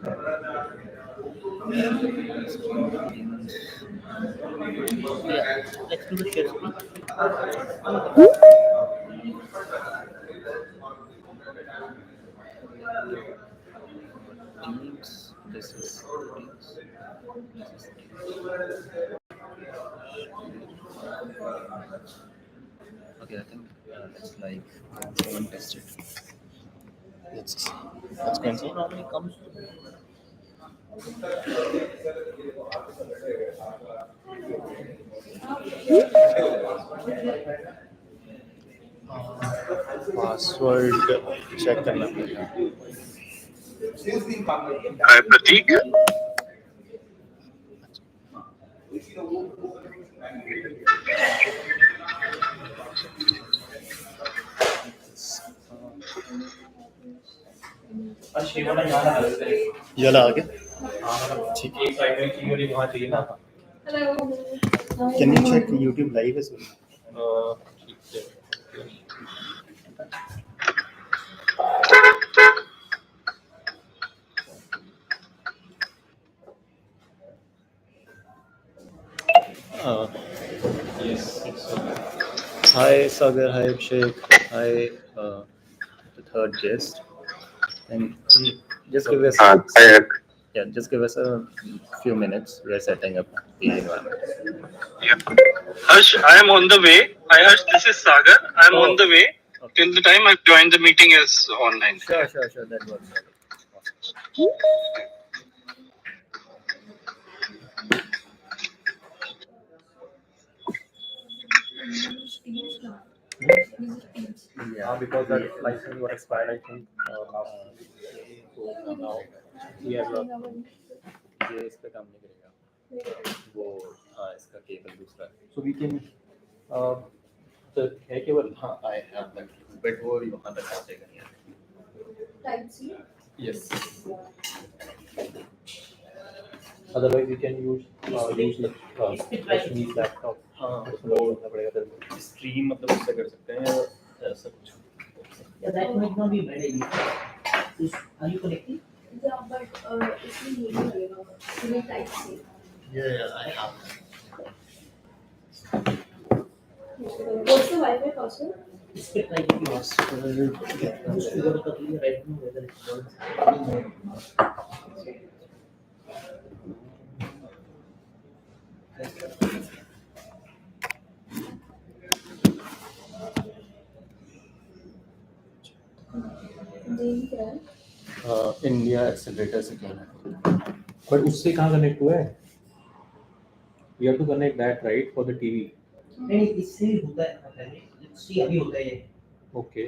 Yeah, let's do the share screen. Teams. This is Teams. This is Teams. Okay, I think it's live. Go and test it. Let's see. Let's cancel. Normally comes. Password check करना पड़ेगा. Hi, Pratik. ये वाला आ गया. ठीक. Can you check YouTube live as well? Yes. Hi Sagar, hi Abhishek, hi the third guest. And just give us just give us a few minutes. We're setting up the environment. Yeah. Harsh, I am on the way. Hi, Harsh. This is Sagar. I am on the way. Okay. Till the time I've joined the meeting is online. Sure. That works. Awesome. Yeah, because that license got expired, I think last week. So now we have ये इस पे काम नहीं करेगा. वो इसका cable दूसरा है. So we can तो है केवल. हाँ, I have that. But वो वहाँ तक आ जाएगा नहीं. Type C. Yes. Otherwise, you can use Lakshmi's laptop. वो करना पड़ेगा. तो स्ट्रीम मतलब उससे कर सकते हैं या ऐसा कुछ. Yeah, that might not be a bad idea. Are you connecting? Yeah, but it's in type C. Yeah, I have. What's the Wi-Fi password? It's bit like if you ask for a couple of right now whether it's works. India accelerator से क्या है. But उससे कहाँ connect हुआ है? We have to connect that right for the TV. नहीं, इससे ही होता है पहले. लेट्स सी अभी होता है ये. Okay,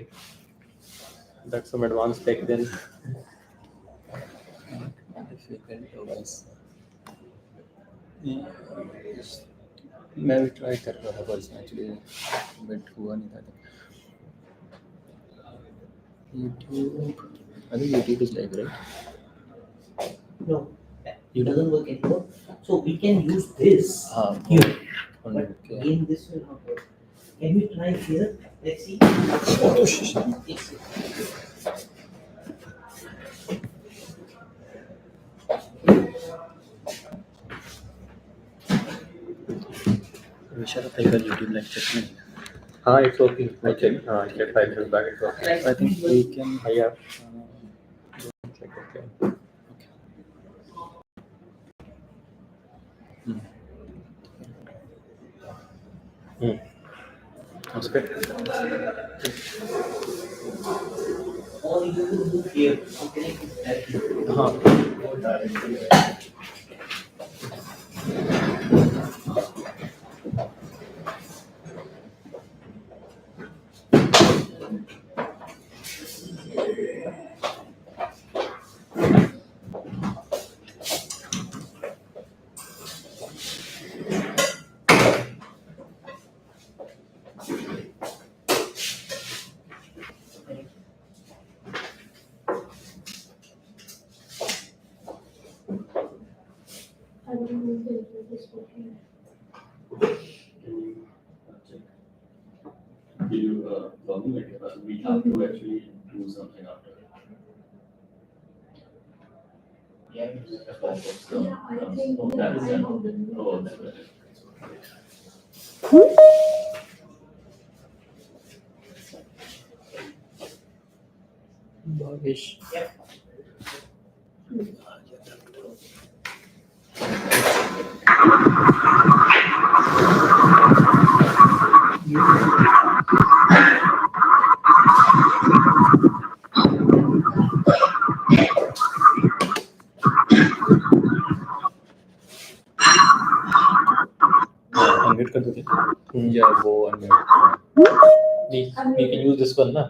that's some advance tech then. मैं भी ट्राई कर रहा था पर एक्चुअली बट हुआ नहीं था. YouTube. I think YouTube is live, right? No, it doesn't work anymore. So we can use this here. But again, this will not work. Can we try here? Let's see. Vishal tiger YouTube live check नहीं. हाँ, it's working. I checked 5 minutes back. It's working. I think we can. Yeah. Check. Okay. That's good. Or you could do here. Okay, directly. हाँ. I don't know if the internet is working. We have to actually do something after. Yeah. Yeah, I think Oh, yeah, that's I done. know. Oh, that's good. Bhavesh. Unmute कर दोगे? या वो unmute. We can use this one ना?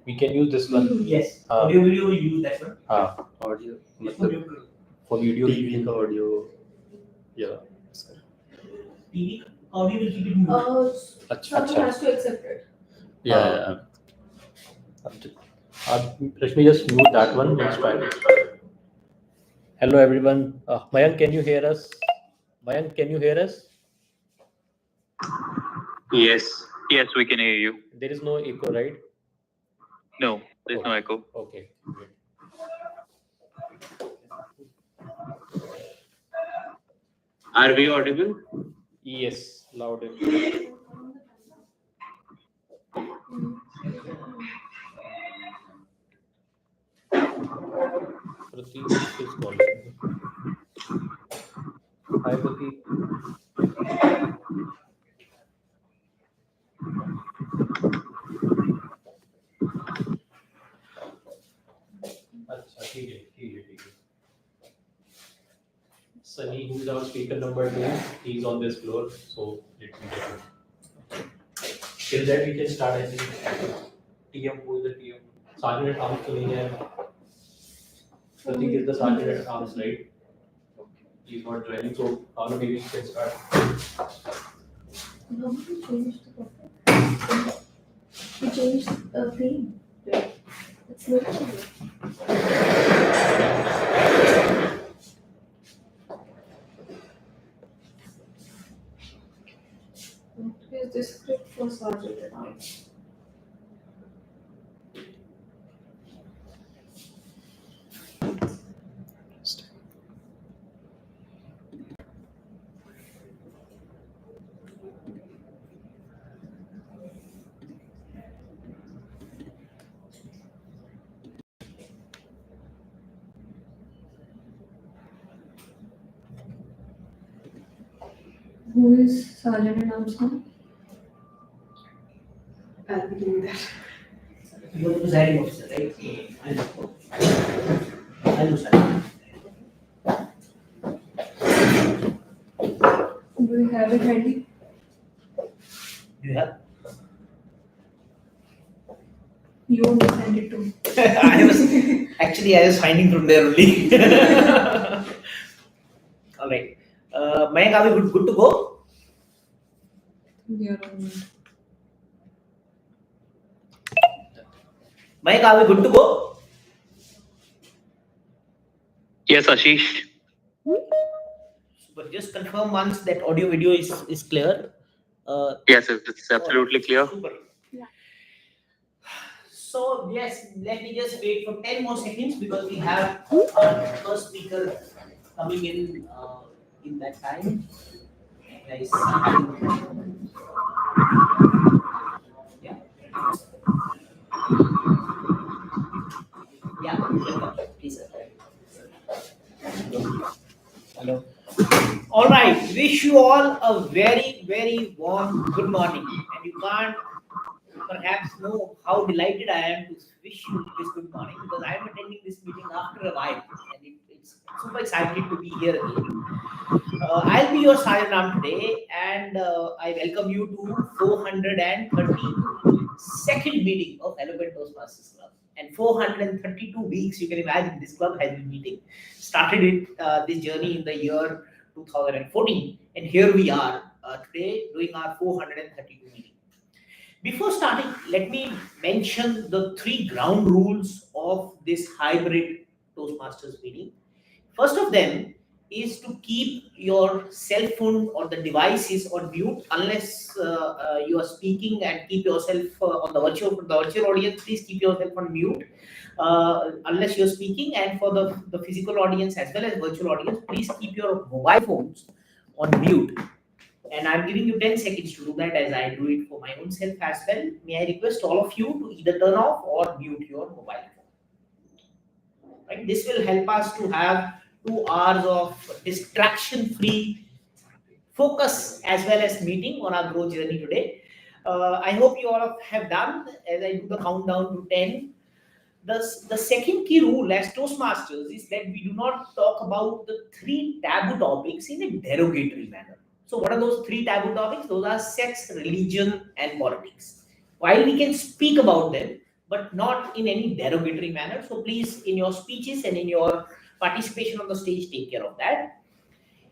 We can use this one. Yes. हाँ. Audio video will use that one. हाँ. Audio मतलब for video TV का audio या TV audio will keep it moving. अच्छा Someone अच्छा. has to accept it. Yeah. Rashmi, just mute that one. Let's try it. Hello everyone. Mayank, can you hear us? Mayank, can you hear us? Yes, we can hear you. There is no echo, right? No, there's no echo. Okay. Great. Are we audible? Yes, loud and clear. Pratik is calling. Hi, Pratik. अच्छा ठीक है. Sunny, who is our speaker number 2, he's on this floor, so let me get him. Till that we can start. I think TM, who is the TM? Sergeant at arms to nahi hai. Pratik is the sergeant at arms, right? He's not joining, so maybe we can start. No, he changed the topic. He changed the theme. It's literally. What is this script for Sergeant at Arms? Who is Sergeant at Arms now? I'll be doing that. You are the presiding officer, right? I'll do that. Do you have it handy? You have? You only send it to me. I was finding from there only. All right. Mayank, are we good to go? You're on. Mayank, are we good to go? Yes, Ashish. But just confirm once that audio video is clear. Yes, it's absolutely clear. Super. Yeah. So yes, let me just wait for 10 more seconds because we have our first speaker coming in that time. Guys, yeah. Yeah, welcome. Please, sir. Hello. All right, wish you all a very, very warm good morning. And you can't perhaps know how delighted I am to wish you this good morning because I am attending this meeting after a while and it's super excited to be here again. I'll be your Sergeant Ram today and I welcome you to 432nd meeting of Eloquent Toastmasters Club. And 432 weeks, you can imagine, this club has been meeting. Started it, this journey in the year 2014 and here we are today doing our 432 meeting. Before starting, let me mention the 3 ground rules of this hybrid Toastmasters meeting. First of them is to keep your cell phone or the devices on mute unless you are speaking and keep yourself on the virtual audience. Please keep yourself on mute. unless you're speaking. And for the physical audience as well as virtual audience, please keep your mobile phones on mute. And I'm giving you 10 seconds to do that, as I do it for my own self as well. May I request all of you to either turn off or mute your mobile phone. Right? This will help us to have 2 hours of distraction-free focus as well as meeting on our growth journey today. I hope you all have done. As I do the countdown to 10, the second key rule as Toastmasters is that we do not talk about the 3 taboo topics in a derogatory manner. So what are those 3 taboo topics? Those are sex, religion, and politics. While we can speak about them, but not in any derogatory manner. So please, in your speeches and in your participation on the stage, take care of that.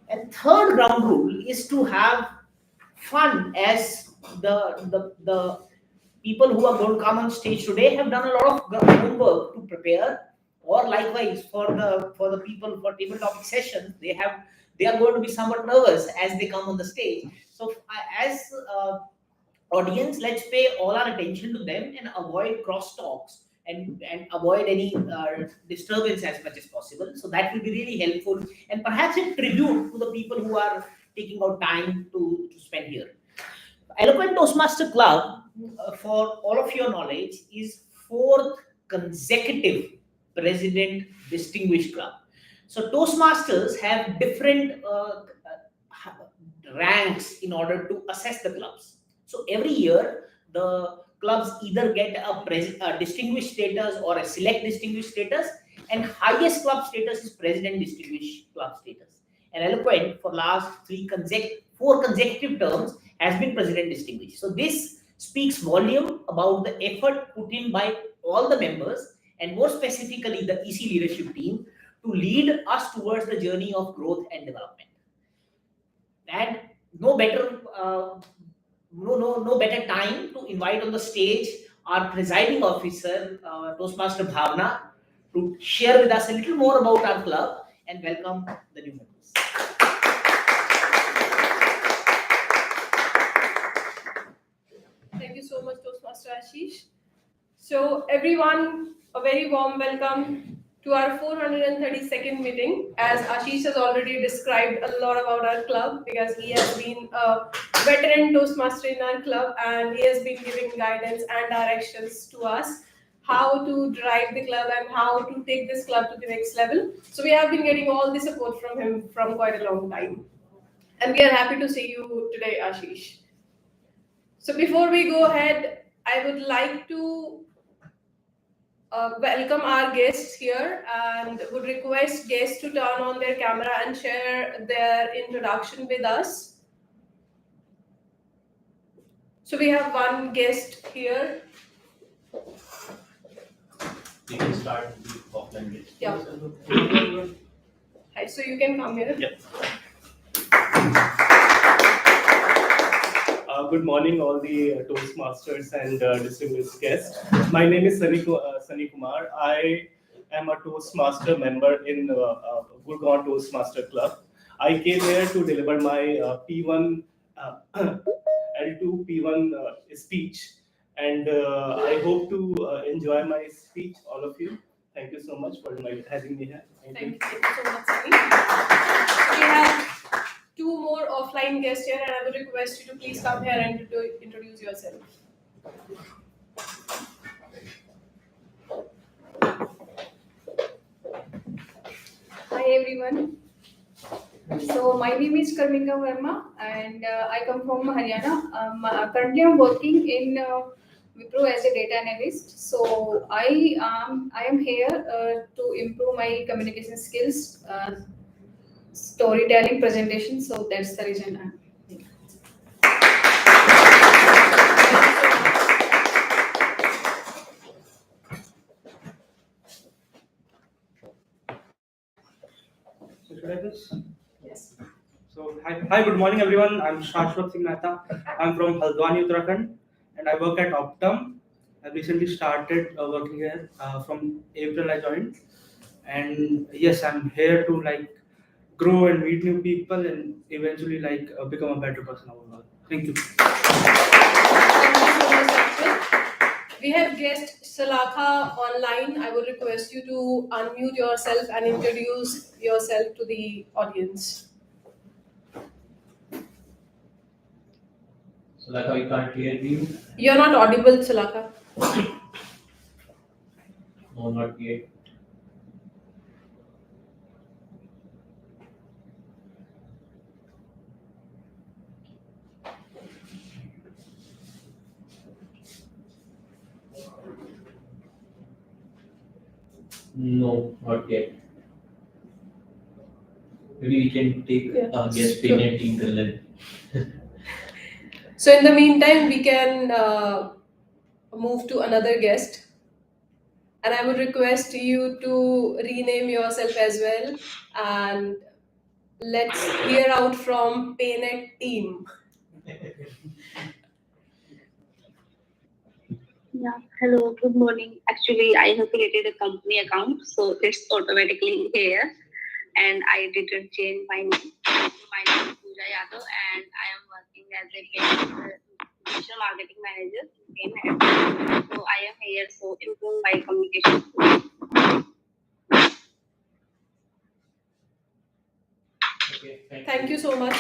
And third ground rule is to have fun, as the people who are going to come on stage today have done a lot of homework to prepare. Or likewise for the people for table topic sessions, they are going to be somewhat nervous as they come on the stage. So as audience, let's pay all our attention to them and avoid cross talks and avoid any disturbance as much as possible. So that will be really helpful and perhaps a tribute to the people who are taking out time to spend here. Eloquent Toastmaster Club, for all of your knowledge, is 4th consecutive President Distinguished Club. So Toastmasters have different ranks in order to assess the clubs. So every year, the clubs either get a distinguished status or a select distinguished status, and highest club status is President Distinguished Club status. And Eloquent, for last 4 consecutive terms, has been President Distinguished. So this speaks volume about the effort put in by all the members, and more specifically the EC leadership team, to lead us towards the journey of growth and development. And no better time to invite on the stage our presiding officer, Toastmaster Bhavna, to share with us a little more about our club and welcome the new members. Thank you so much, Toastmaster Ashish. So everyone, a very warm welcome to our 432nd meeting. As Ashish has already described a lot about our club, because he has been a veteran Toastmaster in our club and he has been giving guidance and directions to us how to drive the club and how to take this club to the next level. So we have been getting all the support from him from quite a long time. And we are happy to see you today, Ashish. So before we go ahead, I would like to welcome our guests here and would request guests to turn on their camera and share their introduction with us. So we have one guest here. You can start with offline guest. Yeah. Hi, so you can come here. Yep. Good morning, all the Toastmasters and distinguished guests. My name is Sunny Kumar. I am a Toastmaster member in Gurgaon Toastmaster Club. I came here to deliver my P1 L2 P1 speech, and I hope to enjoy my speech, all of you. Thank you so much for having me here. Thank you so much, Sunny. We have 2 more offline guests here, and I would request you to please come here and introduce yourself. Hi everyone. So my name is Karmika Verma and I come from Haryana. Currently I'm working in Wipro as a data analyst. So I am here to improve my communication skills, storytelling, presentation. So that's the reason I'm here. So should I just? Yes. So hi, good morning everyone. I'm Shashwat Singh Mehta. I'm from Haldwani, Uttarakhand, and I work at Optum. I recently started working here. From April I joined, and yes, I'm here to grow and meet new people and eventually become a better person overall. Thank you. Thank you so much, Shashwat. We have guest Salakha online. I would request you to unmute yourself and introduce yourself to the audience. So like we can't hear you. You're not audible, Salakha. No, not yet. No, not yet. Maybe we can take Yeah, a guest sure. in a team then. So in the meantime, we can move to another guest. And I would request you to rename yourself as well. And let's hear out from Paynet team. Yeah, hello, good morning. Actually, I have created a company account, so it's automatically here. And I didn't change my name. My name is Pooja Yadav, and I am working as a digital marketing manager in Paynet. So I am here to improve my communication. Okay, Thank you so much.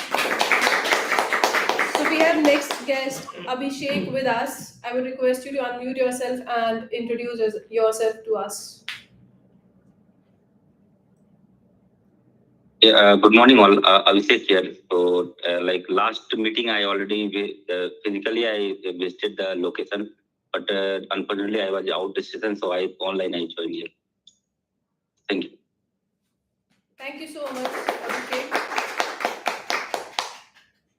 So we have next guest Abhishek with us. I would request you to unmute yourself and introduce yourself to us. Yeah, good morning all. Abhishek here. So, like last meeting, I already physically I visited the location, but unfortunately I was out of session, so I online I joined here. Thank you. Thank you so much, Abhishek.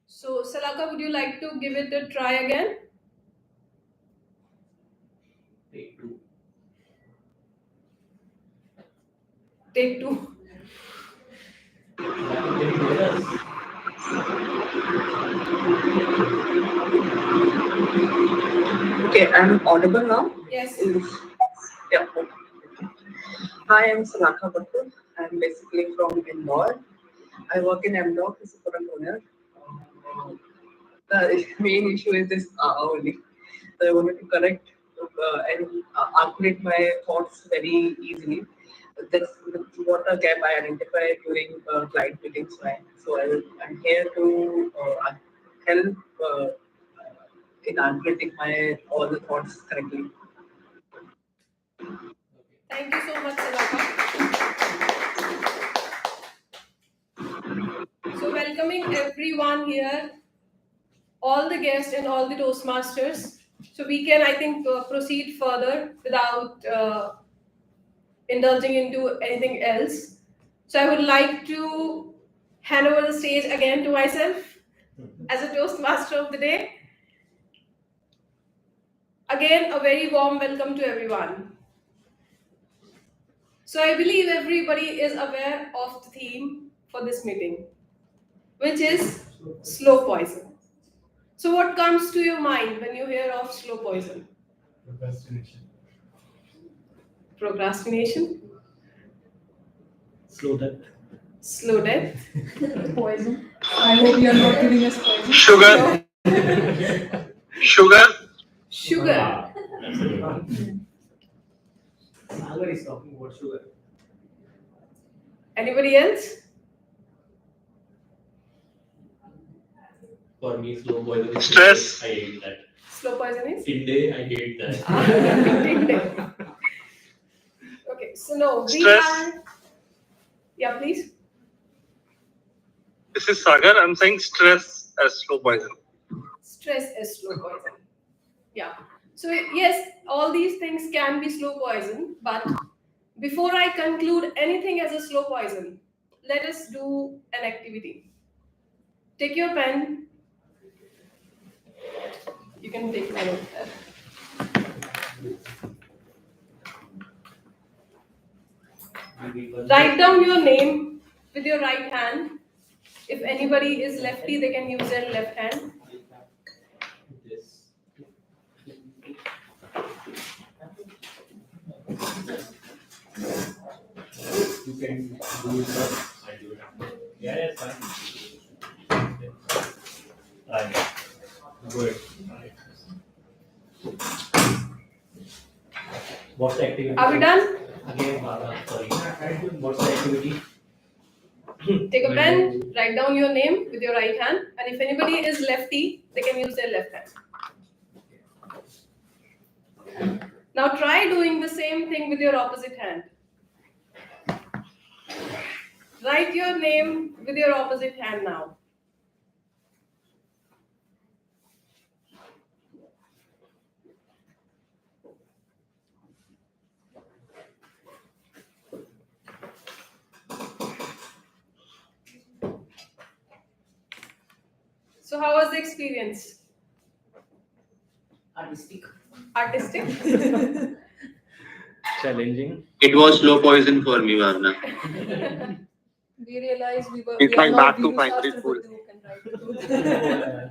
So Salakha, would you like to give it a try again? take two. Take two. Can you hear us? Okay, I'm audible now. Yes. Yeah. Okay. Hi, I'm Salakha Batul. I'm basically from Indore. I work in MDOC as a product owner. The main issue is this only. So I wanted to correct and articulate my thoughts very easily. That's what a gap I identify during client meetings. So I'm here to help in articulating my all the thoughts correctly. Thank you so much, Salakha. So welcoming everyone here, all the guests and all the Toastmasters. So we can, I think, proceed further without indulging into anything else. So I would like to hand over the stage again to myself as a Toastmaster of the day. Again, a very warm welcome to everyone. So I believe everybody is aware of the theme for this meeting, which is slow poison. So what comes to your mind when you hear of slow poison? Procrastination. Procrastination? Slow death. Slow death? Poison. I hope you are not giving us poison. Sugar. Sugar. Sugar. Sagar is talking about sugar. Anybody else? For me, slow poison is Stress. I hate that. Slow poison is? Day, I hate that. Okay, so no, we Stress. are. Yeah, please. This is Sagar. I'm saying stress as slow poison. Stress is slow poison. Yeah. So yes, all these things can be slow poison, but before I conclude anything as a slow poison, let us do an activity. Take your pen. You can take it out there. Write down your name with your right hand. If anybody is lefty, they can use their left hand. This. You can do it first. I do it. Yeah, fine. Right. Good. What's the activity? Are we done? Again, sorry. What's the activity? Take a pen, write down your name with your right hand, and if anybody is lefty, they can use their left hand. Now try doing the same thing with your opposite hand. Write your name with your opposite hand now. So how was the experience? Artistic. Artistic? Challenging. It was slow poison for me, Bhavna. We realized we It's are like not back to Guru primary Shastra school. Guru can write.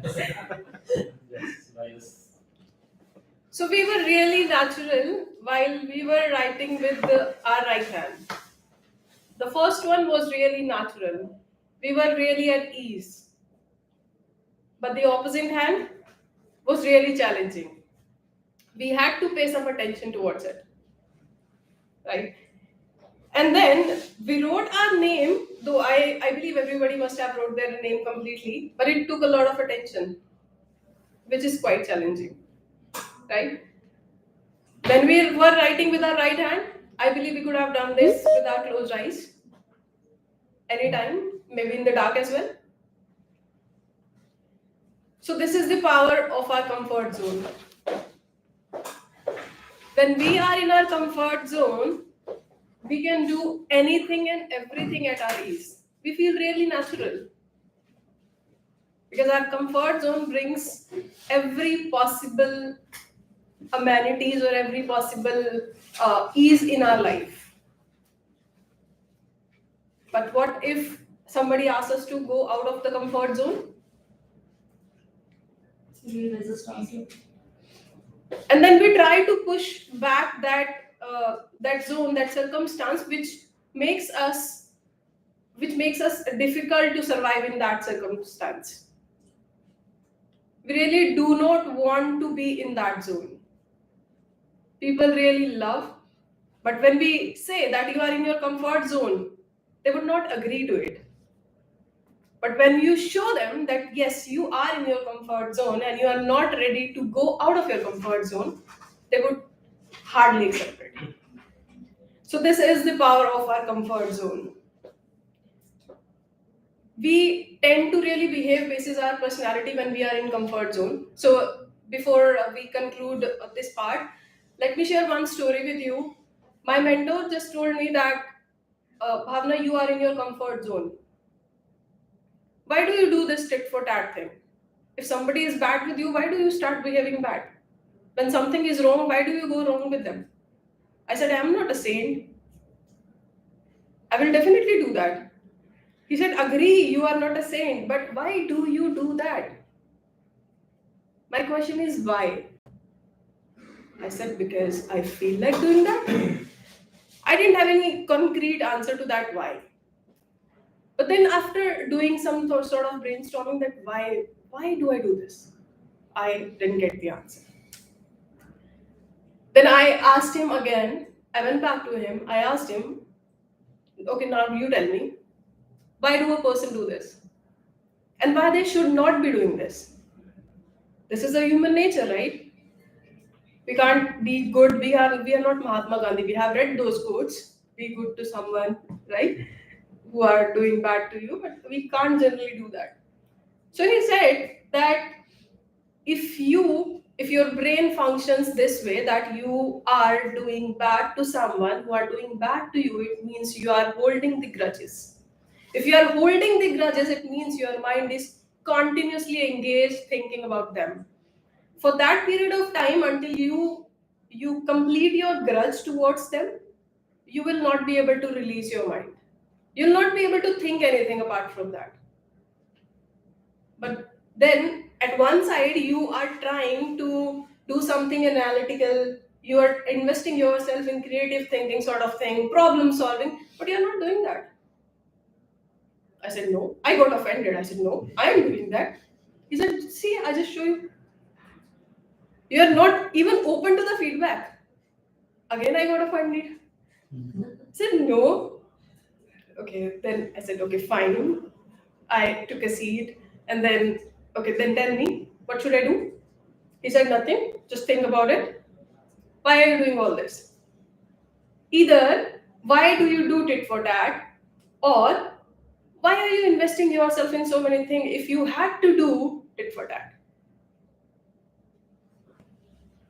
Yes, nice. So we were really natural while we were writing with our right hand. The first one was really natural. We were really at ease. But the opposite hand was really challenging. We had to pay some attention towards it. Right? And then we wrote our name, though I believe everybody must have wrote their name completely, but it took a lot of attention, which is quite challenging. Right? When we were writing with our right hand, I believe we could have done this with our closed eyes. Anytime, maybe in the dark as well. So this is the power of our comfort zone. When we are in our comfort zone, we can do anything and everything at our ease. We feel really natural. Because our comfort zone brings every possible amenities or every possible ease in our life. But what if somebody asks us to go out of the comfort zone? And then we try to push back that zone, that circumstance, which makes us difficult to survive in that circumstance. We really do not want to be in that zone. People really love, but when we say that you are in your comfort zone, they would not agree to it. But when you show them that yes, you are in your comfort zone and you are not ready to go out of your comfort zone, they would hardly accept it. So this is the power of our comfort zone. We tend to really behave basis our personality when we are in comfort zone. So before we conclude this part, let me share one story with you. My mentor just told me that, Bhavna, you are in your comfort zone. Why do you do this tit for tat thing? If somebody is bad with you, why do you start behaving bad? When something is wrong, why do you go wrong with them? I said, I am not a saint. I will definitely do that. He said, agree, you are not a saint, but why do you do that? My question is why? I said, because I feel like doing that. I didn't have any concrete answer to that why. But then after doing some sort of brainstorming that why do I do this? I didn't get the answer. Then I asked him again, I went back to him, I asked him, okay, now you tell me, why do a person do this? And why they should not be doing this? This is a human nature, right? We can't be good, we are not Mahatma Gandhi, we have read those quotes, be good to someone, right? Who are doing bad to you, but we can't generally do that. So he said that if your brain functions this way, that you are doing bad to someone who are doing bad to you, it means you are holding the grudges. If you are holding the grudges, it means your mind is continuously engaged thinking about them. For that period of time, until you complete your grudge towards them, you will not be able to release your mind. You'll not be able to think anything apart from that. But then at one side, you are trying to do something analytical, you are investing yourself in creative thinking sort of thing, problem solving, but you're not doing that. I said, no. I got offended. I said, no, I am doing that. He said, see, I just show you. You're not even open to the feedback. Again, I got a fund need. I said, no. Okay, then I said, okay, fine. I took a seat and then, okay, then tell me, what should I do? He said, nothing, just think about it. Why are you doing all this? Either, why do you do tit for tat? Or, why are you investing yourself in so many things if you had to do tit for tat?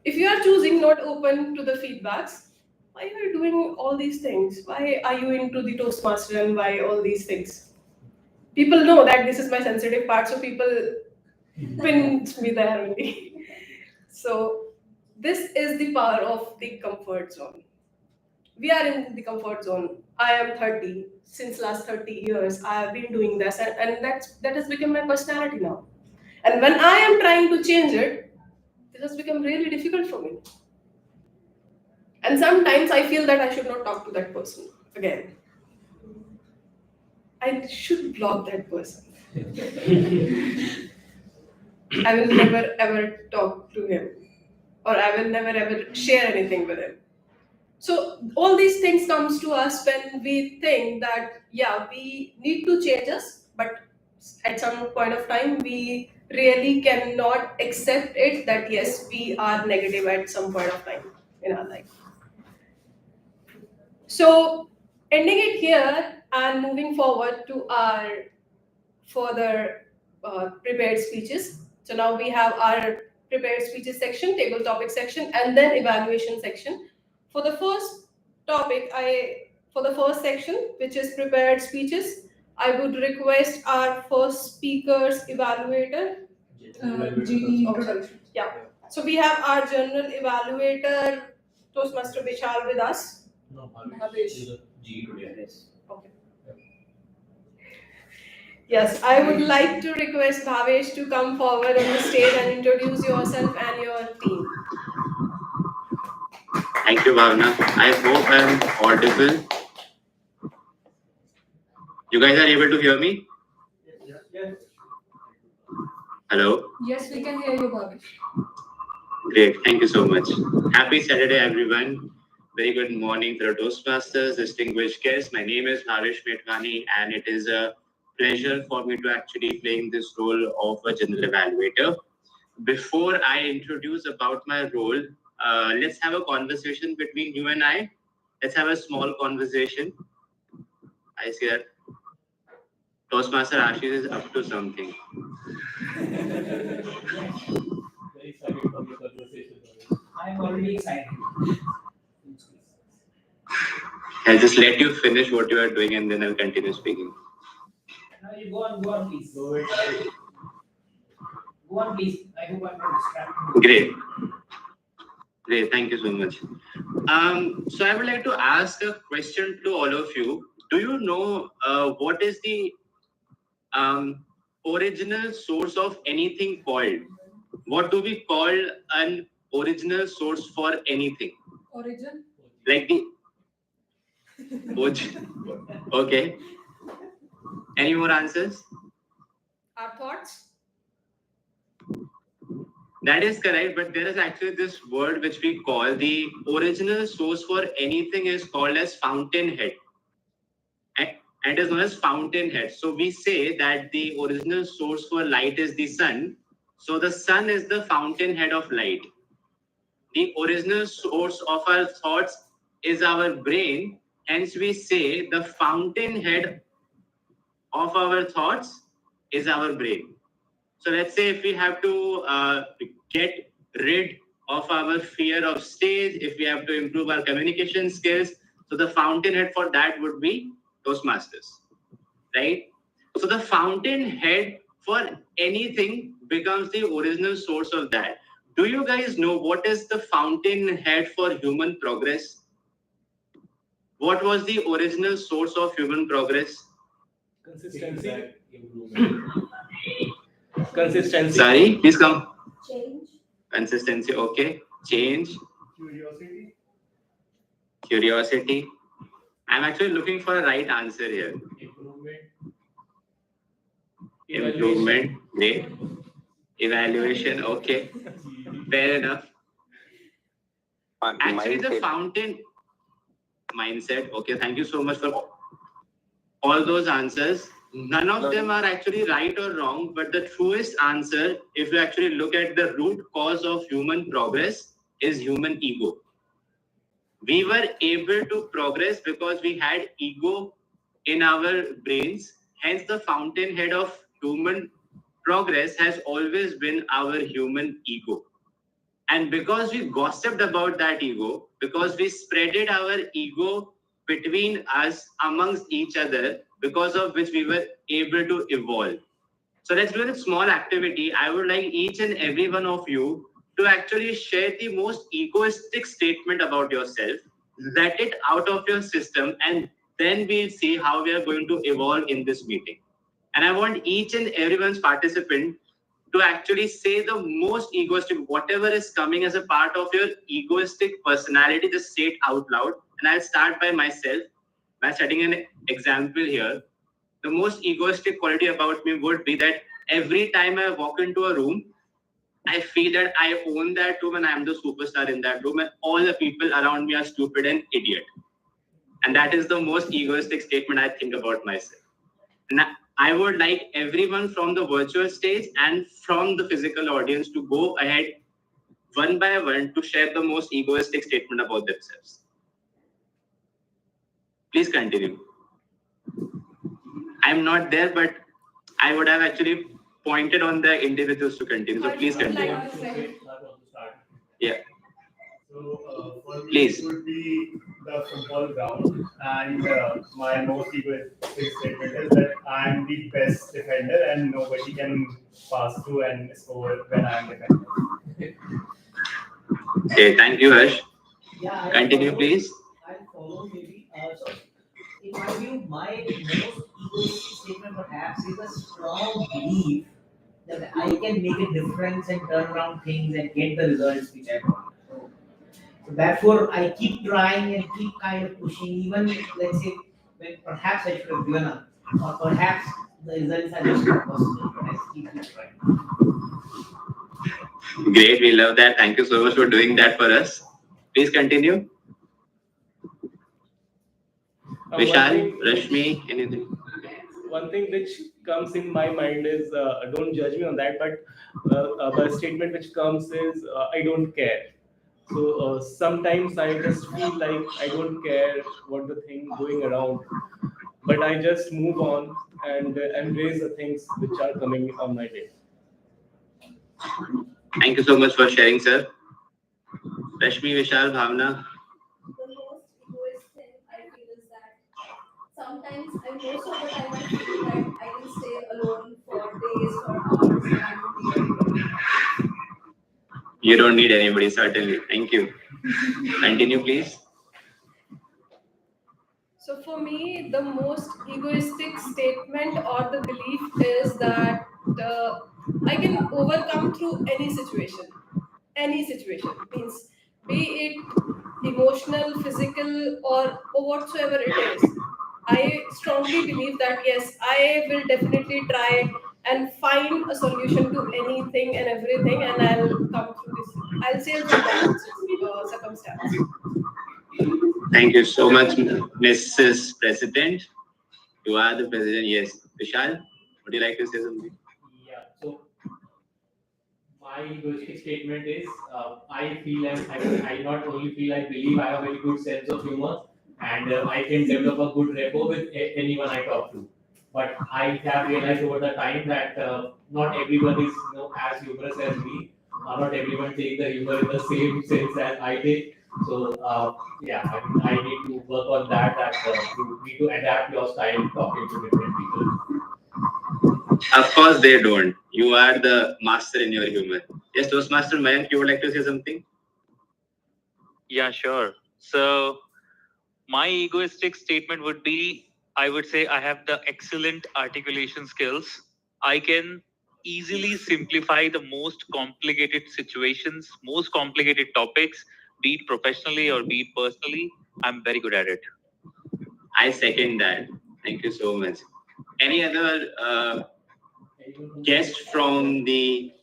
If you are choosing not open to the feedbacks, why are you doing all these things? Why are you into the Toastmaster and why all these things? People know that this is my sensitive part, so people pinch me there only. So this is the power of the comfort zone. We are in the comfort zone. I am 30. Since last 30 years, I have been doing this, and that has become my personality now. And when I am trying to change it, it has become really difficult for me. And sometimes I feel that I should not talk to that person again. I should block that person. I will never ever talk to him, or I will never ever share anything with him. So all these things comes to us when we think that yeah, we need to change us, but at some point of time we really cannot accept it that yes, we are negative at some point of time in our life. So ending it here and moving forward to our further prepared speeches. So now we have our prepared speeches section, table topic section, and then evaluation section. For the first topic, for the first section, which is prepared speeches, I would request our first speaker's evaluator. GE introduction. Yeah. So we have our general evaluator, Toastmaster Vishal, with us. No, Bhavesh. GE today. Okay. Yes, I would like to request Bhavesh to come forward on the stage and introduce yourself and your team. Thank you, Bhavna. I hope I'm audible. You guys are able to hear me? Yes. Hello? Yes, we can hear you, Bhavesh. Great. Thank you so much. Happy Saturday, everyone. Very good morning to the Toastmasters, distinguished guests. My name is Bhavesh Medvani, and it is a pleasure for me to actually playing this role of a general evaluator. Before I introduce about my role, let's have a conversation between you and I. Let's have a small conversation. I see that Toastmaster Ashish is up to something. Very excited for the conversation. I'm already excited. I'll just let you finish what you are doing and then I'll continue speaking. Now you go on, please. Go on, please. I hope I'm not distracted. Great, thank you so much. So I would like to ask a question to all of you. Do you know what is the original source of anything called? What do we call an original source for anything? Origin? Like the okay. Any more answers? Our thoughts? That is correct, but there is actually this word which we call the original source for anything is called as fountainhead. And it is known as fountainhead. So we say that the original source for light is the sun. So the sun is the fountainhead of light. The original source of our thoughts is our brain. Hence we say the fountainhead of our thoughts is our brain. So let's say if we have to get rid of our fear of stage, if we have to improve our communication skills, so the fountainhead for that would be Toastmasters, right? So the fountainhead for anything becomes the original source of that. Do you guys know what is the fountainhead for human progress? What was the original source of human progress? Consistency. Consistency. Sorry, please come. Change. Consistency, okay. Change. Curiosity. Curiosity. I'm actually looking for a right answer here. Improvement. Great. Evaluation, okay. Fair enough. Actually, the fountain mindset. Okay, thank you so much for all those answers. None of them are actually right or wrong, but the truest answer, if you actually look at the root cause of human progress, is human ego. We were able to progress because we had ego in our brains. Hence, the fountainhead of human progress has always been our human ego. And because we gossiped about that ego, because we spreaded our ego between us, amongst each other, because of which we were able to evolve. So let's do a small activity. I would like each and every one of you to actually share the most egoistic statement about yourself, let it out of your system, and then we'll see how we are going to evolve in this meeting. And I want each and everyone's participant to actually say the most egoistic, whatever is coming as a part of your egoistic personality, just say it out loud. And I'll start by myself by setting an example here. The most egoistic quality about me would be that every time I walk into a room, I feel that I own that room and I'm the superstar in that room, and all the people around me are stupid and idiot. And that is the most egoistic statement I think about myself. And I would like everyone from the virtual stage and from the physical audience to go ahead one by one to share the most egoistic statement about themselves. Please continue. I'm not there, but I would have actually pointed on the individuals to continue. So please continue. Yeah. So for me, Please. it would be the football ground, and my most egoistic statement is that I am the best defender, and nobody can pass through and score when I am defending. Okay, thank you, Harsh. Yeah, Continue, please. I'll follow maybe. So, in my view, my most egoistic statement perhaps is a strong belief that I can make a difference and turn around things and get the results which I want. So therefore, I keep trying and keep kind of pushing, even let's say when perhaps I should have given up, or perhaps the results are just not possible, but I keep trying. Great, we love that. Thank you so much for doing that for us. Please continue. Vishal, Rashmi, anything? One thing which comes in my mind is, don't judge me on that, but the statement which comes is, I don't care. So sometimes I just feel like I don't care what the thing going around, but I just move on and embrace the things which are coming on my way. Thank you so much for sharing, sir. Rashmi, Vishal, Bhavna. The most egoist thing I feel is that sometimes most of the time I feel that I can stay alone for days, for hours, and I don't need anybody. You don't need anybody, certainly. Thank you. Continue, please. So for me, the most egoistic statement or the belief is that I can overcome through any situation. Any situation means, be it emotional, physical, or whatsoever it is. I strongly believe that yes, I will definitely try and find a solution to anything and everything, and I'll come through this. I'll sail through that circumstance. Thank you so much, Mrs. President. You are the president, yes. Vishal, would you like to say something? Yeah, so my egoistic statement is I feel and I not only feel, I believe I have a very good sense of humor, and I can develop a good rapport with anyone I talk to. But I have realized over the time that not everyone is as humorous as me. Not everyone take the humor in the same sense as I take. So yeah, I mean, I need to work on that. That you need to adapt your style talking to different people. Of course they don't. You are the master in your humor. Yes, Toastmaster Mayank, you would like to say something? Yeah, sure. So my egoistic statement would be, I would say I have the excellent articulation skills. I can easily simplify the most complicated situations, most complicated topics, be it professionally or be it personally. I'm very good at it. I second that. Thank you so much. Any other guest from the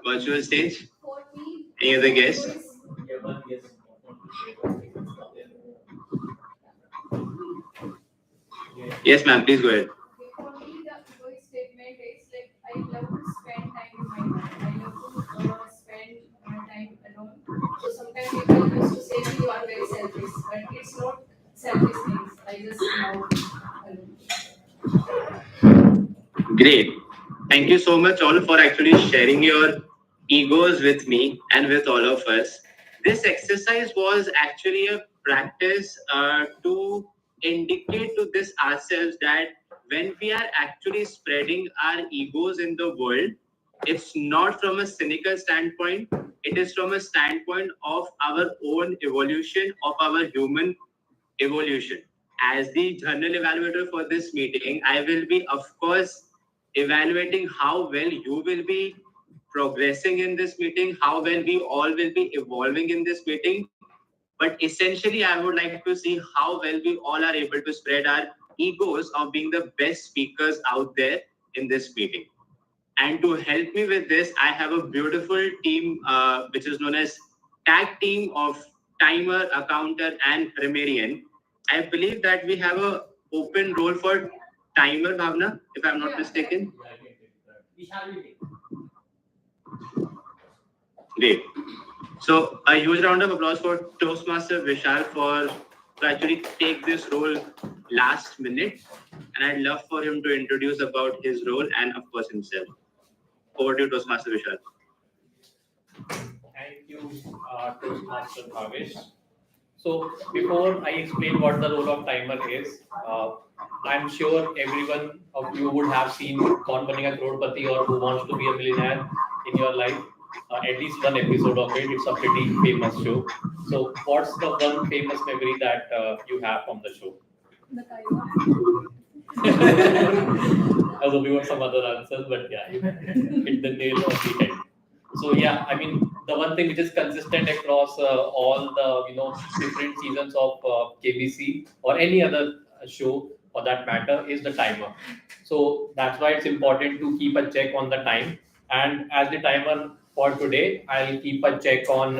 virtual stage? Any other guest? Yes, ma'am. Please go ahead. For me, the egoist statement is like I love to spend time with my mom. I love to spend time alone. So sometimes people used to say you are very selfish, but it's not selfish things. I just love alone. Great. Thank you so much all for actually sharing your egos with me and with all of us. This exercise was actually a practice to indicate to this ourselves that when we are actually spreading our egos in the world, it's not from a cynical standpoint, it is from a standpoint of our own evolution, of our human evolution. As the general evaluator for this meeting, I will be, of course, evaluating how well you will be progressing in this meeting, how well we all will be evolving in this meeting. But essentially, I would like to see how well we all are able to spread our egos of being the best speakers out there in this meeting. And to help me with this, I have a beautiful team, which is known as tag team of Timer, Accounter, and Grammarian. I believe that we have a open role for Timer, Bhavna, if I'm not mistaken. Great. So a huge round of applause for Toastmaster Vishal to actually take this role last minute. And I'd love for him to introduce about his role and of course himself. Over to you, Toastmaster Vishal. Thank you, Toastmaster Bhavesh. So before I explain what the role of timer is, I'm sure everyone of you would have seen Kaun Banega Crorepati or Who Wants to Be a Millionaire in your life. At least one episode of it. It's a pretty famous show. So what's the one famous memory that you have from the show? The timer. I was hoping for some other answers, but yeah, you hit the nail on the head. So yeah, I mean, the one thing which is consistent across all the different seasons of KBC or any other show for that matter is the timer. So that's why it's important to keep a check on the time. And as the timer for today, I'll keep a check on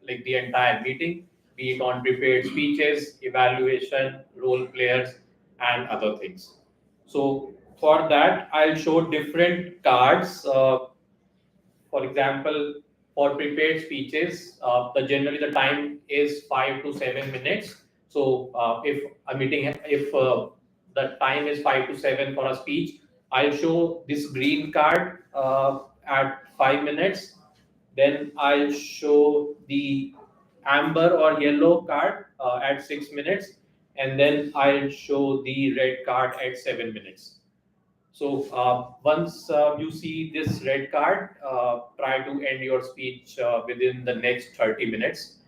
like the entire meeting, be it on prepared speeches, evaluation, role players, and other things. So for that, I'll show different cards. For example, for prepared speeches, generally the time is 5 to 7 minutes. So if the time is 5 to 7 for a speech, I'll show this green card at 5 minutes. Then I'll show the amber or yellow card at 6 minutes. And then I'll show the red card at 7 minutes. So once you see this red card, try to end your speech within the next 30 minutes.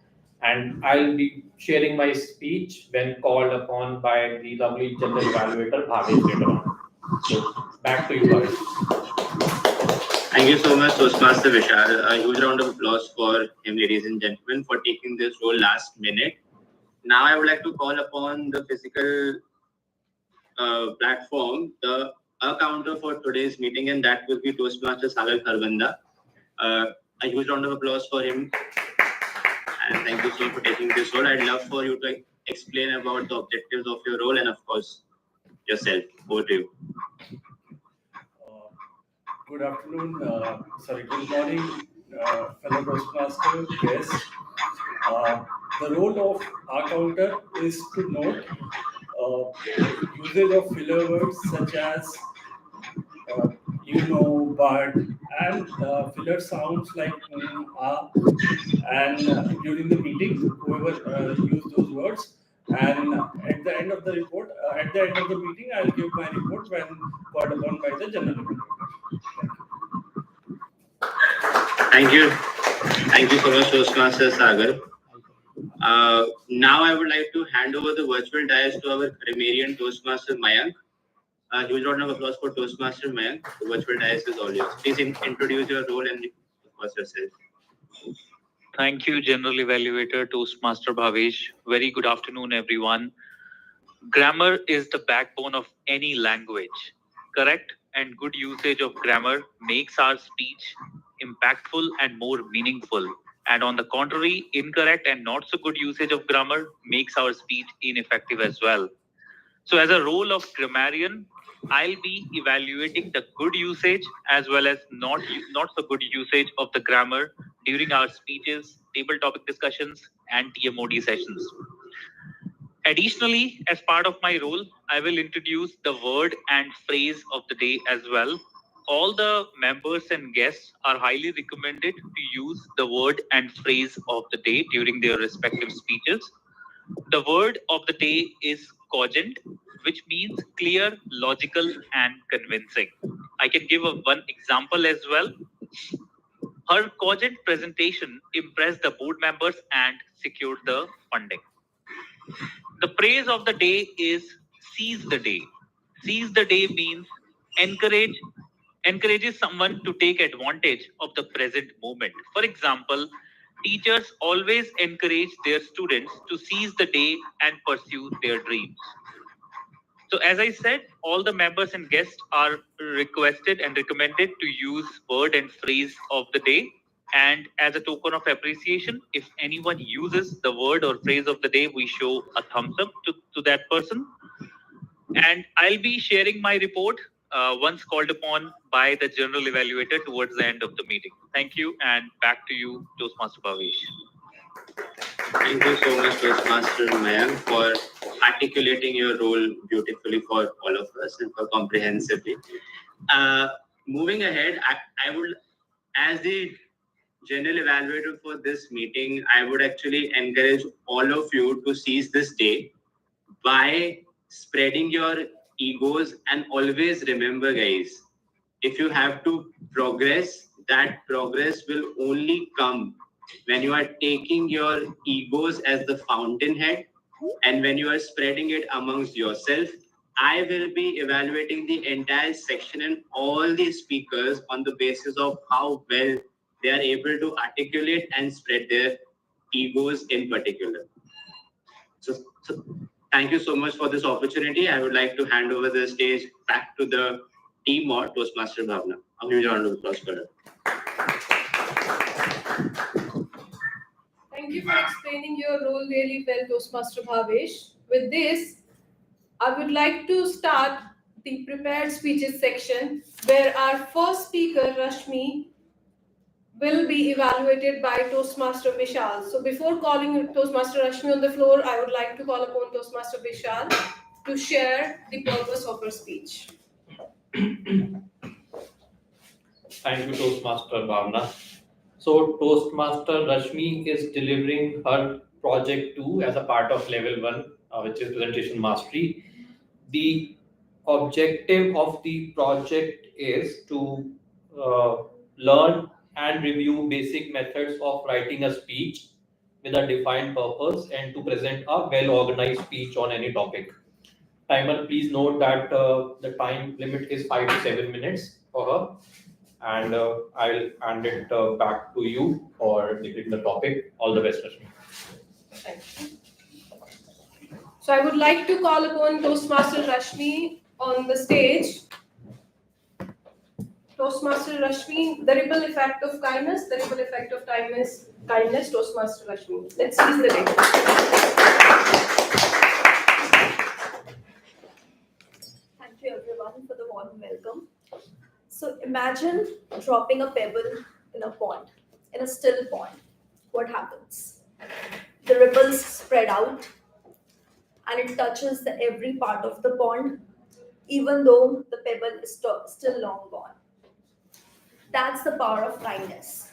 And I'll be sharing my speech when called upon by the lovely general evaluator, Bhavesh, later on. So back to you, Bhavesh. Thank you so much, Toastmaster Vishal. A huge round of applause for him, ladies and gentlemen, for taking this role last minute. Now I would like to call upon the physical platform, the counter for today's meeting, and that will be Toastmaster Sagar Kharbanda. A huge round of applause for him. And thank you so much for taking this role. I'd love for you to explain about the objectives of your role and, of course, yourself. Over to you. Good afternoon, good morning, fellow Toastmaster guests. The role of our counter is to note usage of filler words such as but, and filler sounds like and during the meeting, whoever use those words. And at the end of the report, at the end of the meeting, I'll give my report when called upon by the general evaluator. Thank you. Thank you so much, Toastmaster Sagar. Now I would like to hand over the virtual dais to our grammarian Toastmaster Mayank. Huge round of applause for Toastmaster Mayank. The virtual dais is all yours. Please introduce your role and of course yourself. Thank you, General Evaluator Toastmaster Bhavesh. Very good afternoon, everyone. Grammar is the backbone of any language. Correct and good usage of grammar makes our speech impactful and more meaningful, And on the contrary, incorrect and not so good usage of grammar makes our speech ineffective as well. So as a role of grammarian, I'll be evaluating the good usage as well as not so good usage of the grammar during our speeches, table topic discussions, and TMOD sessions. Additionally, as part of my role, I will introduce the word and phrase of the day as well. All the members and guests are highly recommended to use the word and phrase of the day during their respective speeches. The word of the day is cogent, which means clear, logical, and convincing. I can give one example as well. Her cogent presentation impressed the board members and secured the funding. The praise of the day is seize the day. Seize the day means encourages someone to take advantage of the present moment. For example, teachers always encourage their students to seize the day and pursue their dreams. So as I said, all the members and guests are requested and recommended to use word and phrase of the day. And as a token of appreciation, if anyone uses the word or phrase of the day, we show a thumbs up to that person. And I'll be sharing my report once called upon by the general evaluator towards the end of the meeting. Thank you, and back to you, Toastmaster Bhavesh. Thank you so much, Toastmaster Mayank, for articulating your role beautifully for all of us and for comprehensively. Moving ahead, I would, as the general evaluator for this meeting, I would actually encourage all of you to seize this day by spreading your egos, and always remember, guys, if you have to progress, that progress will only come when you are taking your egos as the fountainhead and when you are spreading it amongst yourself. I will be evaluating the entire section and all the speakers on the basis of how well they are able to articulate and spread their egos in particular. So thank you so much for this opportunity. I would like to hand over the stage back to the team or Toastmaster Bhavna. A huge round of applause for her. Thank you for explaining your role really well, Toastmaster Bhavesh. With this, I would like to start the prepared speeches section where our first speaker, Rashmi, will be evaluated by Toastmaster Vishal. So before calling Toastmaster Rashmi on the floor, I would like to call upon Toastmaster Vishal to share the purpose of her speech. Thank you, Toastmaster Bhavna. So Toastmaster Rashmi is delivering her project 2 as a part of level 1, which is presentation mastery. The objective of the project is to learn and review basic methods of writing a speech with a defined purpose and to present a well-organized speech on any topic. Timer, please note that the time limit is 5 to 7 minutes for her. And I'll hand it back to you for declaring the topic. All the best, Rashmi. Thank you. So I would like to call upon Toastmaster Rashmi on the stage. Toastmaster Rashmi, the ripple effect of kindness, the ripple effect of kindness, Toastmaster Rashmi. Let's seize the day. Thank you everyone for the warm welcome. So imagine dropping a pebble in a pond, in a still pond. What happens? The ripples spread out and it touches every part of the pond, even though the pebble is still long gone. That's the power of kindness.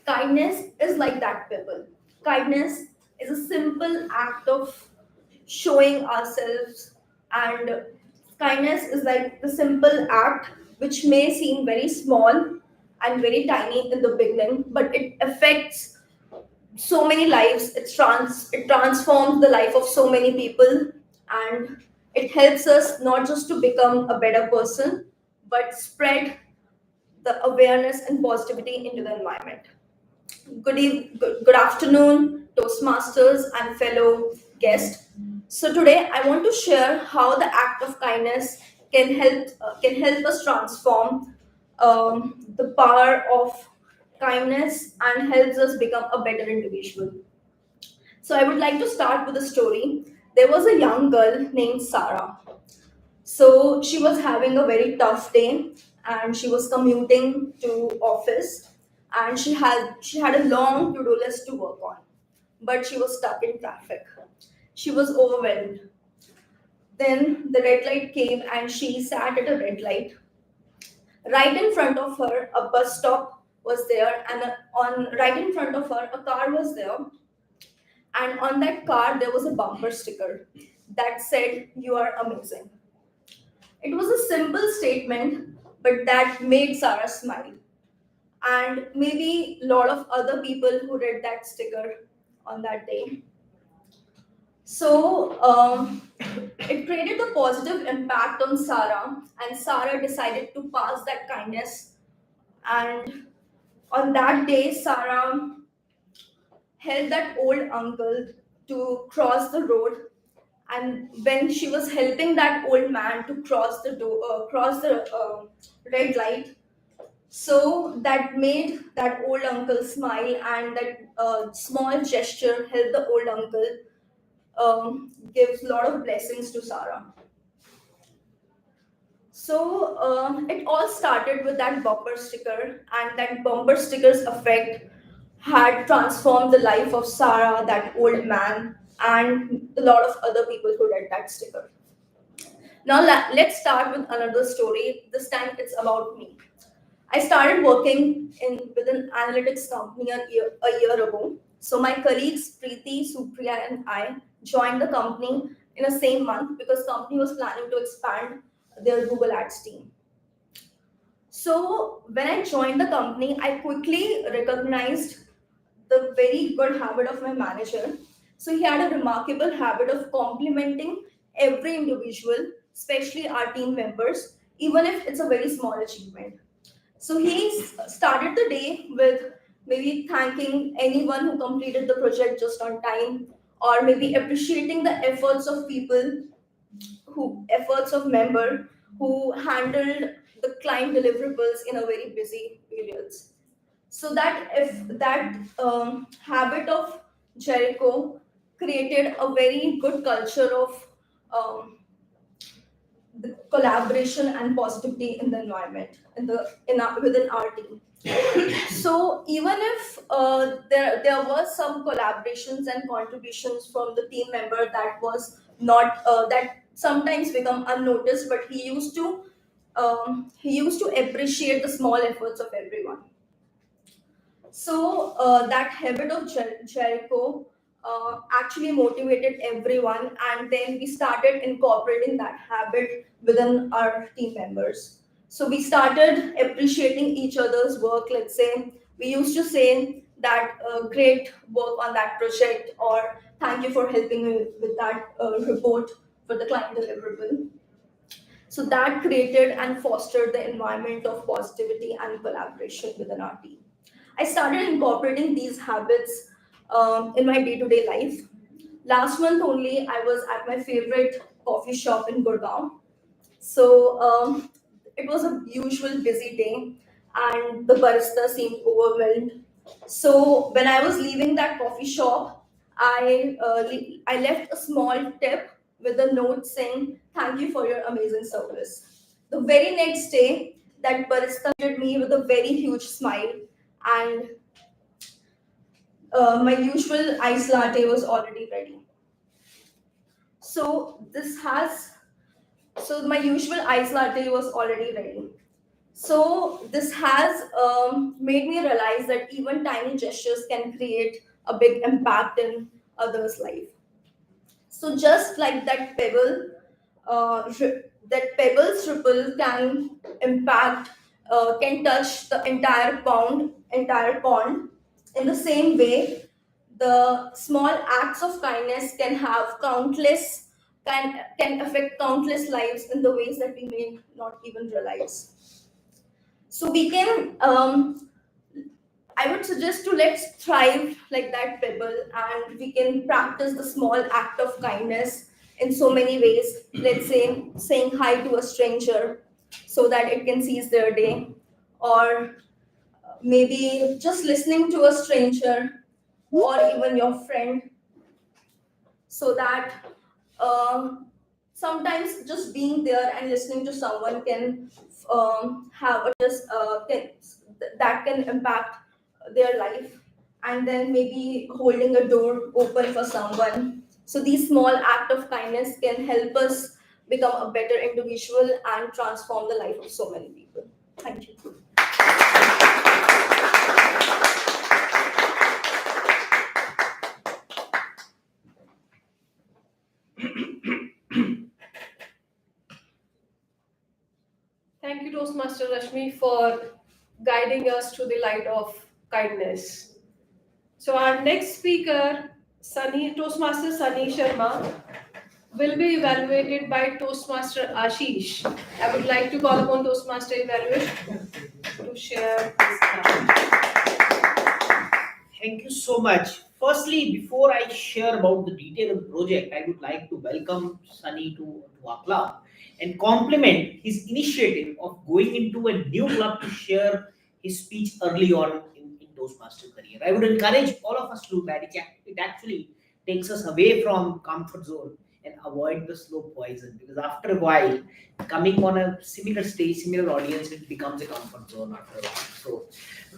Kindness is like that pebble. Kindness is a simple act of showing ourselves, and kindness is like the simple act which may seem very small and very tiny in the beginning, but it affects so many lives. It transforms the life of so many people, and it helps us not just to become a better person, but spread the awareness and positivity into the environment. Good afternoon, Toastmasters and fellow guests. So today I want to share how the act of kindness can help us transform the power of kindness, and helps us become a better individual. So I would like to start with a story. There was a young girl named Sarah. So she was having a very tough day and she was commuting to office, and she had a long to-do list to work on, but she was stuck in traffic. She was overwhelmed. Then the red light came and she sat at a red light. Right in front of her, a bus stop was there, and on right in front of her, a car was there. And on that car, there was a bumper sticker that said, "You are amazing." It was a simple statement, but that made Sarah smile. And maybe a lot of other people who read that sticker on that day. So it created a positive impact on Sarah, and Sarah decided to pass that kindness. And on that day, Sarah helped that old uncle to cross the road. And when she was helping that old man to cross the red light, so that made that old uncle smile, and that small gesture helped the old uncle gives a lot of blessings to Sarah. So it all started with that bumper sticker, and that bumper sticker's effect had transformed the life of Sarah, that old man, and a lot of other people who read that sticker. Now let's start with another story. This time it's about me. I started working with an analytics company a year ago. So my colleagues Preeti, Supriya, and I joined the company in the same month because company was planning to expand their Google Ads team. So when I joined the company, I quickly recognized the very good habit of my manager. So he had a remarkable habit of complimenting every individual, especially our team members, even if it's a very small achievement. So he started the day with maybe thanking anyone who completed the project just on time, or maybe appreciating the efforts of member who handled the client deliverables in a very busy periods. So that if that habit of Jericho created a very good culture of the collaboration and positivity in the environment within our team. So even if there was some collaborations and contributions from the team member that was not that sometimes become unnoticed, but he used to appreciate the small efforts of everyone. So that habit of Jericho actually motivated everyone, and then we started incorporating that habit within our team members. So we started appreciating each other's work. Let's say we used to say that great work on that project, or thank you for helping me with that report for the client deliverable. So that created and fostered the environment of positivity and collaboration within our team. I started incorporating these habits in my day-to-day life. Last month only, I was at my favorite coffee shop in Gurgaon. So it was a usual busy day, and the barista seemed overwhelmed. So when I was leaving that coffee shop, I left a small tip with a note saying, "Thank you for your amazing service." The very next day, that barista greeted me with a very huge smile, and my usual iced latte was already ready. So my usual iced latte was already ready. So this has made me realize that even tiny gestures can create a big impact in others' life. So just like that pebble's ripple can impact, can touch the entire pond. In the same way, the small acts of kindness can affect countless lives in the ways that we may not even realize. So we can, I would suggest to let's thrive like that pebble, and we can practice the small act of kindness in so many ways. Let's say saying hi to a stranger so that it can seize their day, or maybe just listening to a stranger or even your friend, so that sometimes just being there and listening to someone can have a that can impact their life, and then maybe holding a door open for someone. So these small act of kindness can help us become a better individual and transform the life of so many people. Thank you. Thank you, Toastmaster Rashmi, for guiding us to the light of kindness. So our next speaker, Toastmaster Sunny Sharma, will be evaluated by Toastmaster Ashish. I would like to call upon Toastmaster Evaluator to share his knowledge. Thank you so much. Firstly, before I share about the detail of the project, I would like to welcome Sunny to our club and compliment his initiative of going into a new club to share his speech early on in Toastmaster career. I would encourage all of us to do that. It actually takes us away from comfort zone and avoid the slow poison, because after a while, coming on a similar stage, similar audience, it becomes a comfort zone after a while. So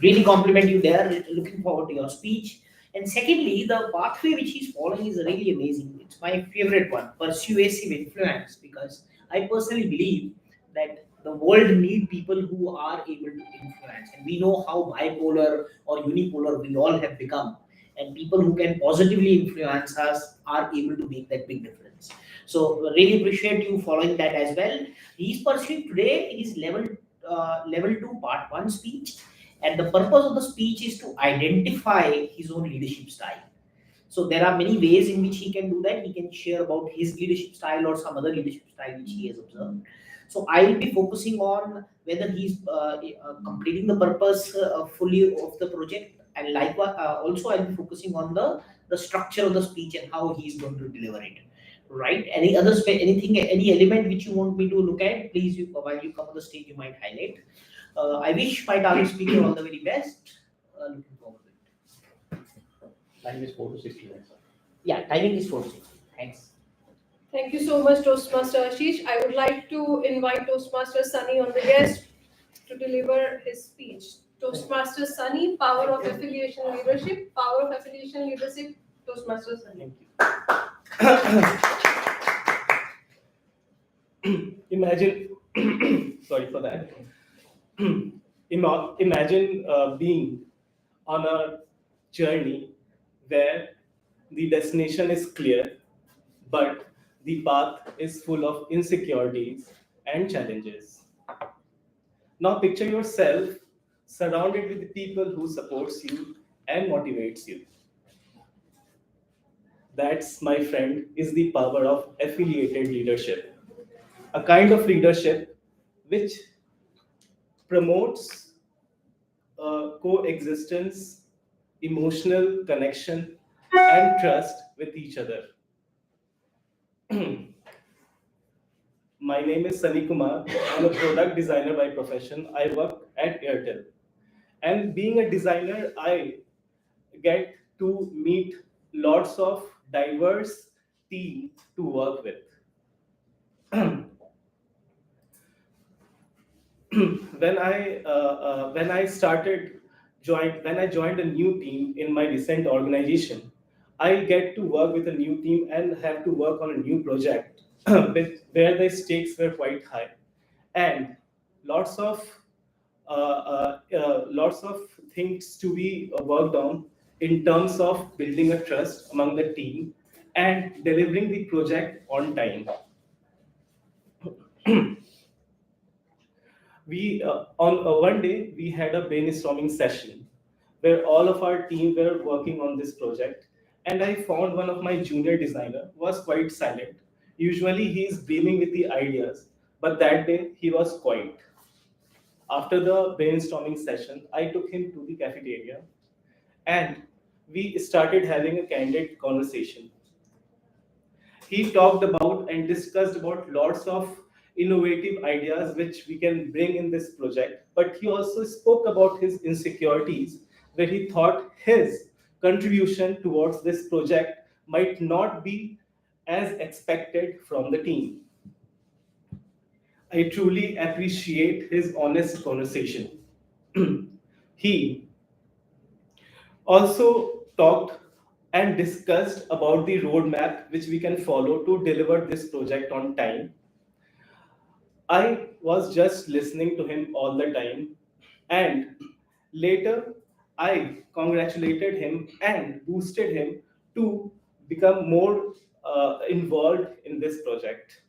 really compliment you there. Looking forward to your speech. And secondly, the pathway which he's following is really amazing. It's my favorite one, persuasive influence, because I personally believe that the world need people who are able to influence. And we know how bipolar or unipolar we all have become. And people who can positively influence us are able to make that big difference. So really appreciate you following that as well. He's pursuing today his level 2 part 1 speech, and the purpose of the speech is to identify his own leadership style. So there are many ways in which he can do that. He can share about his leadership style or some other leadership style which he has observed. So I will be focusing on whether he's completing the purpose fully of the project, and likewise also I'll be focusing on the structure of the speech and how he's going to deliver it. Right? Any other any element which you want me to look at, please, while you come on the stage, you might highlight. I wish my target speaker all the very best. Looking forward to it. Time is 4 to 6 minutes. Yeah, timing is 4 to 6. Thanks. Thank you so much, Toastmaster Ashish. I would like to invite Toastmaster Sunny on the guest to deliver his speech. Toastmaster Sunny, Power of Affiliation Leadership. Power of Affiliation Leadership, Toastmaster Sunny. Imagine, sorry for that. Imagine being on a journey where the destination is clear, but the path is full of insecurities and challenges. Now picture yourself surrounded with people who supports you and motivates you. That's, my friend, is the power of affiliated leadership. A kind of leadership which promotes coexistence, emotional connection, and trust with each other. My name is Sunny Kumar. I'm a product designer by profession. I work at Airtel. And being a designer, I get to meet lots of diverse team to work with. When I joined a new team in my recent organization, I get to work with a new team and have to work on a new project where the stakes were quite high, and lots of things to be worked on in terms of building a trust among the team and delivering the project on time. We on one day we had a brainstorming session where all of our team were working on this project, and I found one of my junior designer was quite silent. Usually he is beaming with the ideas, but that day he was quiet. After the brainstorming session, I took him to the cafeteria and we started having a candid conversation. He talked about and discussed about lots of innovative ideas which we can bring in this project, but he also spoke about his insecurities, where he thought his contribution towards this project might not be as expected from the team. I truly appreciate his honest conversation. He also talked and discussed about the roadmap which we can follow to deliver this project on time. I was just listening to him all the time, and later I congratulated him and boosted him to become more involved in this project.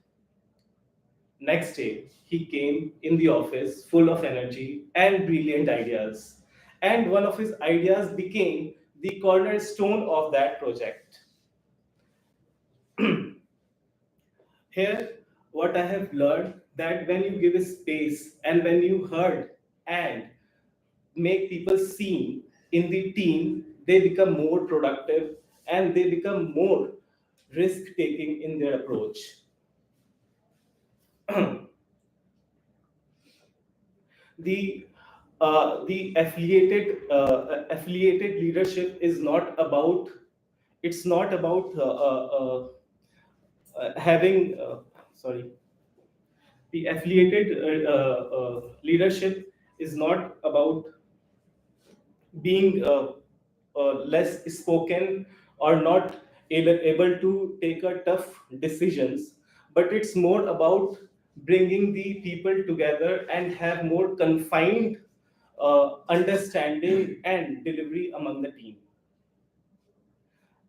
Next day, he came in the office full of energy and brilliant ideas. And one of his ideas became the cornerstone of that project. Here, what I have learned that when you give a space and when you heard and make people seen in the team, they become more productive and they become more risk taking in their approach. The affiliated leadership is not about, it's not about having sorry, the affiliated leadership is not about being less spoken or not able to take a tough decisions, but it's more about bringing the people together and have more confined understanding and delivery among the team.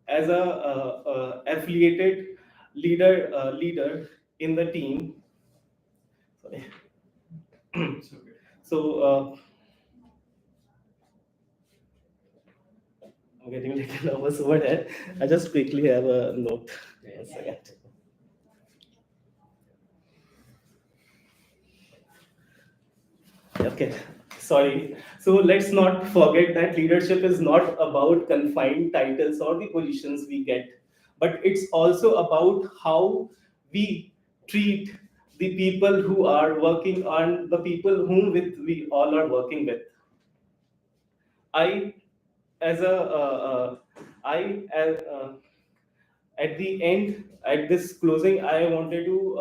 As a affiliated leader in the team, sorry. So I'm getting a little nervous over here. I just quickly have a note. One second. Okay, sorry. So let's not forget that leadership is not about confined titles or the positions we get, but it's also about how we treat the people who are working on the people whom we all are working with. I, as a, at the end, at this closing, I wanted to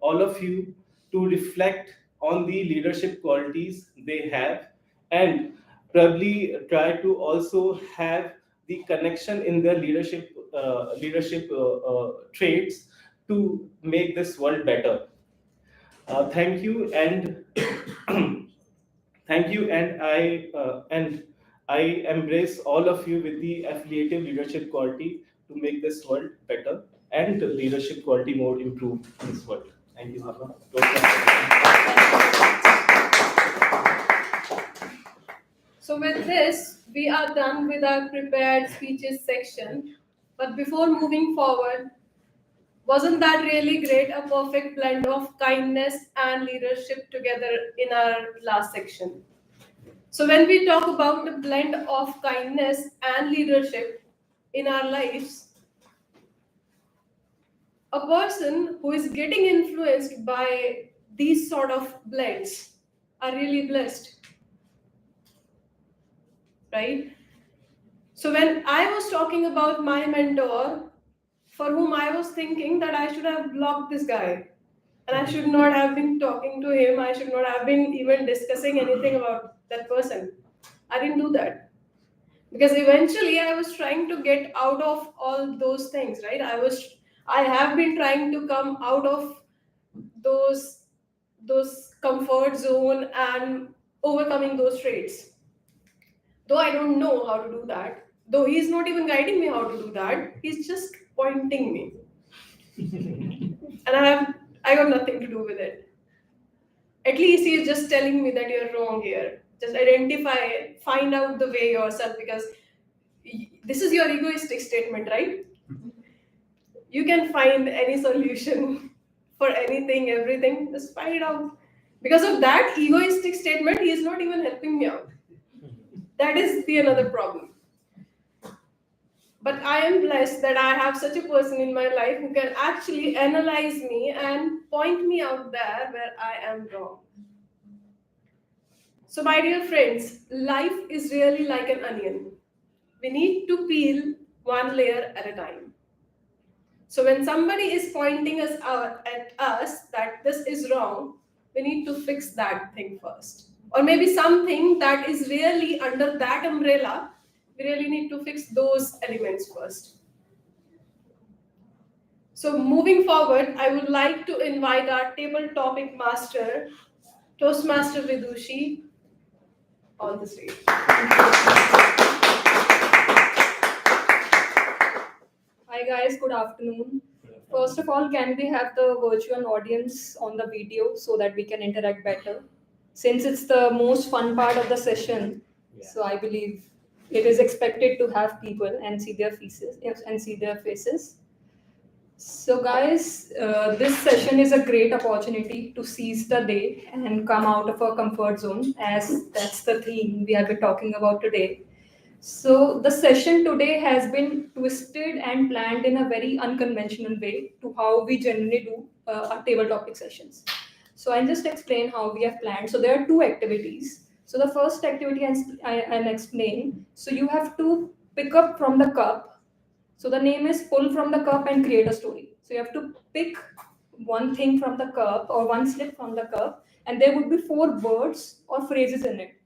all of you to reflect on the leadership qualities they have and probably try to also have the connection in their leadership traits to make this world better. Thank you, and thank you, and I embrace all of you with the affiliative leadership quality to make this world better and leadership quality more improved in this world. Thank you, Harna. So with this, we are done with our prepared speeches section. But before moving forward, wasn't that really great? A perfect blend of kindness and leadership together in our last section. So when we talk about the blend of kindness and leadership in our lives, a person who is getting influenced by these sort of blends are really blessed, right? So when I was talking about my mentor, for whom I was thinking that I should have blocked this guy, and I should not have been talking to him, I should not have been even discussing anything about that person. I didn't do that. Because eventually I was trying to get out of all those things, right? I have been trying to come out of those comfort zone and overcoming those traits. Though I don't know how to do that, though he's not even guiding me how to do that, he's just pointing me. And I got nothing to do with it. At least he's just telling me that you're wrong here. Just identify, find out the way yourself, because this is your egoistic statement, right? You can find any solution for anything, everything, just find it out. Because of that egoistic statement, he is not even helping me out. That is the another problem. But I am blessed that I have such a person in my life who can actually analyze me and point me out there where I am wrong. So, my dear friends, life is really like an onion. We need to peel one layer at a time. So, when somebody is pointing us out at us that this is wrong, we need to fix that thing first. Or maybe something that is really under that umbrella, we really need to fix those elements first. So moving forward, I would like to invite our table topic master, Toastmaster Vidushi, on the stage. Hi guys, good afternoon. First of all, can we have the virtual audience on the video so that we can interact better? Since it's the most fun part of the session, so I believe it is expected to have people and see their faces. So guys, this session is a great opportunity to seize the day and come out of our comfort zone, as that's the theme we have been talking about today. So the session today has been twisted and planned in a very unconventional way to how we generally do our table topic sessions. So I'll just explain how we have planned. So there are two activities. So the first activity I'll explain. So you have to pick up from the cup. So the name is pull from the cup and create a story. So you have to pick one thing from the cup or one slip from the cup, and there would be 4 words or phrases in it.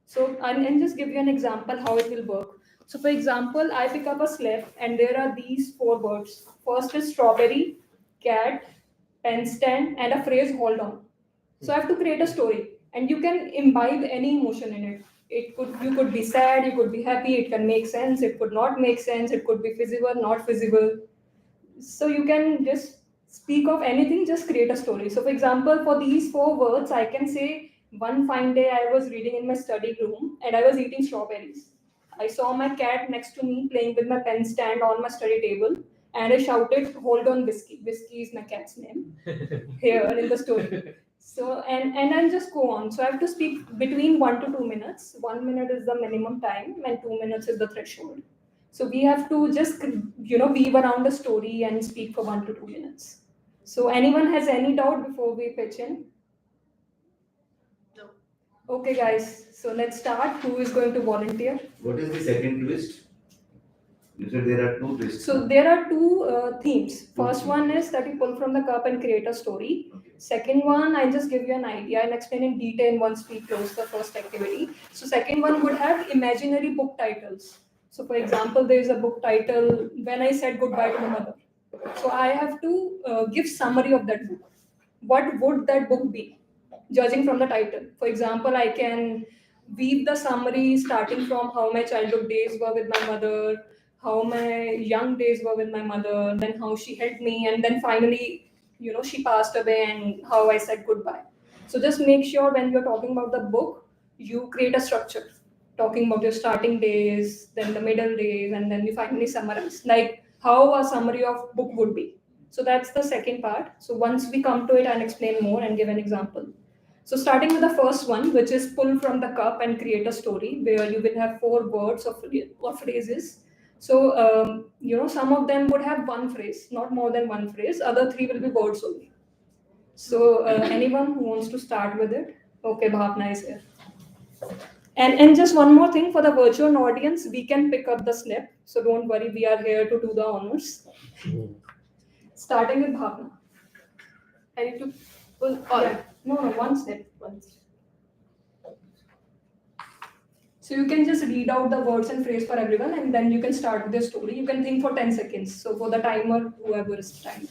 So I'll just give you an example how it will work. So for example, I pick up a slip and there are these 4 words. First is strawberry, cat, pen stand, and a phrase hold on. So I have to create a story, and you can imbibe any emotion in it. You could be sad, you could be happy, it can make sense, it could not make sense, it could be feasible, not feasible. So you can just speak of anything, just create a story. So for example, for these 4 words, I can say one fine day I was reading in my study room and I was eating strawberries. I saw my cat next to me playing with my pen stand on my study table, and I shouted, "Hold on, Whiskey." Whiskey is my cat's name here in the story. So and I'll just go on. So I have to speak between 1 to 2 minutes. 1 minute is the minimum time, and 2 minutes is the threshold. So we have to just weave around the story and speak for 1 to 2 minutes. So anyone has any doubt before we pitch in? No. Okay, guys. So let's start. Who is going to volunteer? What is the second twist? You said there are 2 twists. So there are 2 themes. First one is that you pull from the cup and create a story. Okay. Second one, I'll just give you an idea. I'll explain in detail once we close the first activity. So second one would have imaginary book titles. So for example, there is a book title, When I Said Goodbye to My Mother. So I have to give summary of that book. What would that book be? Judging from the title. For example, I can weave the summary starting from how my childhood days were with my mother, how my young days were with my mother, then how she helped me, and then finally, she passed away and how I said goodbye. So just make sure when you're talking about the book, you create a structure, talking about your starting days, then the middle days, and then you finally summarize, like how a summary of book would be. So that's the second part. So once we come to it, I'll explain more and give an example. So starting with the first one, which is pull from the cup and create a story, where you will have 4 words or phrases. So, some of them would have one phrase, not more than one phrase. Other 3 will be words only. So anyone who wants to start with it? Okay, Bhavna is here. And just one more thing for the virtual audience, we can pick up the slip. So don't worry, we are here to do the honors. Starting with Bhavna. I need to pull all. Yeah. No, one step. So you can just read out the words and phrase for everyone, and then you can start with the story. You can think for 10 seconds. So for the timer, whoever is trying.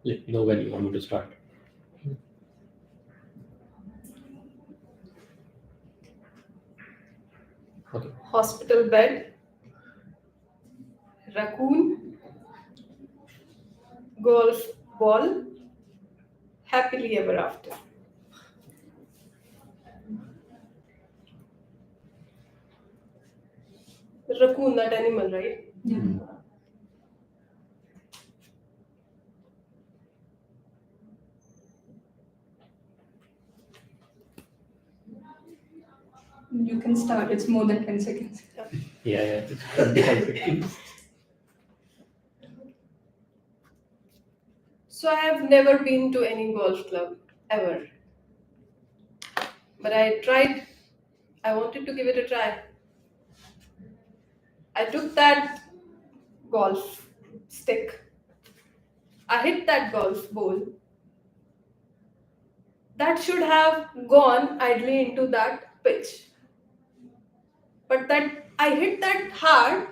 Let me know when you want me to start. Okay. Hospital bed, raccoon, golf ball, happily ever after. Raccoon, that animal, right? Yeah. You can start. It's more than 10 seconds. Yeah, it's 25 seconds. So I have never been to any golf club ever. But I tried. I wanted to give it a try. I took that golf stick. I hit that golf ball. That should have gone idly into that pitch. But that I hit that hard,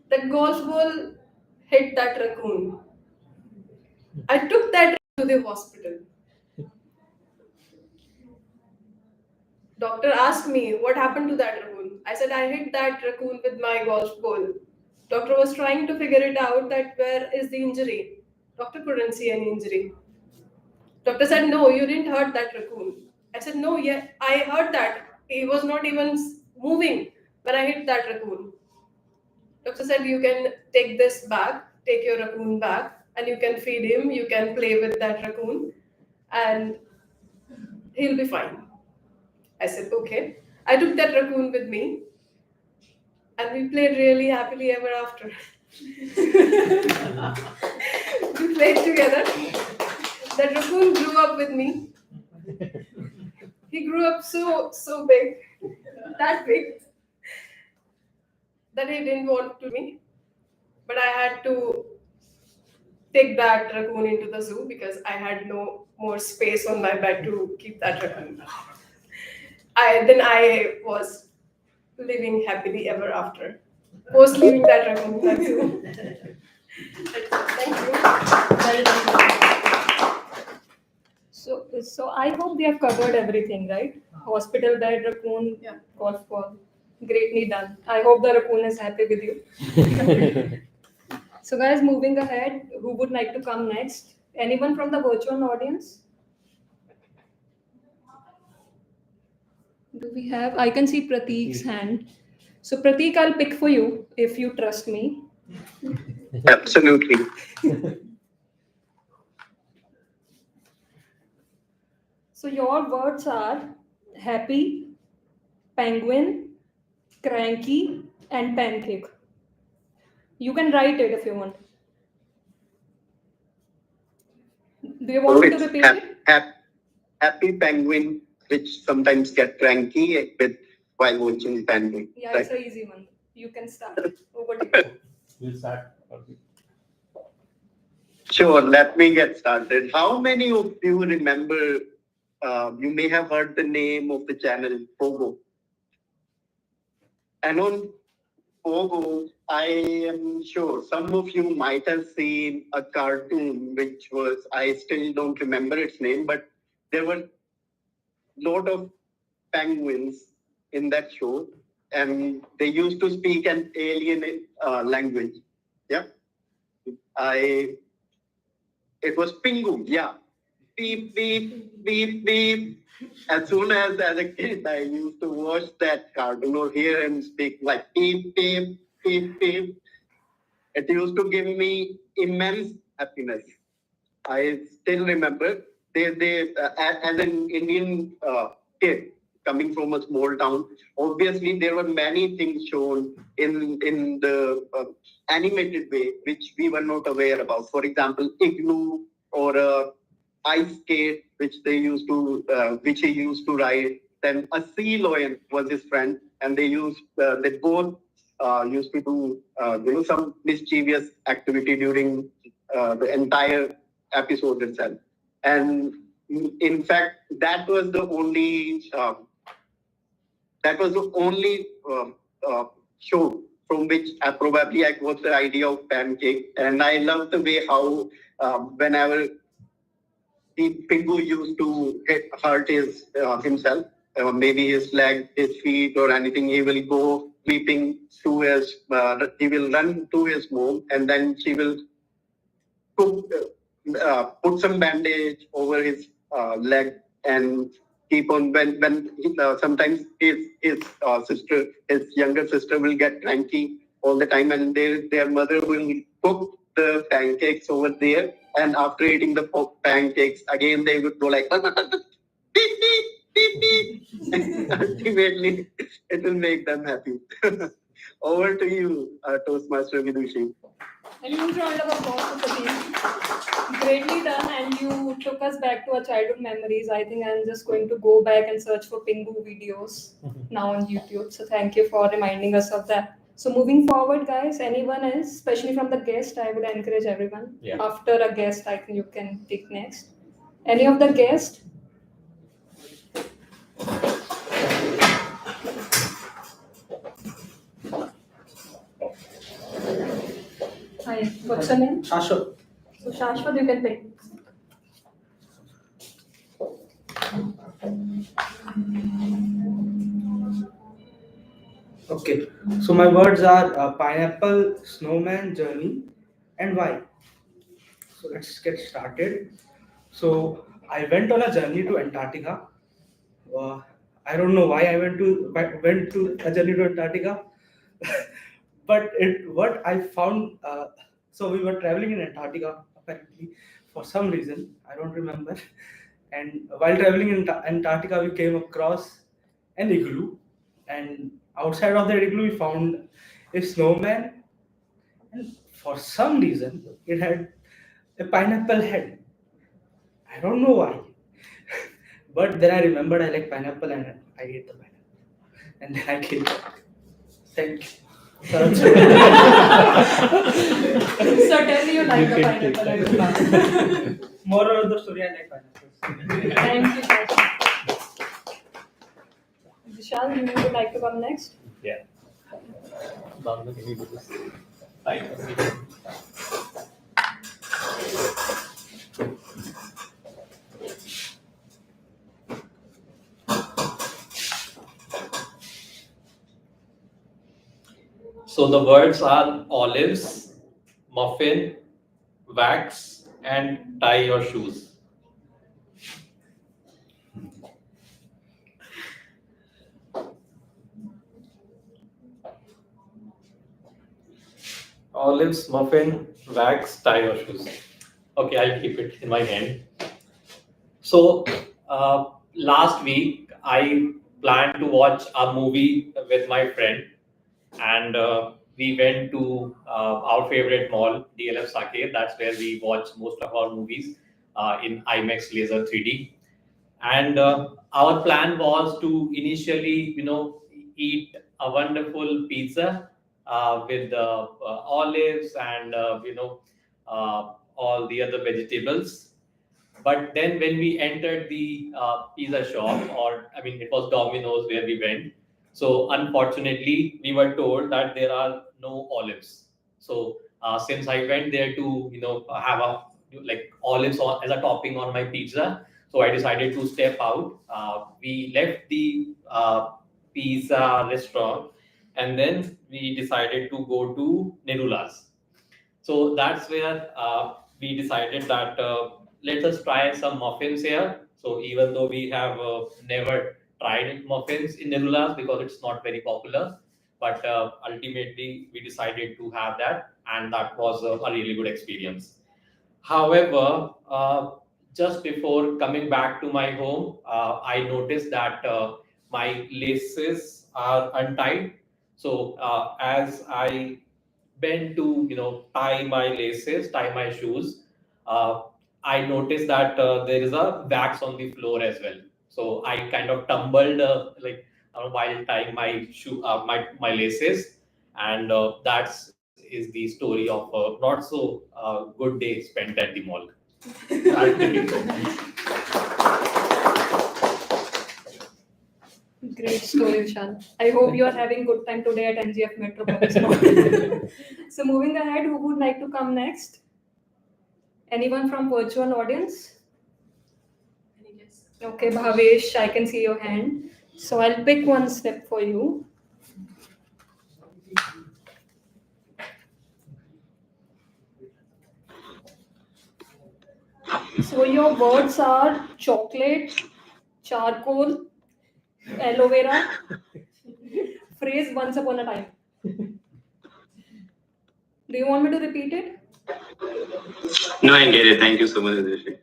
that golf ball hit that raccoon. I took that to the hospital. Doctor asked me what happened to that raccoon. I said I hit that raccoon with my golf ball. Doctor was trying to figure it out that where is the injury. Doctor couldn't see any injury. Doctor said, no, you didn't hurt that raccoon. I said, no, yeah, I heard that. He was not even moving when I hit that raccoon. Doctor said, you can take this back, take your raccoon back, and you can feed him, you can play with that raccoon, and he'll be fine. I said, okay. I took that raccoon with me, and we played really happily ever after. We played together. That raccoon grew up with me. He grew up so big, that big, that he didn't want to me. But I had to take that raccoon into the zoo because I had no more space on my bed to keep that raccoon. Then I was living happily ever after. Post leaving that raccoon in that zoo. Thank you. So I hope we have covered everything, right? Hospital bed, raccoon, golf ball. Greatly done. I hope the raccoon is happy with you. So guys, moving ahead, who would like to come next? Anyone from the virtual audience? Do we have? I can see Prateek's hand. So Prateek, I'll pick for you if you trust me. Absolutely. So your words are happy, penguin, cranky, and pancake. You can write it if you want. Do you want me to repeat it? Happy penguin, which sometimes get cranky while watching penguin. Yeah, right? it's an easy one. You can start. Over to you. We'll start. Sure, let me get started. How many of you remember, you may have heard the name of the channel, Pogo. And on Pogo, I am sure some of you might have seen a cartoon, which was, I still don't remember its name, but there were a lot of penguins in that show, and they used to speak an alien language. Yeah. It was Pingu, yeah. Beep, beep, beep, beep. As soon as a kid, I used to watch that cartoon or hear him speak like beep, beep, beep, beep. It used to give me immense happiness. I still remember as an Indian kid coming from a small town, obviously there were many things shown in the animated way which we were not aware about. For example, igloo or ice skate, which he used to ride. Then a sea lion was his friend, and they both used to do some mischievous activity during the entire episode itself. And in fact, that was the only show from which I got the idea of pancake. And I love the way how whenever the Pingu used to hurt himself, maybe his leg, his feet, or anything, he will go weeping to he will run to his mom, and then she will put some bandage over his leg and keep on. Sometimes his younger sister will get cranky all the time, and their mother will cook the pancakes over there. And after eating the pancakes, again they would go like beep, beep, Ultimately, it will make them happy. Over to you, Toastmaster Vidushi. A huge round of applause for the team. Greatly done, and you took us back to our childhood memories. I think I'm just going to go back and search for Pingu videos now on YouTube. So thank you for reminding us of that. So moving forward, guys, anyone else, especially from the guest, I would encourage everyone. Yeah. After a guest, I think you can pick next. Any of the guests? Hi, what's your name? Shashwat. So Shashwat, you can pick. Okay, so my words are pineapple, snowman, journey, and why. So let's get started. So I went on a journey to Antarctica. I don't know why I went to a journey to Antarctica, but what I found. So we were traveling in Antarctica apparently for some reason I don't remember. And while traveling in Antarctica, we came across an igloo, and outside of the igloo, we found a snowman, and for some reason, it had a pineapple head. I don't know why, but then I remembered I like pineapple, and I ate the pineapple, and then I killed it. Thank you. So tell me you like the pineapple and the pineapple. Moral of the story, I like pineapples. Thank you, Shashwat. Vishal, you would like to come next? Yeah. Bhavna, can you do this? So the words are olives, muffin, wax, and tie your shoes. Olives, muffin, wax, tie your shoes. Okay, I'll keep it in my hand. So last week I planned to watch a movie with my friend, and we went to our favorite mall, DLF Saket. That's where we watch most of our movies in IMAX Laser 3D. And our plan was to initially, eat a wonderful pizza with olives and all the other vegetables. But then when we entered the pizza shop, or I mean, it was Domino's where we went. So unfortunately, we were told that there are no olives. So since I went there to have olives as a topping on my pizza, so I decided to step out. We left the pizza restaurant, and then we decided to go to Nerula's. So that's where we decided that let us try some muffins here. So even though we have never tried muffins in Nerula's because it's not very popular, but ultimately we decided to have that, and that was a really good experience. However, just before coming back to my home, I noticed that my laces are untied. So as I bent to tie my laces, tie my shoes, I noticed that there is a wax on the floor as well. So I kind of tumbled while tying my my laces, and is the story of a not so good day spent at the mall. Great story, Vishal. I hope you are having good time today at NGF Metropolis Mall. So moving ahead, who would like to come next? Anyone from virtual audience? Okay, Bhavesh, I can see your hand. So I'll pick one step for you. So your words are chocolate, charcoal, aloe vera, phrase once upon a time. Do you want me to repeat it? No, I get it. Thank you so much, Adrishi.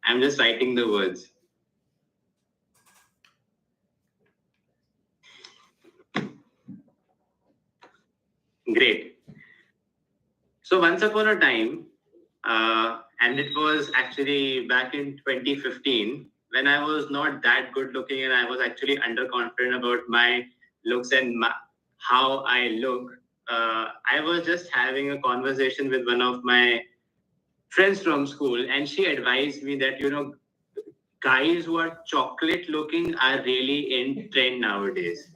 I'm just writing the words. Great. So once upon a time, and it was actually back in 2015, when I was not that good looking and I was actually underconfident about my looks and how I look. I was just having a conversation with one of my friends from school, and she advised me that, guys who are chocolate looking are really in trend nowadays.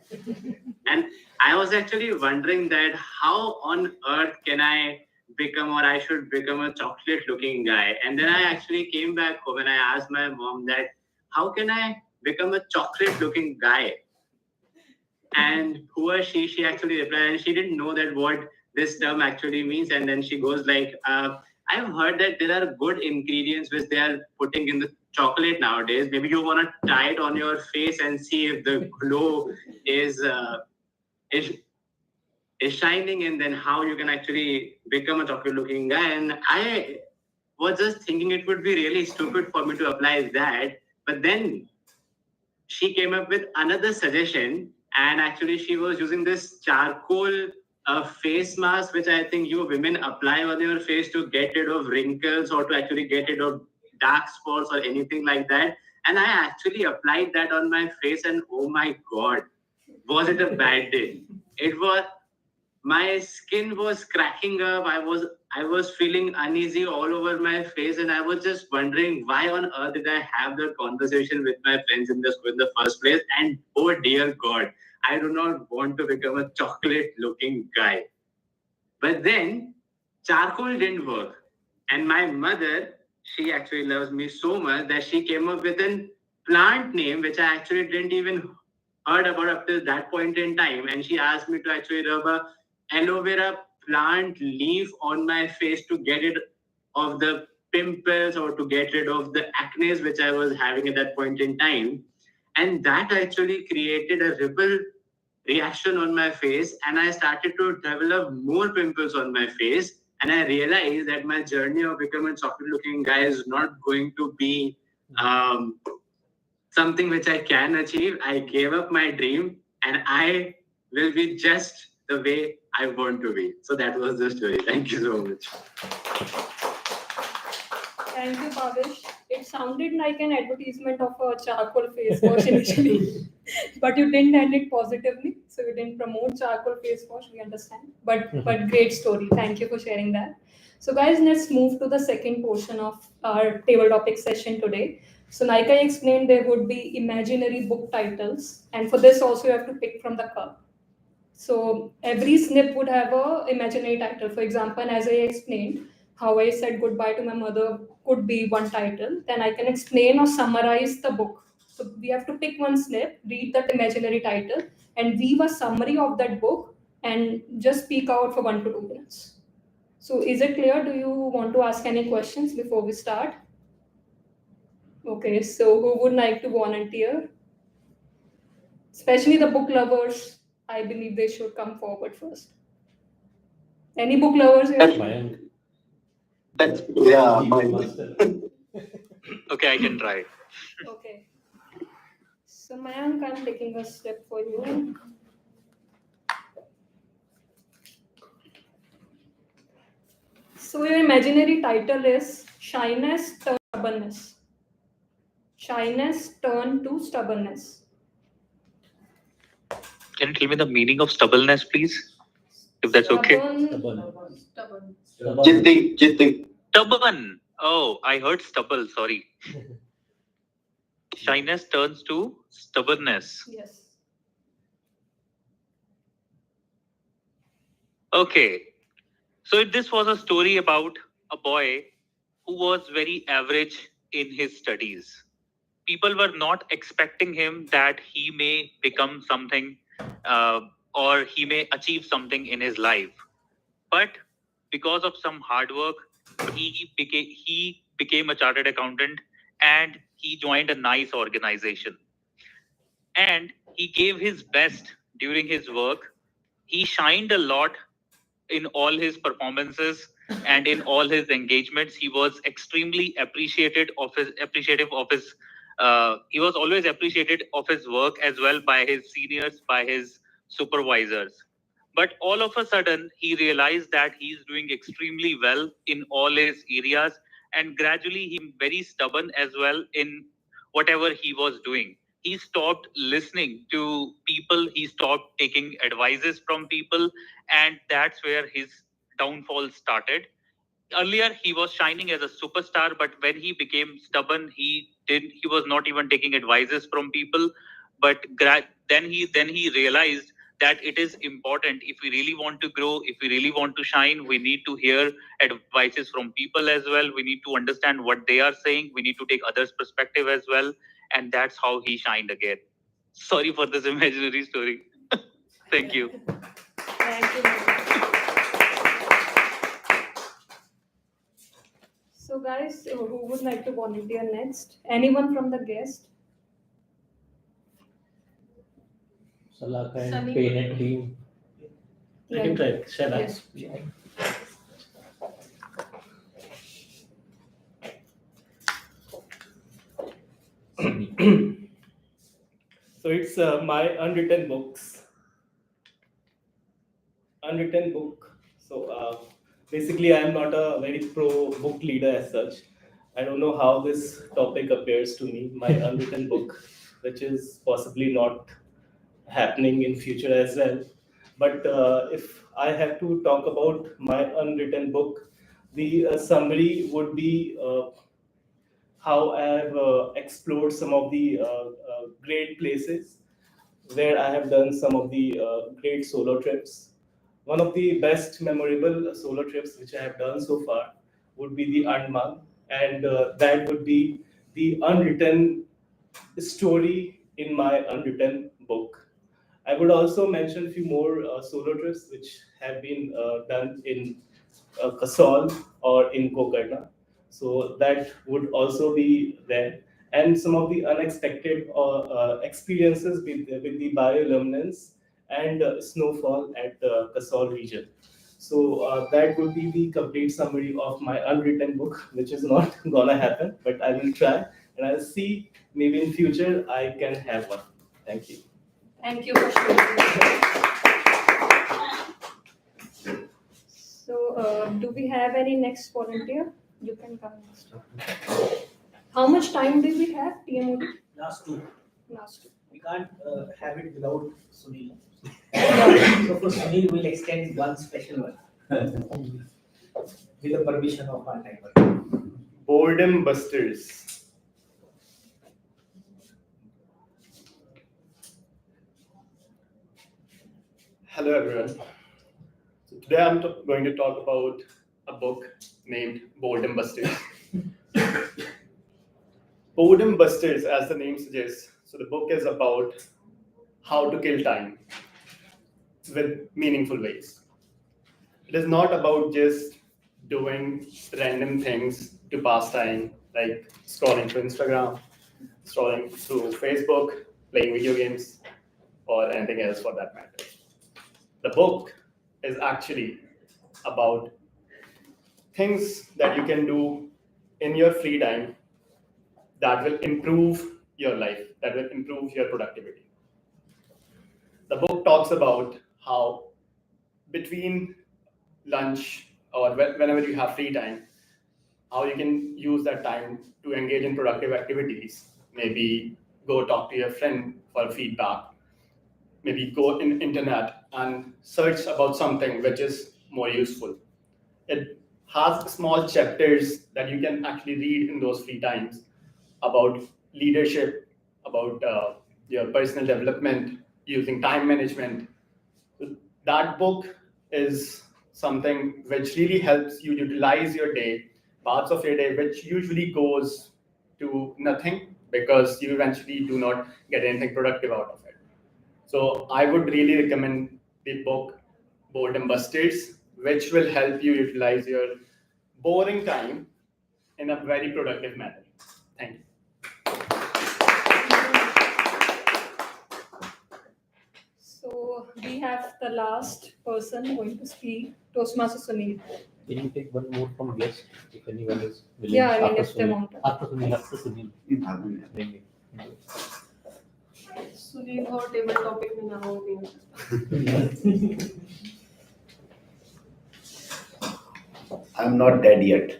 And I was actually wondering that how on earth can I become, or I should become, a chocolate looking guy. And then I actually came back home and I asked my mom that how can I become a chocolate looking guy? And who was she actually replied, and she didn't know that what this term actually means. And then she goes like, I've heard that there are good ingredients which they are putting in the chocolate nowadays. Maybe you want to try it on your face and see if the glow is shining, and then how you can actually become a chocolate looking guy. And I was just thinking it would be really stupid for me to apply that. But then she came up with another suggestion, and actually she was using this charcoal face mask, which I think you women apply on your face to get rid of wrinkles or to actually get rid of dark spots or anything like that. And I actually applied that on my face, and oh my God, was it a bad day? It was, my skin was cracking up. I was feeling uneasy all over my face, and I was just wondering why on earth did I have that conversation with my friends in the school in the first place. And oh dear God, I do not want to become a chocolate looking guy. But then charcoal didn't work, and my mother, she actually loves me so much that she came up with a plant name which I actually didn't even heard about up till that point in time. And she asked me to actually rub a aloe vera plant leaf on my face to get rid of the pimples or to get rid of the acne which I was having at that point in time. And that actually created a ripple reaction on my face, and I started to develop more pimples on my face. And I realized that my journey of becoming a chocolate looking guy is not going to be something which I can achieve. I gave up my dream, and I will be just the way I want to be. So that was the story. Thank you so much. Thank you, Bhavesh. It sounded like an advertisement of a charcoal face wash initially, but you didn't end it positively. So you didn't promote charcoal face wash. We understand, but great story. Thank you for sharing that. So guys, let's move to the second portion of our table topic session today. So like I explained, there would be imaginary book titles, and for this also you have to pick from the cup. So every snip would have a imaginary title. For example, as I explained, how I said goodbye to my mother could be one title. Then I can explain or summarize the book. So we have to pick one snip, read that imaginary title, and weave a summary of that book and just speak out for 1 to 2 minutes. So is it clear? Do you want to ask any questions before we start? Okay, so who would like to volunteer? Especially the book lovers, I believe they should come forward first. Any book lovers here? Yeah, Okay, I can try. Okay. So Mayank, I'm taking a step for you. So your imaginary title is Shyness Turned Stubbornness. Shyness turned to stubbornness. Can you tell me the meaning of stubbornness, please? If that's okay. Stubborn. Oh, I heard stubble. Sorry. Shyness turns to stubbornness. Yes. Okay. So this was a story about a boy who was very average in his studies. People were not expecting him that he may become something or he may achieve something in his life. But because of some hard work, he became a chartered accountant, and he joined a nice organization. And he gave his best during his work. He shined a lot in all his performances and in all his engagements. He was extremely appreciative of his he was always appreciated of his work as well by his seniors, by his supervisors. But all of a sudden, he realized that he's doing extremely well in all his areas, and gradually he very stubborn as well in whatever he was doing. He stopped listening to people, he stopped taking advices from people, and that's where his downfall started. Earlier he was shining as a superstar, but when he became stubborn, he was not even taking advices from people. But then he realized that it is important, if we really want to grow, if we really want to shine, we need to hear advices from people as well. We need to understand what they are saying. We need to take others' perspective as well. And that's how he shined again. Sorry for this imaginary story. Thank you. Thank you. So guys, who would like to volunteer next? Anyone from the guest? Salaka and Sunny. Paynet team. I can try. Shall I? Yes. So it's my unwritten books. Unwritten book. So basically, I am not a very pro book leader as such. I don't know how this topic appears to me. My unwritten book, which is possibly not happening in future as well. But if I have to talk about my unwritten book, the summary would be how I have explored some of the great places where I have done some of the great solo trips. One of the best memorable solo trips which I have done so far would be the Andaman, and that would be the unwritten story in my unwritten book. I would also mention a few more solo trips which have been done in Kasol or in Gokarna. So that would also be there. And some of the unexpected experiences with the bioluminescence and snowfall at the Kasol region. So that would be the complete summary of my unwritten book, which is not gonna happen, but I will try, and I'll see maybe in future I can have one. Thank you. Thank you for sharing. So, do we have any next volunteer? You can come next. How much time do we have, TMOD? Last two. Last two. We can't have it without Sunil. So for Sunil, we'll extend one special one with the permission of our timer. Boredom busters. Hello everyone. So today I'm going to talk about a book named Boredom Busters. Boredom Busters, as the name suggests, so the book is about how to kill time with meaningful ways. It is not about just doing random things to pass time, like scrolling through Instagram, scrolling through Facebook, playing video games, or anything else for that matter. The book is actually about things that you can do in your free time that will improve your life, that will improve your productivity. The book talks about how between lunch or whenever you have free time, how you can use that time to engage in productive activities. Maybe go talk to your friend for feedback. Maybe go in internet and search about something which is more useful. It has small chapters that you can actually read in those free times about leadership, about your personal development, using time management. That book is something which really helps you utilize your day, parts of your day, which usually goes to nothing because you eventually do not get anything productive out of it. So I would really recommend the book Boredom Busters, which will help you utilize your boring time in a very productive manner. Thank you. So we have the last person going to speak, Toastmaster Sunil. Can you take one more from guest if anyone is willing? Yeah, I mean, After if they Sunil. want to. After Sunil. Sunil और table topic में ना हो गया. I'm not dead yet.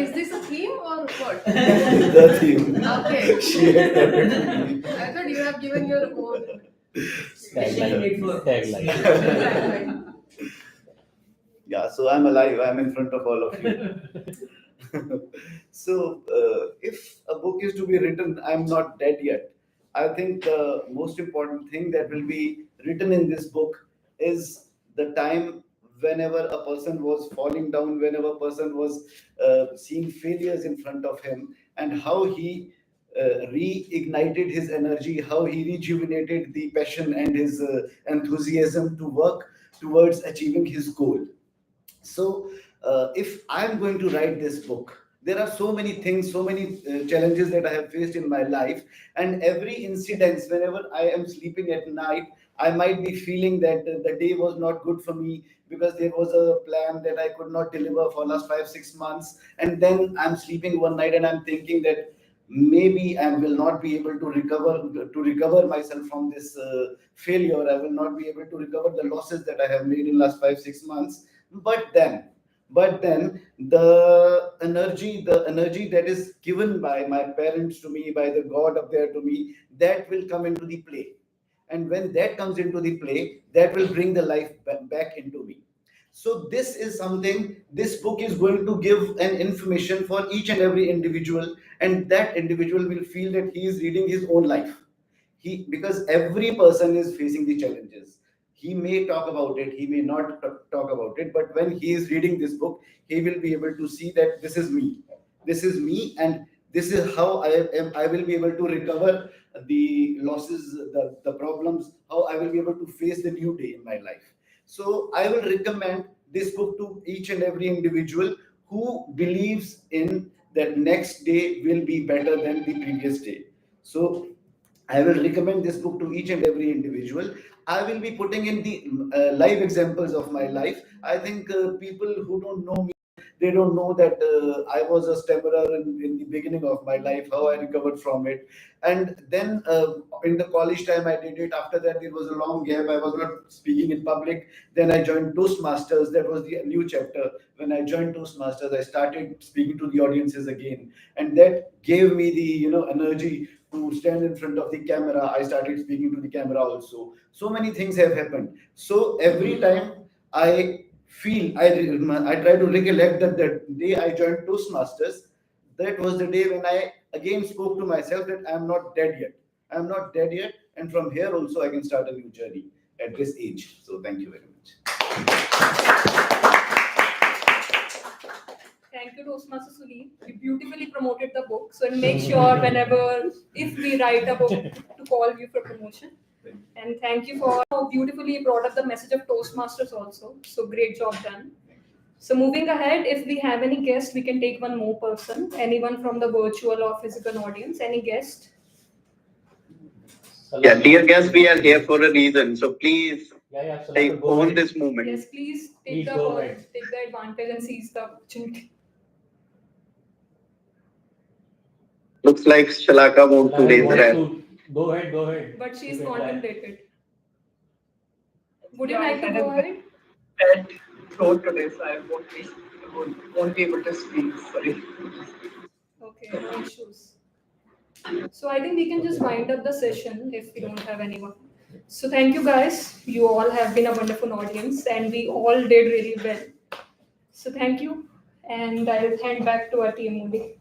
Is this a theme or what? The theme. Okay. She accepted me. I thought you have given your own. Tagline. Yeah, so I'm alive. I'm in front of all of you. So, if a book is to be written, I'm not dead yet. I think the most important thing that will be written in this book is the time whenever a person was falling down, whenever a person was seeing failures in front of him, and how he reignited his energy, how he rejuvenated the passion and his enthusiasm to work towards achieving his goal. So, if I'm going to write this book, there are so many things, so many challenges that I have faced in my life, and every incident, whenever I am sleeping at night, I might be feeling that the day was not good for me because there was a plan that I could not deliver for last 5-6 months, and then I'm sleeping one night and I'm thinking that maybe I will not be able to recover myself from this failure. I will not be able to recover the losses that I have made in last 5-6 months. But then the energy that is given by my parents to me, by the God up there to me, that will come into the play. And when that comes into the play, that will bring the life back into me. So this is something, this book is going to give an information for each and every individual, and that individual will feel that he is reading his own life. Because every person is facing the challenges. He may talk about it, he may not talk about it, but when he is reading this book, he will be able to see that this is me, and this is how I will be able to recover the losses, the problems, how I will be able to face the new day in my life. So I will recommend this book to each and every individual who believes in that next day will be better than the previous day. So I will recommend this book to each and every individual. I will be putting in the live examples of my life. I think people who don't know me, they don't know that I was a stammerer in the beginning of my life, how I recovered from it. And then in the college time, I did it. After that, there was a long gap. I was not speaking in public. Then I joined Toastmasters. That was the new chapter. When I joined Toastmasters, I started speaking to the audiences again. And that gave me the energy to stand in front of the camera. I started speaking to the camera also. So many things have happened. So every time I try to recollect that the day I joined Toastmasters, that was the day when I again spoke to myself that I'm not dead yet. I'm not dead yet. And from here also I can start a new journey at this age. So thank you very much. Thank you, Toastmaster Sunil. You beautifully promoted the book. So make sure whenever, if we write a book, to call you for promotion. And thank you for how beautifully brought up the message of Toastmasters also. So great job done. So moving ahead, if we have any guest, we can take one more person. Anyone from the virtual or physical audience? Any guest? Yeah, dear guests, we are here for a reason. So please own this moment. Yes, please take the advantage and seize the opportunity. Looks like Shalaka wants to raise her hand. Go ahead. But she is contemplated. Would you like to go ahead? Bad throat today, so I won't be able to speak. Sorry. Okay, no issues. So I think we can just wind up the session if we don't have anyone. So thank you guys. You all have been a wonderful audience and we all did really well. So thank you. And I'll hand back to our team Moody.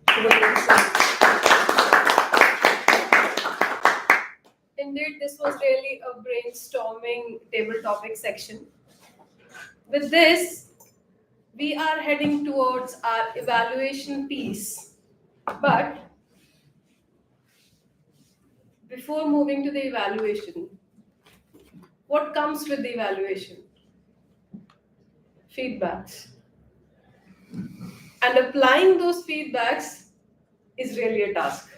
Indeed, this was really a brainstorming table topic section. With this, we are heading towards our evaluation piece. But before moving to the evaluation, what comes with the evaluation? Feedbacks. And applying those feedbacks is really a task.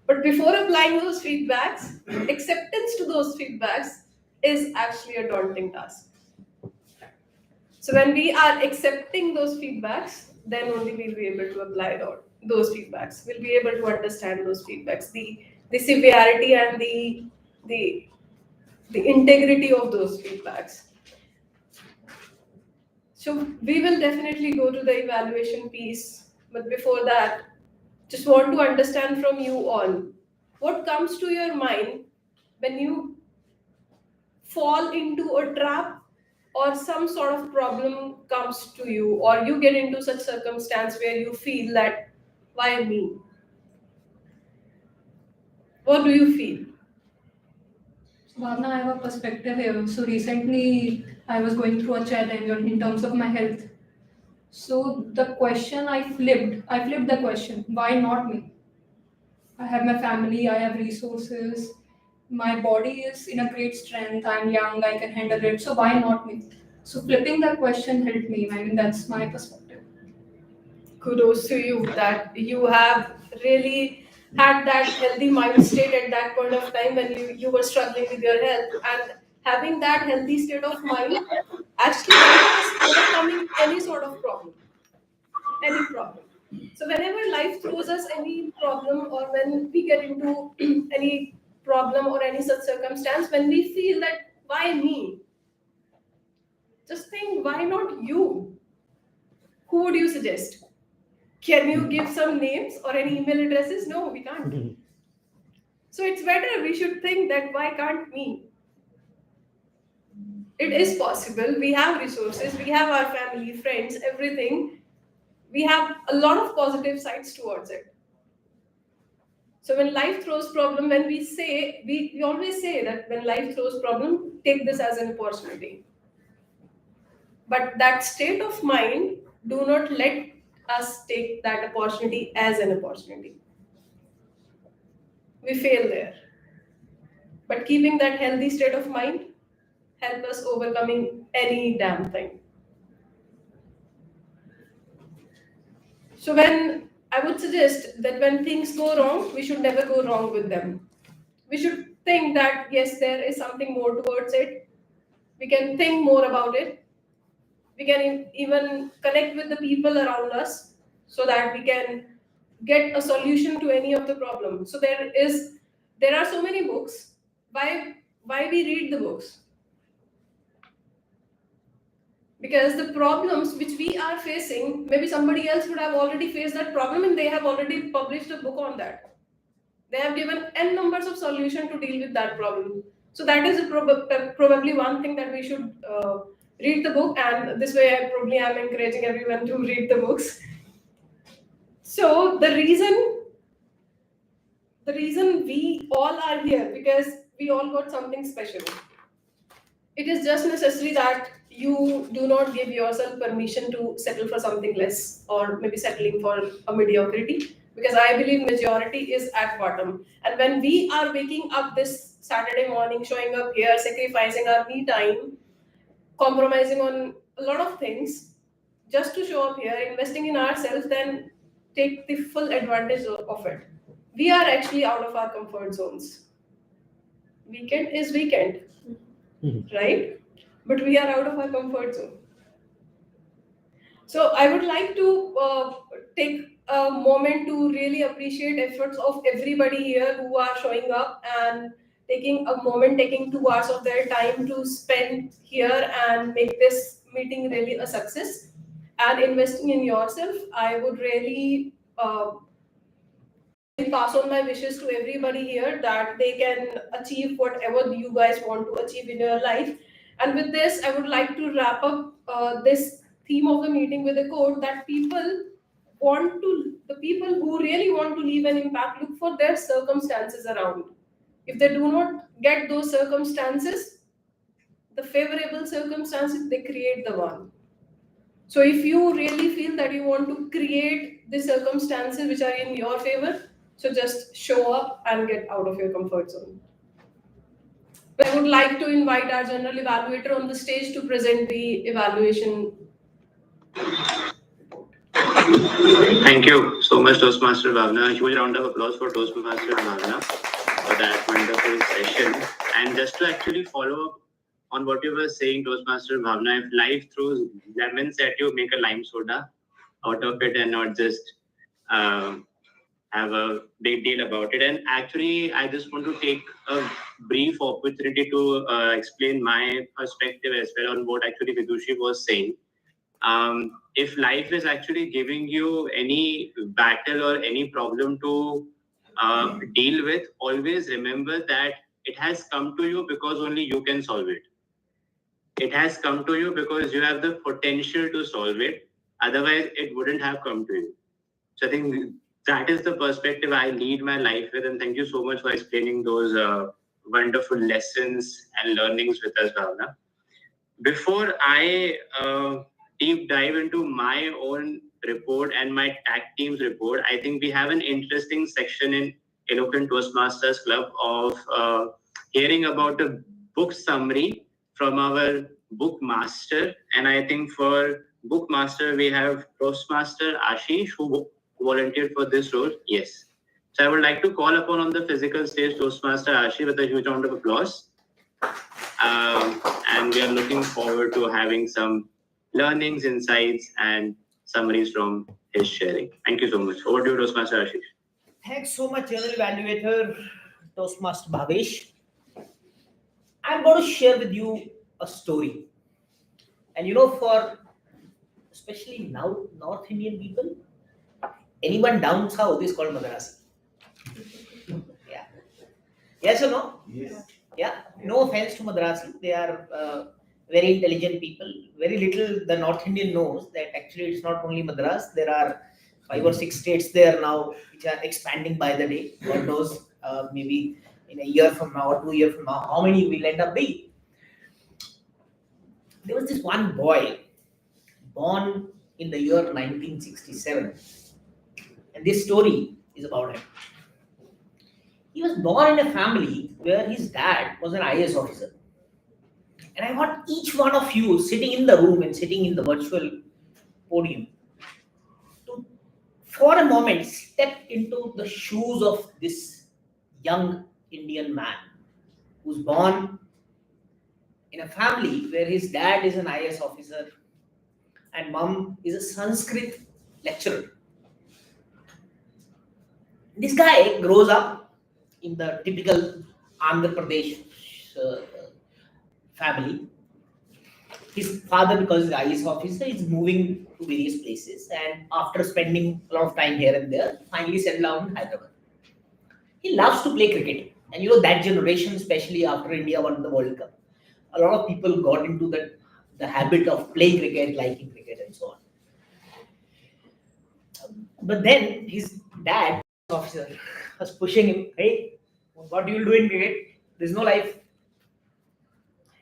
But before applying those feedbacks, acceptance to those feedbacks is actually a daunting task. So when we are accepting those feedbacks, then only we'll be able to apply those feedbacks. We'll be able to understand those feedbacks, the severity and the integrity of those feedbacks. So we will definitely go to the evaluation piece, but before that, just want to understand from you all what comes to your mind when you fall into a trap or some sort of problem comes to you, or you get into such circumstance where you feel that, why me? What do you feel? Bhavna, I have a perspective here. So recently, I was going through a challenge in terms of my health. So the question I flipped the question, why not me? I have my family, I have resources, my body is in a great strength, I'm young, I can handle it, so why not me? So flipping that question helped me. I mean, that's my perspective. Kudos to you that you have really had that healthy mind state at that point of time when you were struggling with your health, and having that healthy state of mind actually helps us overcoming any sort of problem, any problem. So whenever life throws us any problem, or when we get into any problem or any such circumstance, when we feel that, why me? Just think, why not you? Who would you suggest? Can you give some names or any email addresses? No, we can't. So it's better we should think that, why can't me? It is possible. We have resources, we have our family, friends, everything. We have a lot of positive sides towards it. So when life throws problem, when we always say that when life throws problem, take this as an opportunity. But that state of mind, do not let us take that opportunity as an opportunity. We fail there. But keeping that healthy state of mind help us overcoming any damn thing. So I would suggest that when things go wrong, we should never go wrong with them. We should think that, yes, there is something more towards it. We can think more about it. We can even connect with the people around us so that we can get a solution to any of the problems. So there are so many books. Why we read the books? Because the problems which we are facing, maybe somebody else would have already faced that problem and they have already published a book on that. They have given n numbers of solutions to deal with that problem. So that is probably one thing that we should read the book, and this way I am encouraging everyone to read the books. So the reason we all are here, because we all got something special. It is just necessary that you do not give yourself permission to settle for something less, or maybe settling for a mediocrity, because I believe majority is at bottom. And when we are waking up this Saturday morning, showing up here, sacrificing our me time, compromising on a lot of things just to show up here, investing in ourselves, then take the full advantage of it. We are actually out of our comfort zones. Weekend is weekend, right? But we are out of our comfort zone. So I would like to take a moment to really appreciate efforts of everybody here who are showing up and taking 2 hours of their time to spend here and make this meeting really a success, and investing in yourself. I would really pass on my wishes to everybody here that they can achieve whatever you guys want to achieve in your life. And with this, I would like to wrap up this theme of the meeting with a quote that the people who really want to leave an impact, look for their circumstances around. If they do not get those circumstances, the favorable circumstances, they create the one. So if you really feel that you want to create the circumstances which are in your favor, so just show up and get out of your comfort zone. I would like to invite our general evaluator on the stage to present the evaluation. Thank you so much, Toastmaster Bhavna. A huge round of applause for Toastmaster Bhavna for that wonderful session. And just to actually follow up on what you were saying, Toastmaster Bhavna, if life throws lemons at you, make a lime soda out of it and not just have a big deal about it. And actually, I just want to take a brief opportunity to explain my perspective as well on what actually Vidushi was saying. If life is actually giving you any battle or any problem to deal with, always remember that it has come to you because only you can solve it. It has come to you because you have the potential to solve it. Otherwise, it wouldn't have come to you. So I think that is the perspective I lead my life with. And thank you so much for explaining those wonderful lessons and learnings with us, Bhavna. Before I deep dive into my own report and my tag team's report, I think we have an interesting section in Eloquent Toastmasters Club of hearing about a book summary from our bookmaster. And I think for bookmaster, we have Toastmaster Ashish, who volunteered for this role. Yes. So I would like to call upon on the physical stage Toastmaster Ashish with a huge round of applause. And we are looking forward to having some learnings, insights, and summaries from his sharing. Thank you so much. Over to you, Toastmaster Ashish. Thanks so much, General Evaluator Toastmaster Bhavesh. I'm going to share with you a story. And you know, for especially now North Indian people, anyone down south is called Madrasi. Yeah. Yes or no? Yes. Yeah. No offense to Madrasi. They are very intelligent people. Very little the North Indian knows that actually it's not only Madras. There are 5 or 6 states there now which are expanding by the day. God knows, maybe in a year from now or 2 years from now, how many will end up being. There was this one boy born in the year 1967. And this story is about him. He was born in a family where his dad was an IAS officer. And I want each one of you sitting in the room and sitting in the virtual podium to, for a moment, step into the shoes of this young Indian man who's born in a family where his dad is an IAS officer and mom is a Sanskrit lecturer. This guy grows up in the typical Andhra Pradesh family. His father, because he's an IAS officer, is moving to various places, and after spending a lot of time here and there, finally settled down in Hyderabad. He loves to play cricket, and you know that generation, especially after India won the World Cup, a lot of people got into the habit of playing cricket, liking cricket, and so on. But then his dad, officer, was pushing him, hey, what do you do in cricket? There's no life.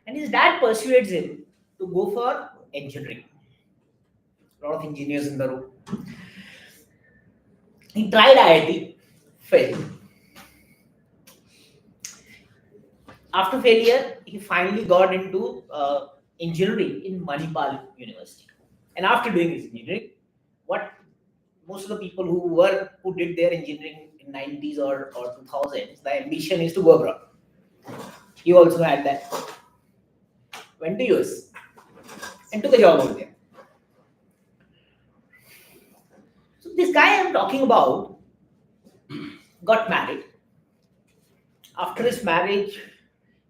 And his dad persuades him to go for engineering. A lot of engineers in the room. He tried IIT, failed. After failure, he finally got into engineering in Manipal University. And after doing his engineering, what most of the people who did their engineering in 90s or 2000s, the ambition is to go abroad. He also had that. Went to US and took a job over there. So this guy I'm talking about got married. After his marriage,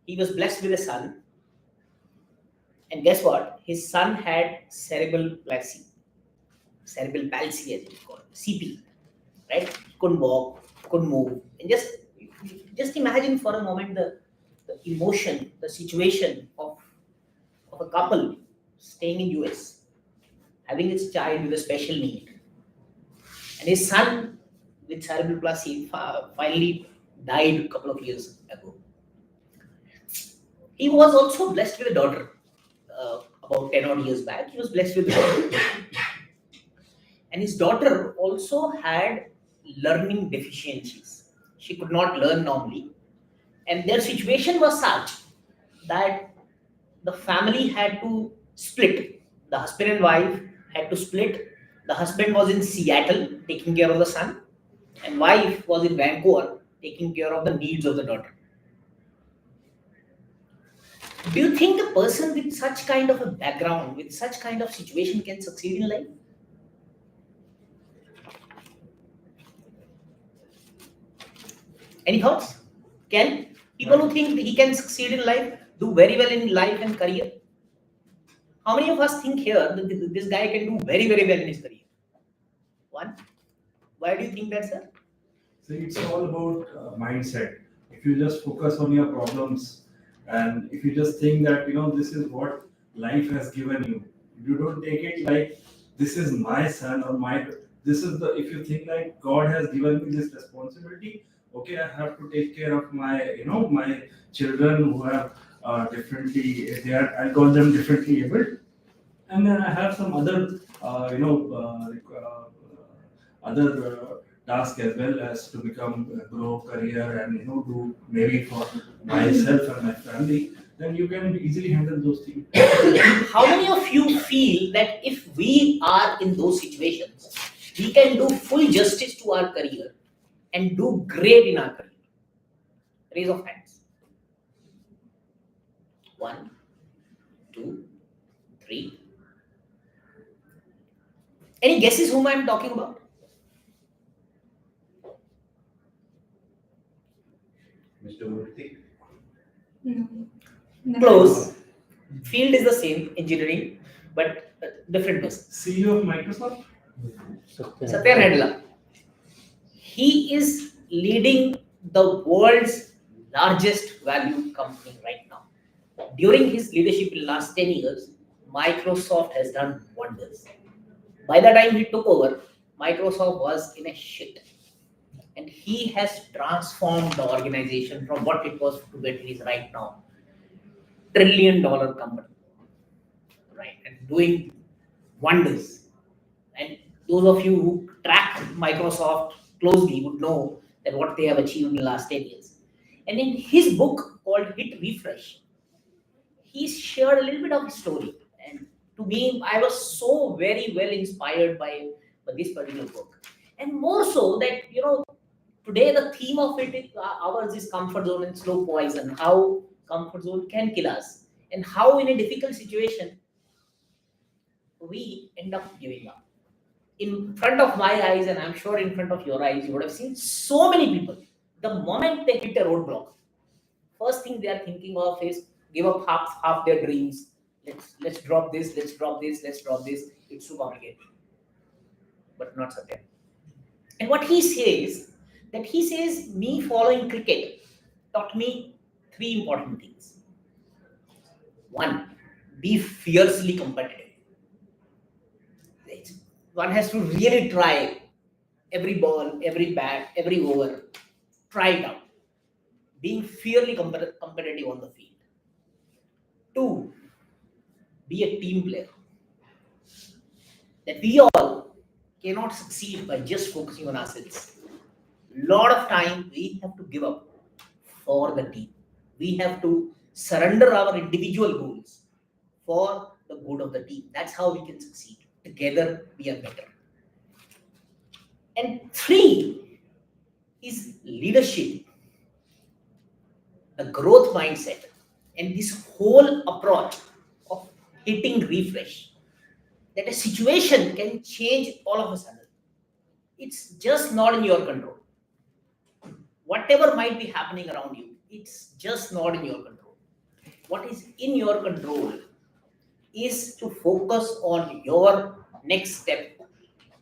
he was blessed with a son. And guess what? His son had cerebral palsy. Cerebral palsy, as it's called, CP. Right? He couldn't walk, couldn't move. And just imagine for a moment the emotion, the situation of a couple staying in US, having his child with a special need. And his son with cerebral palsy finally died a couple of years ago. He was also blessed with a daughter about 10 odd years back. He was blessed with a daughter. And his daughter also had learning deficiencies. She could not learn normally. And their situation was such that the family had to split. The husband and wife had to split. The husband was in Seattle taking care of the son, and wife was in Vancouver taking care of the needs of the daughter. Do you think a person with such kind of a background, with such kind of situation can succeed in life? Any thoughts? Can people who think he can succeed in life do very well in life and career? How many of us think here that this guy can do very, very well in his career? One. Why do you think that, sir? So it's all about mindset. If you just focus on your problems and if you just think that, this is what life has given you, you don't take it like this is my son or if you think like God has given me this responsibility, okay, I have to take care of my children who have I call them differently abled. And then I have some other, task as well as to grow career and do maybe for myself and my family. Then you can easily handle those things. How many of you feel that if we are in those situations, we can do full justice to our career and do great in our career? Raise of hands. 1, 2, 3. Any guesses whom I am talking about? Mr. Murthy? No. Close. Field is the same, engineering, but different person. CEO of Microsoft? Satya Nadella. He is leading the world's largest value company right now. During his leadership in the last 10 years, Microsoft has done wonders. By the time he took over, Microsoft was in a shit. And he has transformed the organization from what it was to where it is right now. $1 trillion company. Right? And doing wonders. And those of you who track Microsoft closely would know that what they have achieved in the last 10 years. And in his book called Hit Refresh, he shared a little bit of his story. And to me, I was so very well inspired by this particular book. And more so that, today the theme of ours is comfort zone and slow poison, how comfort zone can kill us, and how in a difficult situation, we end up giving up. In front of my eyes, and I'm sure in front of your eyes, you would have seen so many people. The moment they hit a roadblock, first thing they are thinking of is give up half their dreams. Let's drop this, let's drop this. It's too complicated. But not Satya. And what he says, me following cricket taught me 3 important things. 1, be fiercely competitive. One has to really try every ball, every bat, every over. Try it out. Being fiercely competitive on the field. 2, be a team player. That we all cannot succeed by just focusing on ourselves. Lot of time we have to give up for the team. We have to surrender our individual goals for the good of the team. That's how we can succeed. Together we are better. And 3 is leadership, the growth mindset, and this whole approach of hitting refresh. That a situation can change all of a sudden. It's just not in your control. Whatever might be happening around you, it's just not in your control. What is in your control is to focus on your next step.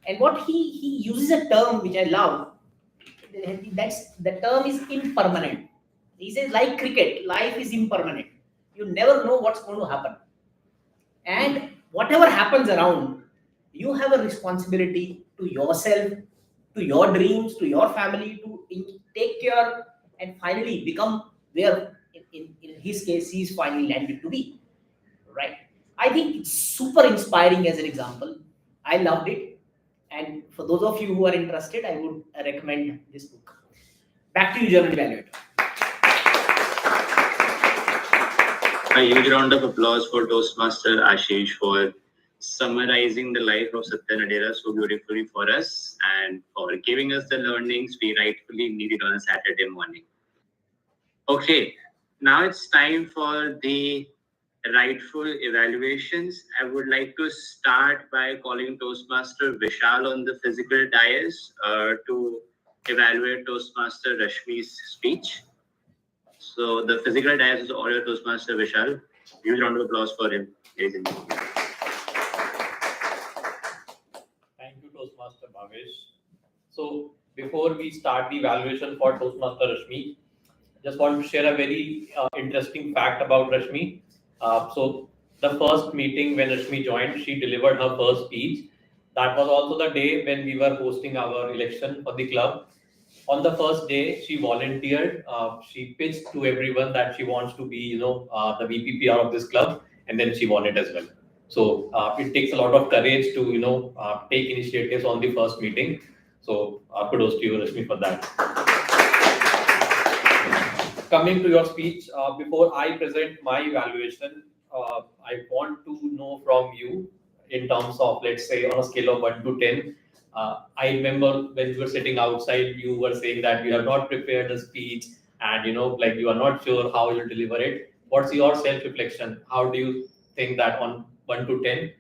And what he uses a term which I love, the term is impermanent. He says, like cricket, life is impermanent. You never know what's going to happen. And whatever happens around, you have a responsibility to yourself, to your dreams, to your family, to take care and finally become where, in his case, he's finally landed to be. Right? I think it's super inspiring as an example. I loved it. And for those of you who are interested, I would recommend this book. Back to you, Journal Evaluator. A huge round of applause for Toastmaster Ashish for summarizing the life of Satya Nadella so beautifully for us and for giving us the learnings we rightfully needed on a Saturday morning. Okay, now it's time for the rightful evaluations. I would like to start by calling Toastmaster Vishal on the physical dais to evaluate Toastmaster Rashmi's speech. So the physical dais is all your Toastmaster Vishal. Huge round of applause for him, ladies and gentlemen. Thank you, Toastmaster Bhavesh. So before we start the evaluation for Toastmaster Rashmi, just want to share a very interesting fact about Rashmi. So the first meeting when Rashmi joined, she delivered her first speech. That was also the day when we were hosting our election for the club. On the first day, she volunteered. She pitched to everyone that she wants to be, the VPPR of this club, and then she won it as well. So it takes a lot of courage to, take initiatives on the first meeting. So kudos to you, Rashmi, for that. Coming to your speech, before I present my evaluation, I want to know from you in terms of, let's say, on a scale of 1 to 10. I remember when you were sitting outside, you were saying that you have not prepared a speech and, you are not sure how you'll deliver it. What's your self-reflection? How do you think that on 1 to 10?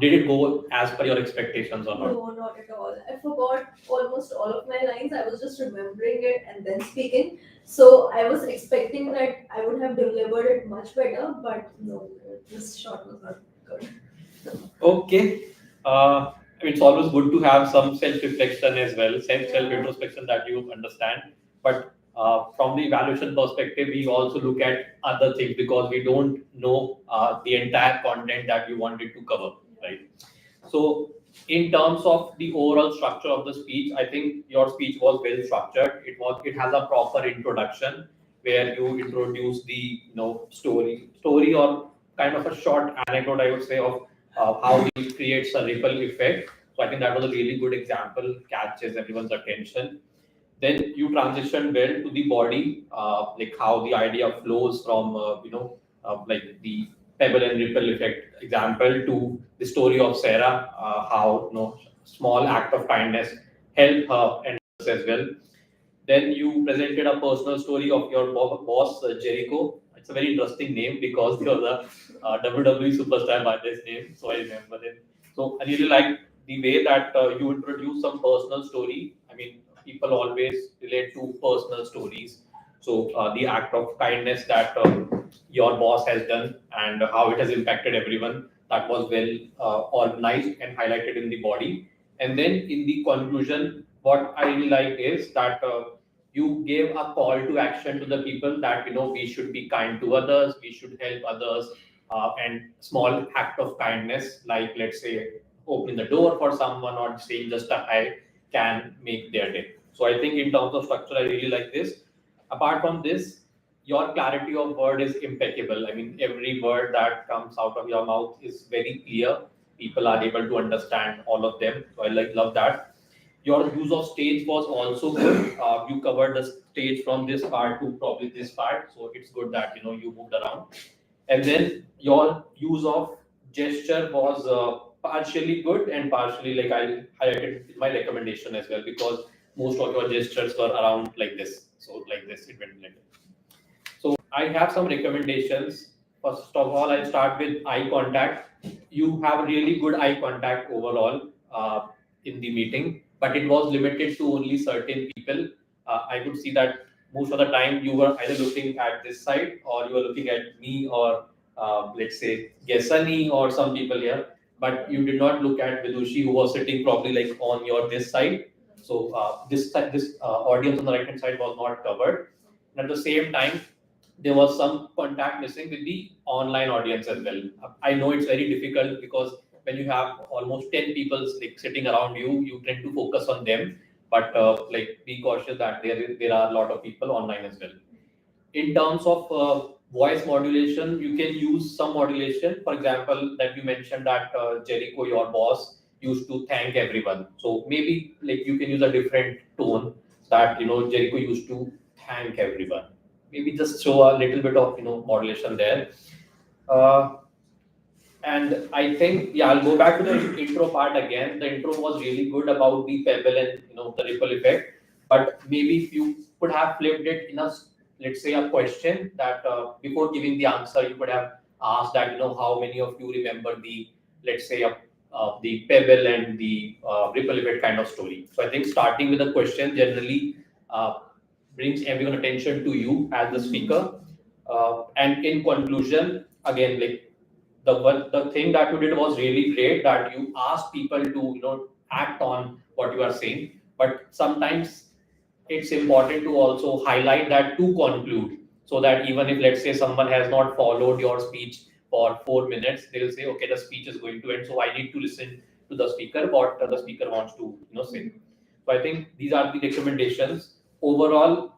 Did it go as per your expectations or not? No, not at all. I forgot almost all of my lines. I was just remembering it and then speaking. So I was expecting that I would have delivered it much better, but no, this shot was not good. Okay. It's always good to have some self-reflection as well, self-introspection that you understand. But from the evaluation perspective, we also look at other things because we don't know the entire content that you wanted to cover, right? So in terms of the overall structure of the speech, I think your speech was well structured. It has a proper introduction where you introduce the story or kind of a short anecdote, I would say, of how it creates a ripple effect. So I think that was a really good example, catches everyone's attention. Then you transition well to the body, like how the idea flows from, like the pebble and ripple effect example to the story of Sarah, how small act of kindness helped her and us as well. Then you presented a personal story of your boss, Jericho. It's a very interesting name because he was a WWE superstar by this name, so I remember him. So I really like the way that you introduce some personal story. I mean, people always relate to personal stories. So the act of kindness that your boss has done and how it has impacted everyone, that was well organized and highlighted in the body. And then in the conclusion, what I really like is that you gave a call to action to the people that we should be kind to others, we should help others, and small act of kindness, like let's say opening the door for someone or saying just a hi can make their day. So I think in terms of structure, I really like this. Apart from this, your clarity of word is impeccable. I mean, every word that comes out of your mouth is very clear. People are able to understand all of them. So I love that. Your use of stage was also good. You covered the stage from this part to probably this part. So it's good that you moved around. And then your use of gesture was partially good and partially, like I highlighted my recommendation as well, because most of your gestures were around like this. So like this, it went like this. So I have some recommendations. First of all, I'll start with eye contact. You have really good eye contact overall in the meeting, but it was limited to only certain people. I could see that most of the time you were either looking at this side or you were looking at me or let's say Gesani or some people here, but you did not look at Vidushi, who was sitting probably like on your this side. So this audience on the right hand side was not covered. And at the same time, there was some contact missing with the online audience as well. I know it's very difficult because when you have almost 10 people like sitting around you, you tend to focus on them. But like be cautious that there are a lot of people online as well. In terms of voice modulation, you can use some modulation. For example, that you mentioned that Jericho, your boss, used to thank everyone. So maybe like you can use a different tone that Jericho used to thank everyone. Maybe just show a little bit of modulation there. And I think, yeah, I'll go back to the intro part again. The intro was really good about the pebble and the ripple effect. But maybe if you could have flipped it in a, let's say, a question that before giving the answer, you could have asked that how many of you remember the, let's say, the pebble and the ripple effect kind of story. So I think starting with a question generally brings everyone attention to you as the speaker. And in conclusion, again, like the thing that you did was really great, that you asked people to act on what you are saying. But sometimes it's important to also highlight that to conclude, so that even if, let's say, someone has not followed your speech for 4 minutes, they will say, okay, the speech is going to end, so I need to listen to the speaker, what the speaker wants to say. So I think these are the recommendations. Overall,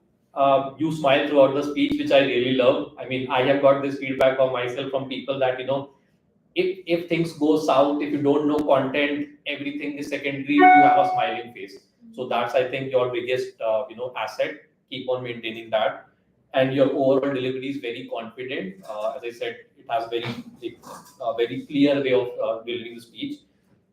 you smile throughout the speech, which I really love. I mean, I have got this feedback from myself, from people, that if things go south, if you don't know content, everything is secondary, you have a smiling face. So that's, I think, your biggest asset. Keep on maintaining that. And your overall delivery is very confident. As I said, it has very clear way of delivering the speech.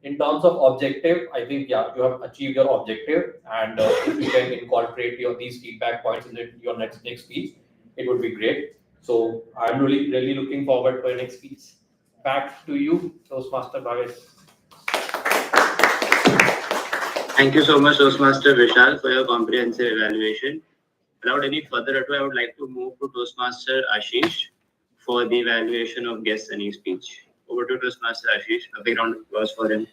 In terms of objective, I think, yeah, you have achieved your objective, and if you can incorporate these feedback points in your next speech, it would be great. So I'm really looking forward to your next speech. Back to you, Toastmaster Bhavesh. Thank you so much, Toastmaster Vishal, for your comprehensive evaluation. Without any further ado, I would like to move to Toastmaster Ashish for the evaluation of guest Sunny's speech. Over to Toastmaster Ashish. A big round of applause for him.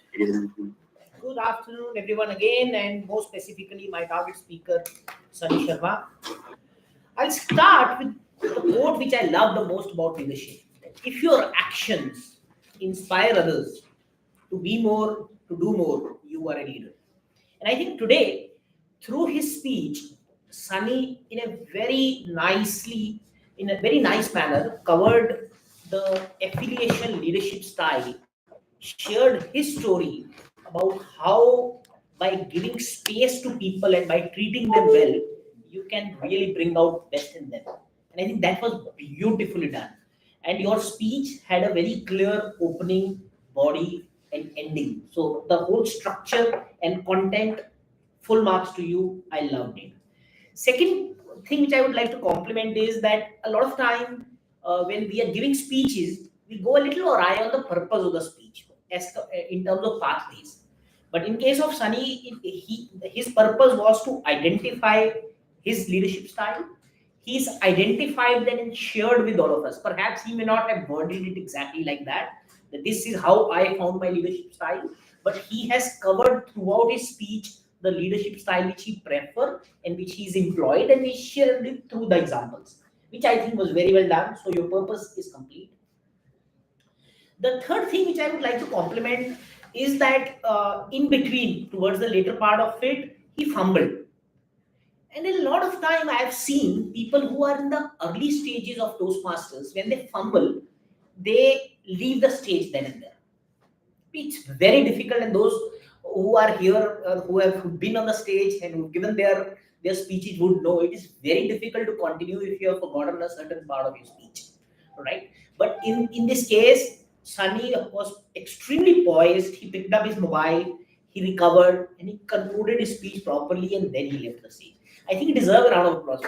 Good afternoon, everyone, again, and more specifically, my target speaker, Sunny Sharma. I'll start with the quote which I love the most about leadership. If your actions inspire others to be more, to do more, you are a leader. And I think today, through his speech, Sunny, in a very nice manner, covered the affiliation leadership style, shared his story about how, by giving space to people and by treating them well, you can really bring out best in them. And I think that was beautifully done. And your speech had a very clear opening, body, and ending. So the whole structure and content, full marks to you. I loved it. Second thing which I would like to compliment is that a lot of time when we are giving speeches, we go a little awry on the purpose of the speech in terms of pathways. But in case of Sunny, his purpose was to identify his leadership style. He's identified that and shared with all of us. Perhaps he may not have worded it exactly like that this is how I found my leadership style, but he has covered throughout his speech the leadership style which he preferred and which he's employed, and he shared it through the examples, which I think was very well done. So your purpose is complete. The third thing which I would like to compliment is that in between, towards the later part of it, he fumbled. And a lot of time I have seen people who are in the early stages of Toastmasters, when they fumble, they leave the stage then and there. It's very difficult, and those who are here, who have been on the stage and who've given their speeches would know it is very difficult to continue if you have forgotten a certain part of your speech, right? But in this case, Sunny was extremely poised. He picked up his mobile, he recovered, and he concluded his speech properly, and then he left the stage. I think he deserves a round of applause.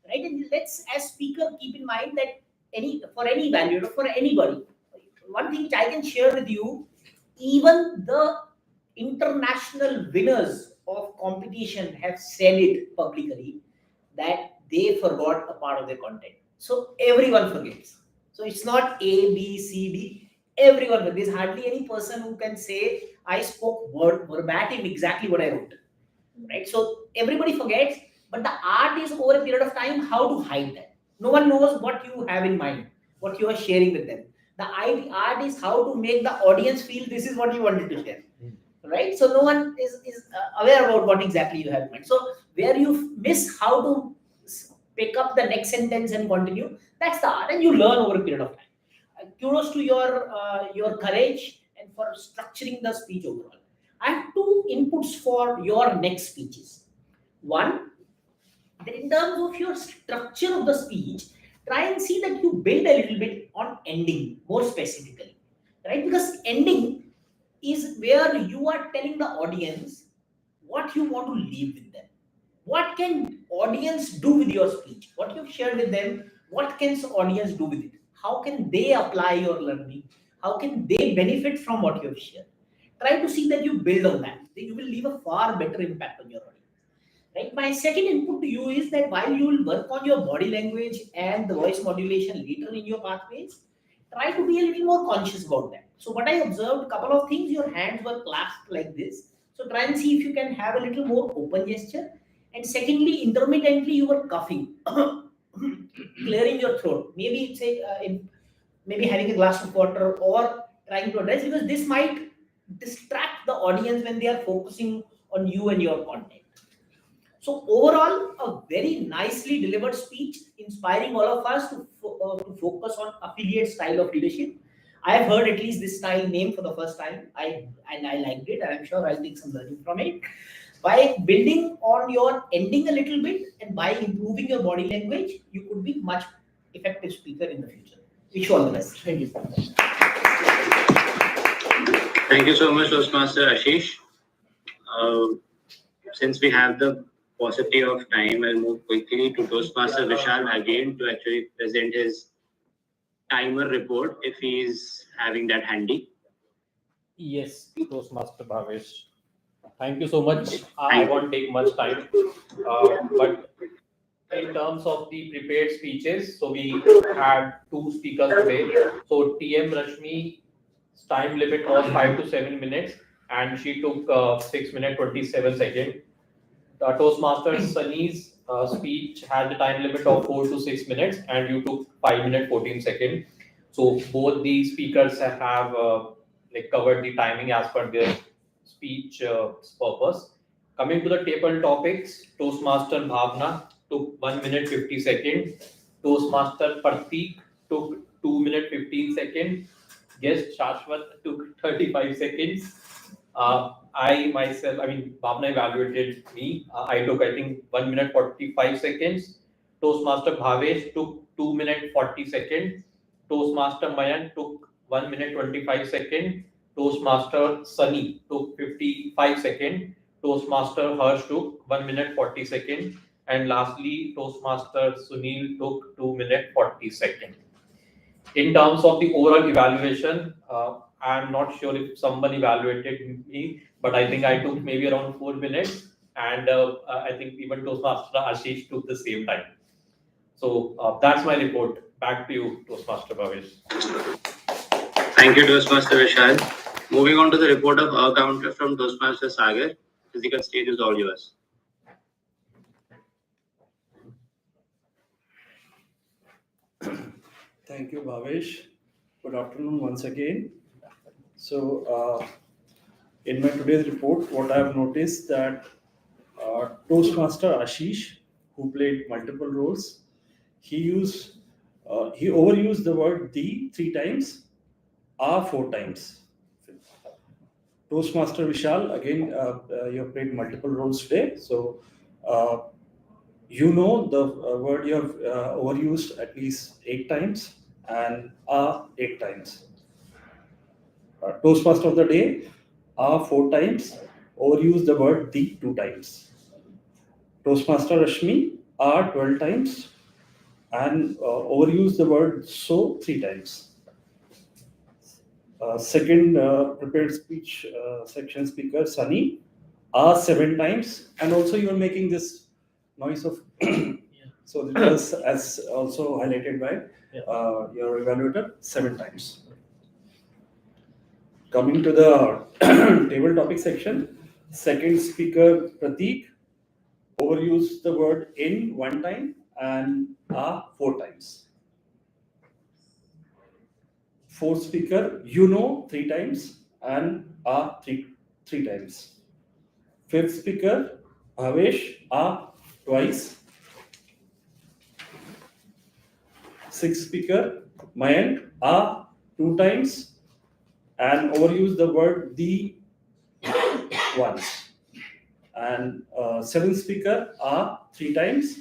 Right? And let's, as speaker, keep in mind that for any evaluator, for anybody, one thing which I can share with you, even the international winners of competition have said it publicly that they forgot a part of their content. So everyone forgets. So it's not A, B, C, D. Everyone, there's hardly any person who can say, I spoke verbatim exactly what I wrote. Right? So everybody forgets, but the art is over a period of time how to hide that. No one knows what you have in mind, what you are sharing with them. The art is how to make the audience feel this is what you wanted to share. Right? So no one is aware about what exactly you have in mind. So where you miss how to pick up the next sentence and continue, that's the art, and you learn over a period of time. Kudos to your courage and for structuring the speech overall. I have two inputs for your next speeches. One, that in terms of your structure of the speech, try and see that you build a little bit on ending more specifically, right? Because ending is where you are telling the audience what you want to leave with them. What can audience do with your speech? What you've shared with them, what can the audience do with it? How can they apply your learning? How can they benefit from what you have shared? Try to see that you build on that. Then you will leave a far better impact on your audience. Right? My second input to you is that while you will work on your body language and the voice modulation later in your pathways, try to be a little more conscious about that. So what I observed, a couple of things, your hands were clasped like this. So try and see if you can have a little more open gesture. And secondly, intermittently you were coughing, clearing your throat. Maybe say maybe having a glass of water or trying to address, because this might distract the audience when they are focusing on you and your content. So overall, a very nicely delivered speech, inspiring all of us to focus on affiliate style of leadership. I have heard at least this style name for the first time. I liked it, and I'm sure I'll take some learning from it. By building on your ending a little bit and by improving your body language, you could be much effective speaker in the future. Wish you all the best. Thank you. Thank you so much, Toastmaster Ashish. Since we have the paucity of time, I'll move quickly to Toastmaster Vishal again to actually present his timer report if he is having that handy. Yes, Toastmaster Bhavesh. Thank you so much. I won't take much time. But in terms of the prepared speeches, so we had 2 speakers today. So TM Rashmi's time limit was 5 to 7 minutes, and she took 6 minutes 27 seconds. Toastmaster Sunny's speech had the time limit of 4 to 6 minutes, and you took 5 minutes 14 seconds. So both the speakers have covered the timing as per their speech purpose. Coming to the table topics, Toastmaster Bhavna took 1 minute 50 seconds. Toastmaster Pratik took 2 minutes 15 seconds. Guest Shashwat took 35 seconds. Bhavna evaluated me. I took, I think, 1 minute 45 seconds. Toastmaster Bhavesh took 2 minutes 40 seconds. Toastmaster Mayank took 1 minute 25 seconds. Toastmaster Sunny took 55 seconds. Toastmaster Harsh took 1 minute 40 seconds. And lastly, Toastmaster Sunil took 2 minutes 40 seconds. In terms of the overall evaluation, I'm not sure if someone evaluated me, but I think I took maybe around 4 minutes, and I think even Toastmaster Ashish took the same time. So that's my report. Back to you, Toastmaster Bhavesh. Thank you, Toastmaster Vishal. Moving on to the report of our counter from Toastmaster Sagar. Physical stage is all yours. Thank you, Bhavesh. Good afternoon once again. So, in my today's report, what I have noticed that Toastmaster Ashish, who played multiple roles, he overused the word "the" 3 times, "are" 4 times. Toastmaster Vishal, again, you have played multiple roles today, so you know the word you have overused at least 8 times and "are" 8 times. Toastmaster of the day, "are" 4 times, overuse the word "the" 2 times. Toastmaster Rashmi, "are" 12 times and overuse the word "so" 3 times. Second prepared speech section speaker Sunny, "are" 7 times, and also you are making this noise of so it was as also highlighted by your evaluator 7 times. Coming to the table topic section, second speaker Pratik overused the word "in" 1 time and "are" 4 times. Fourth speaker, 3 times and "are" 3 times. Fifth speaker, Bhavesh, "are" twice. Sixth speaker, Mayank, "are" 2 times and overuse the word "the" once. And seventh speaker, "are" 3 times,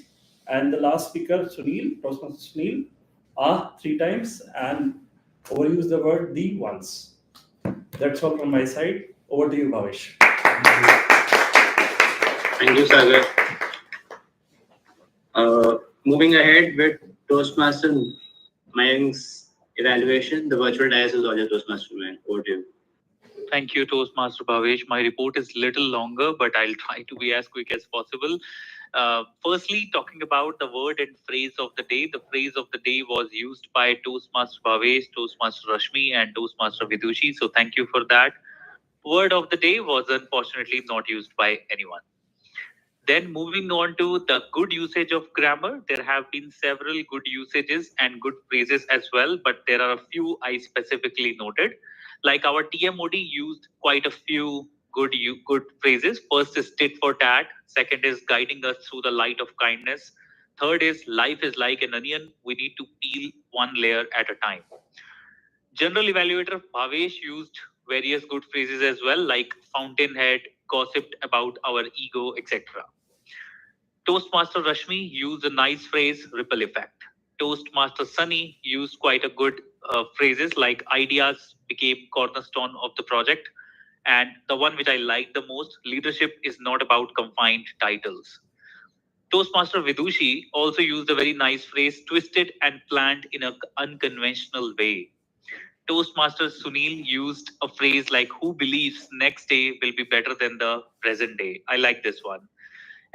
and the last speaker, Sunil, Toastmaster Sunil, "are" 3 times and overuse the word "the" once. That's all from my side. Over to you, Bhavesh. Thank you, Sagar. Moving ahead with Toastmaster Mayank's evaluation. The virtual dais is all your Toastmaster Mayank. Over to you. Thank you, Toastmaster Bhavesh. My report is little longer, but I'll try to be as quick as possible. Firstly, talking about the word and phrase of the day. The phrase of the day was used by Toastmaster Bhavesh, Toastmaster Rashmi, and Toastmaster Vidushi. So thank you for that. Word of the day was unfortunately not used by anyone. Then moving on to the good usage of grammar, there have been several good usages and good phrases as well, but there are a few I specifically noted. Like our TMOD used quite a few good phrases. First is tit for tat. Second is guiding us through the light of kindness. Third is life is like an onion. We need to peel one layer at a time. General evaluator Bhavesh used various good phrases as well, like fountainhead, gossiped about our ego, etc. Toastmaster Rashmi used a nice phrase, ripple effect. Toastmaster Sunny used quite a good phrases like ideas became cornerstone of the project. And the one which I like the most, leadership is not about confined titles. Toastmaster Vidushi also used a very nice phrase, twisted and planned in an unconventional way. Toastmaster Sunil used a phrase like, who believes next day will be better than the present day? I like this one.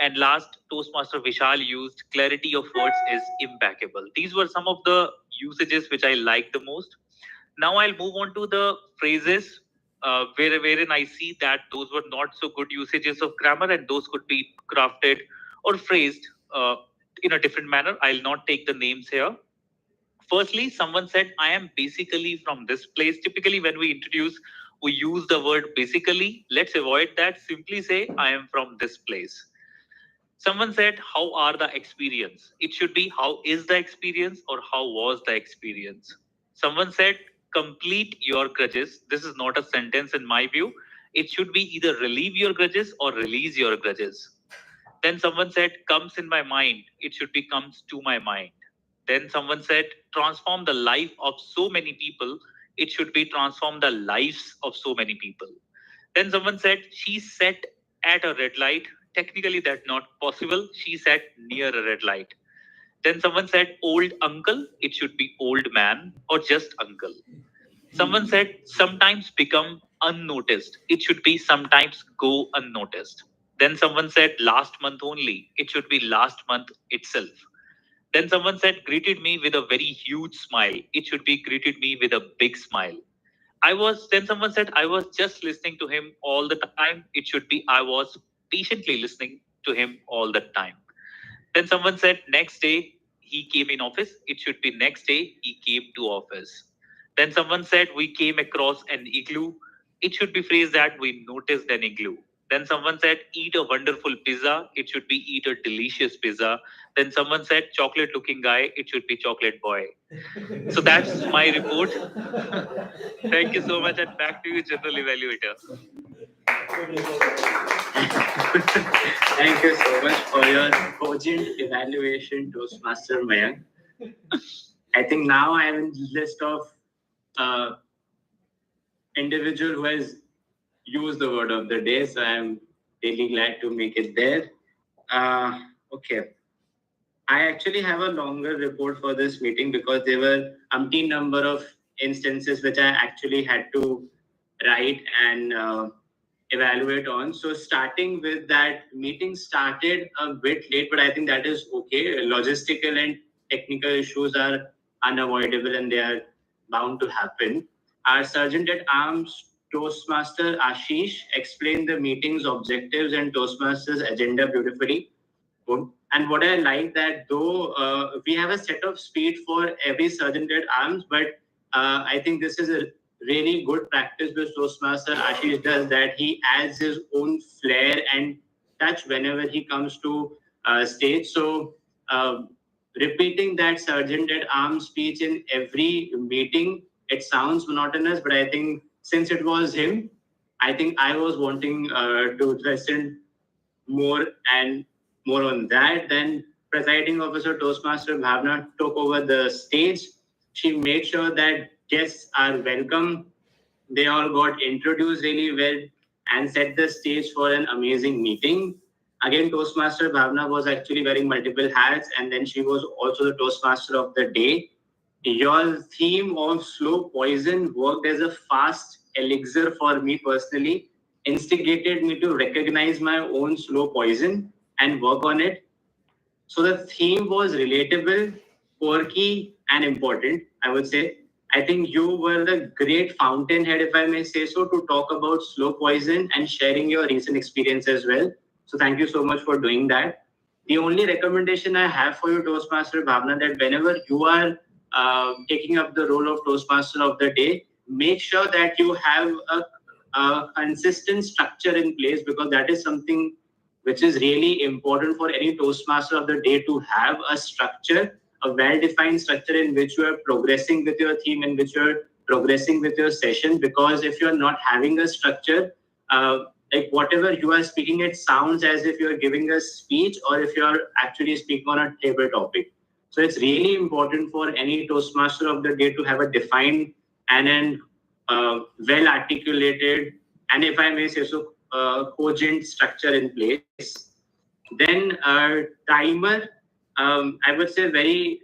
And last, Toastmaster Vishal used clarity of words is impeccable. These were some of the usages which I like the most. Now I'll move on to the phrases wherein I see that those were not so good usages of grammar and those could be crafted or phrased in a different manner. I'll not take the names here. Firstly, someone said, I am basically from this place. Typically, when we introduce, we use the word basically. Let's avoid that. Simply say, I am from this place. Someone said, how are the experience? It should be, how is the experience or how was the experience? Someone said, complete your grudges. This is not a sentence in my view. It should be either relieve your grudges or release your grudges. Then someone said, comes in my mind. It should be comes to my mind. Then someone said, transform the life of so many people. It should be transform the lives of so many people. Then someone said, she sat at a red light. Technically, that's not possible. She sat near a red light. Then someone said, old uncle. It should be old man or just uncle. Someone said, sometimes become unnoticed. It should be sometimes go unnoticed. Then someone said, last month only. It should be last month itself. Then someone said, greeted me with a very huge smile. It should be greeted me with a big smile. Then someone said, I was just listening to him all the time. It should be, I was patiently listening to him all the time. Then someone said, next day he came in office. It should be next day he came to office. Then someone said, we came across an igloo. It should be phrased that we noticed an igloo. Then someone said, eat a wonderful pizza. It should be eat a delicious pizza. Then someone said, chocolate looking guy. It should be chocolate boy. So that's my report. Thank you so much and back to you, General Evaluator. Thank you so much for your cogent evaluation, Toastmaster Mayank. I think now I am in the list of individual who has used the word of the day, so I am really glad to make it there. Okay. I actually have a longer report for this meeting because there were umpteen number of instances which I actually had to write and evaluate on. So starting with that, meeting started a bit late, but I think that is okay. Logistical and technical issues are unavoidable and they are bound to happen. Our Sergeant at Arms, Toastmaster Ashish, explained the meeting's objectives and Toastmaster's agenda beautifully. And what I like that though we have a set of speed for every Sergeant at Arms, but I think this is a really good practice which Toastmaster Ashish does, that he adds his own flair and touch whenever he comes to stage. So repeating that Sergeant at Arms speech in every meeting, it sounds monotonous, but I think since it was him, I think I was wanting to listen more and more on that. Then presiding officer Toastmaster Bhavna took over the stage. She made sure that guests are welcome. They all got introduced really well and set the stage for an amazing meeting. Again, Toastmaster Bhavna was actually wearing multiple hats, and then she was also the Toastmaster of the day. Your theme of slow poison worked as a fast elixir for me personally, instigated me to recognize my own slow poison and work on it. So the theme was relatable, quirky, and important, I would say. I think you were the great fountainhead, if I may say so, to talk about slow poison and sharing your recent experience as well. So thank you so much for doing that. The only recommendation I have for you, Toastmaster Bhavna, that whenever you are taking up the role of Toastmaster of the day, make sure that you have a consistent structure in place, because that is something which is really important for any Toastmaster of the day, to have a structure, a well-defined structure in which you are progressing with your theme, in which you are progressing with your session. Because if you are not having a structure, like whatever you are speaking, it sounds as if you are giving a speech or if you are actually speaking on a table topic. So it's really important for any Toastmaster of the day to have a defined and an well-articulated, and if I may say so, cogent structure in place. Then timer, I would say very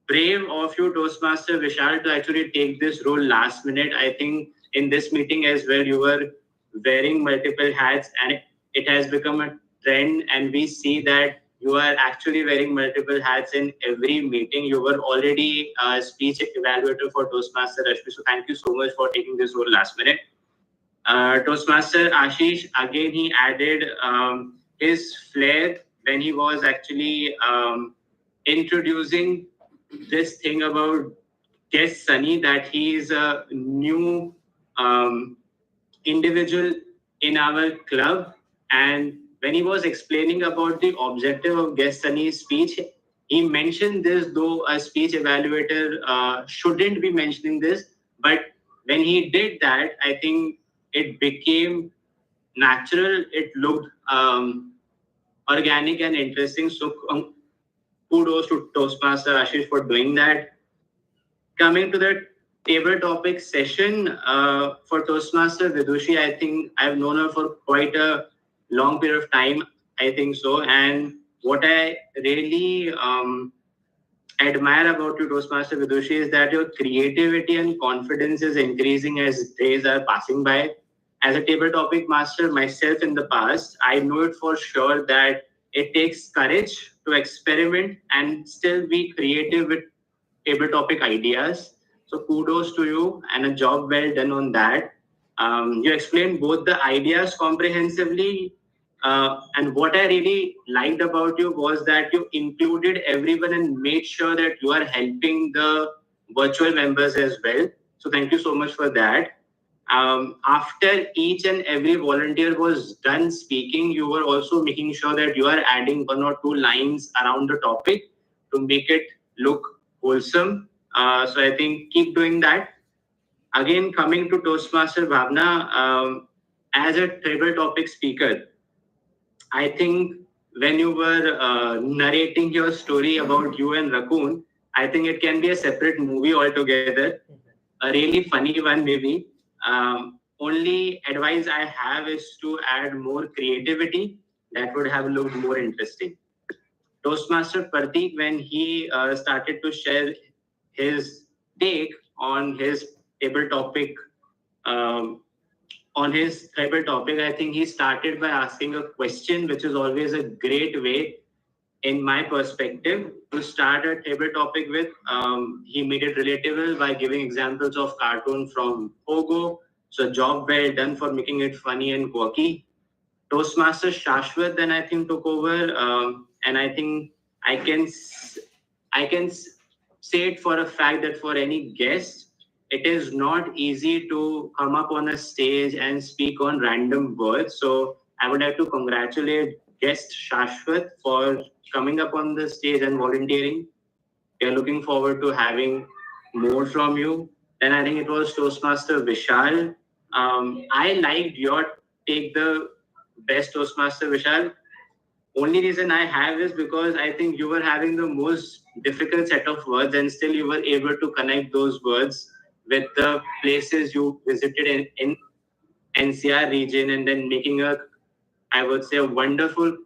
brave of you, Toastmaster Vishal, to actually take this role last minute. I think in this meeting as well, you were wearing multiple hats, and it has become a trend, and we see that you are actually wearing multiple hats in every meeting. You were already a speech evaluator for Toastmaster Rashmi, so thank you so much for taking this role last minute. Toastmaster Ashish, again, he added his flair when he was actually introducing this thing about guest Sunny, that he is a new individual in our club. And when he was explaining about the objective of guest Sunny's speech, he mentioned this, though a speech evaluator shouldn't be mentioning this. But when he did that, I think it became natural. It looked organic and interesting. So kudos to Toastmaster Ashish for doing that. Coming to the table topic session for Toastmaster Vidushi, I think I've known her for quite a long period of time, I think so. And what I really admire about you, Toastmaster Vidushi, is that your creativity and confidence is increasing as days are passing by. As a table topic master myself in the past, I know it for sure that it takes courage to experiment and still be creative with table topic ideas. So kudos to you and a job well done on that. You explained both the ideas comprehensively, and what I really liked about you was that you included everyone and made sure that you are helping the virtual members as well. So thank you so much for that. After each and every volunteer was done speaking, you were also making sure that you are adding 1 or 2 lines around the topic to make it look wholesome. So I think keep doing that. Again, coming to Toastmaster Bhavna, as a table topic speaker, I think when you were narrating your story about you and Raccoon, I think it can be a separate movie altogether, a really funny one maybe. Only advice I have is to add more creativity. That would have looked more interesting. Toastmaster Pratik, when he started to share his take on his table topic, I think he started by asking a question, which is always a great way, in my perspective, to start a table topic with. He made it relatable by giving examples of cartoon from Pogo. So job well done for making it funny and quirky. Toastmaster Shashwat then I think took over, and I think I can say it for a fact that for any guest, it is not easy to come up on a stage and speak on random words. So I would like to congratulate guest Shashwat for coming up on the stage and volunteering. We are looking forward to having more from you. Then I think it was Toastmaster Vishal. I liked your take the best, Toastmaster Vishal. Only reason I have is because I think you were having the most difficult set of words, and still you were able to connect those words with the places you visited in NCR region, and then making a I would say, a wonderful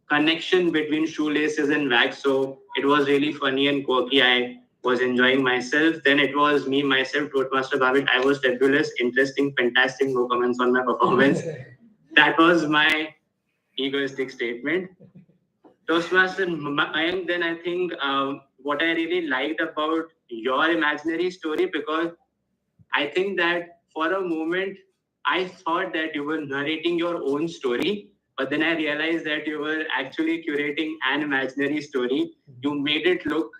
connection between shoelaces and wax. So it was really funny and quirky. I was enjoying myself. Then it was me, myself, Toastmaster Bhavit. I was fabulous, interesting, fantastic. No comments on my performance. That was my egoistic statement. Toastmaster Mayank, then I think what I really liked about your imaginary story, because I think that for a moment, I thought that you were narrating your own story, but then I realized that you were actually curating an imaginary story. You made it look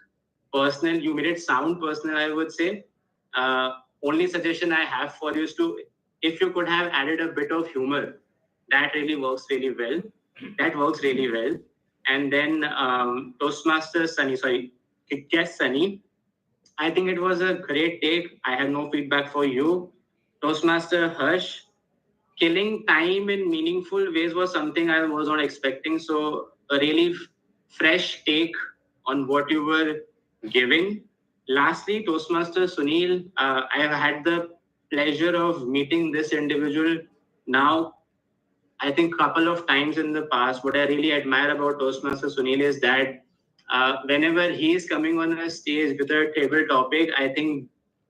personal, you made it sound personal, I would say. Only suggestion I have for you is to, if you could have added a bit of humor, that really works really well. That works really well. And then Toastmaster Sunny, guest Sunny, I think it was a great take. I have no feedback for you. Toastmaster Harsh, killing time in meaningful ways was something I was not expecting. So a really fresh take on what you were giving. Lastly, Toastmaster Sunil, I have had the pleasure of meeting this individual now, I think a couple of times in the past. What I really admire about Toastmaster Sunil is that whenever he is coming on a stage with a table topic, I think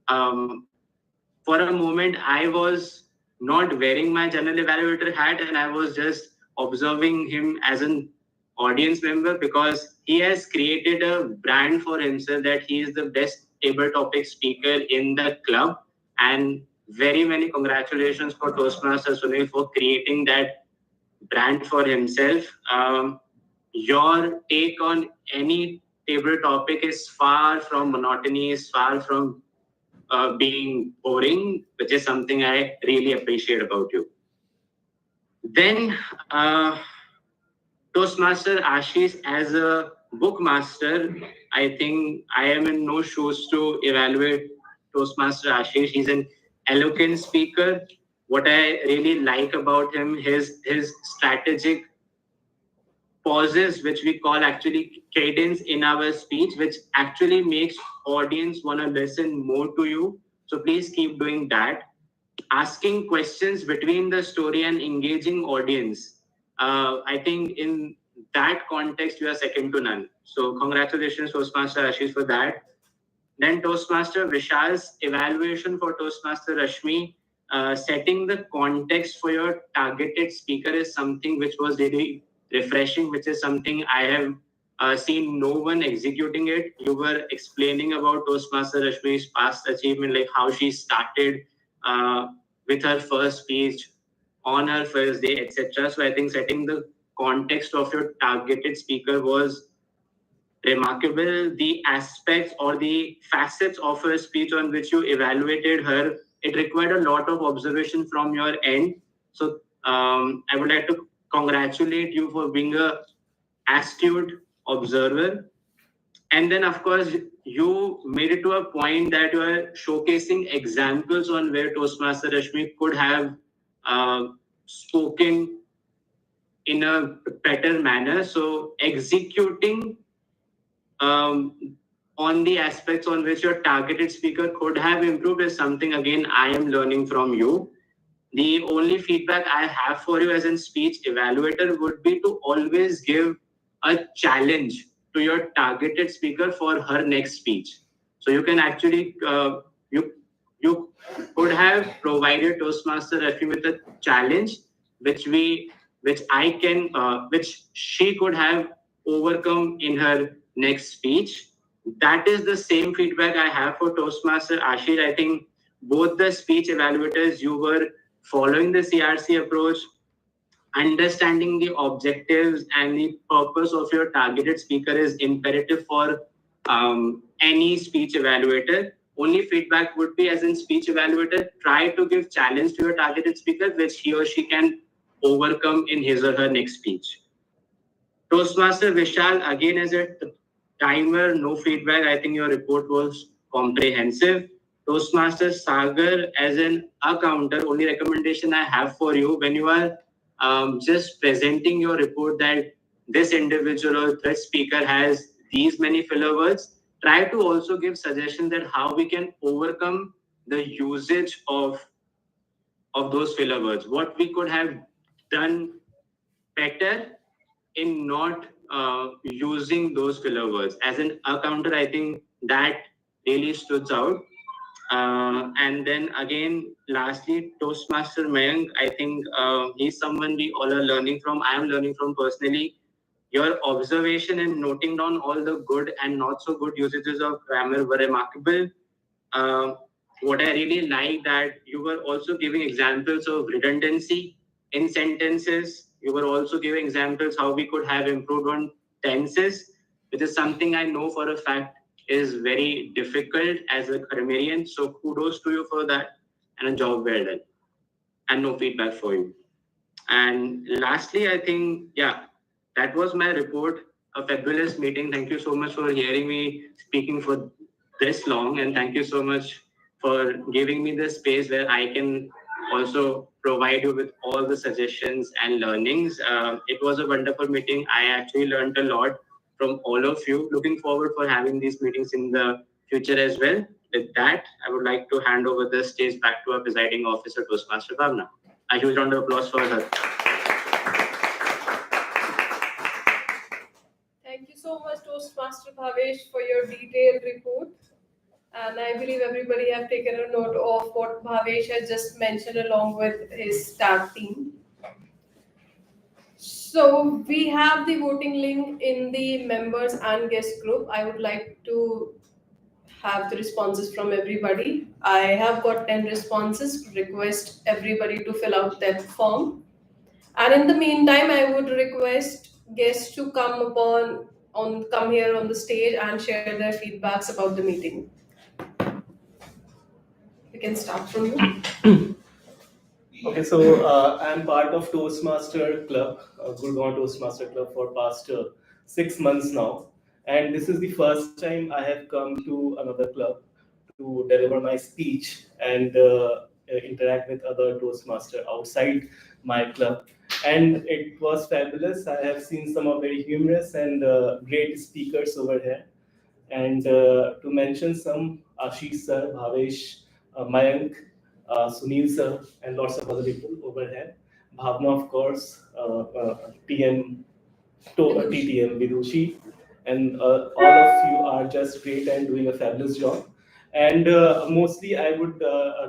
for a moment I was not wearing my general evaluator hat and I was just observing him as an audience member, because he has created a brand for himself that he is the best table topic speaker in the club. And very many congratulations for Toastmaster Sunil for creating that brand for himself. Your take on any table topic is far from monotony, is far from being boring, which is something I really appreciate about you. Then Toastmaster Ashish, as a bookmaster, I think I am in no shoes to evaluate Toastmaster Ashish. He's an eloquent speaker. What I really like about him is his strategic pauses, which we call actually cadence in our speech, which actually makes audience want to listen more to you. So please keep doing that. Asking questions between the story and engaging audience. I think in that context, you are second to none. So congratulations, Toastmaster Ashish, for that. Then Toastmaster Vishal's evaluation for Toastmaster Rashmi, setting the context for your targeted speaker is something which was really refreshing, which is something I have seen no one executing it. You were explaining about Toastmaster Rashmi's past achievement, like how she started with her first speech on her first day, etc. So I think setting the context of your targeted speaker was remarkable. The aspects or the facets of her speech on which you evaluated her, it required a lot of observation from your end. So I would like to congratulate you for being a astute observer. And then, of course, you made it to a point that you are showcasing examples on where Toastmaster Rashmi could have spoken in a better manner. So executing on the aspects on which your targeted speaker could have improved is something, again, I am learning from you. The only feedback I have for you as a speech evaluator would be to always give a challenge to your targeted speaker for her next speech. So you can actually, you could have provided Toastmaster Rashmi with a challenge which she could have overcome in her next speech. That is the same feedback I have for Toastmaster Ashish. I think both the speech evaluators, you were following the CRC approach, understanding the objectives and the purpose of your targeted speaker is imperative for any speech evaluator. Only feedback would be, as in speech evaluator, try to give challenge to your targeted speaker, which he or she can overcome in his or her next speech. Toastmaster Vishal, again, as a timer, no feedback. I think your report was comprehensive. Toastmaster Sagar, as an accounter, only recommendation I have for you, when you are just presenting your report that this individual or this speaker has these many filler words, try to also give suggestions that how we can overcome the usage of those filler words. What we could have done better in not using those filler words. As an accountant, I think that really stood out. And then again, lastly, Toastmaster Mayank, I think he's someone we all are learning from. I am learning from personally. Your observation and noting down all the good and not so good usages of grammar were remarkable. What I really like that you were also giving examples of redundancy in sentences. You were also giving examples how we could have improved on tenses, which is something I know for a fact is very difficult as a grammarian. So kudos to you for that and a job well done. And no feedback for you. And lastly, I think, yeah, that was my report. A fabulous meeting. Thank you so much for hearing me speaking for this long. And thank you so much for giving me the space where I can also provide you with all the suggestions and learnings. It was a wonderful meeting. I actually learned a lot from all of you. Looking forward for having these meetings in the future as well. With that, I would like to hand over the stage back to our presiding officer, Toastmaster Bhavna. A huge round of applause for her. Thank you so much, Toastmaster Bhavesh, for your detailed report. And I believe everybody have taken a note of what Bhavesh has just mentioned along with his staff team. So we have the voting link in the members and guest group. I would like to have the responses from everybody. I have got 10 responses. Request everybody to fill out that form. And in the meantime, I would request guests to come here on the stage and share their feedbacks about the meeting. We can start from you. Okay, so I'm part of Toastmaster Club, Gurgaon Toastmaster Club for past 6 months now. And this is the first time I have come to another club to deliver my speech and interact with other Toastmasters outside my club. And it was fabulous. I have seen some of very humorous and great speakers over here. And to mention some, Ashish sir, Bhavesh, Mayank, Sunil sir, and lots of other people over here. Bhavna, of course, TTM, Vidushi, and all of you are just great and doing a fabulous job. And mostly I would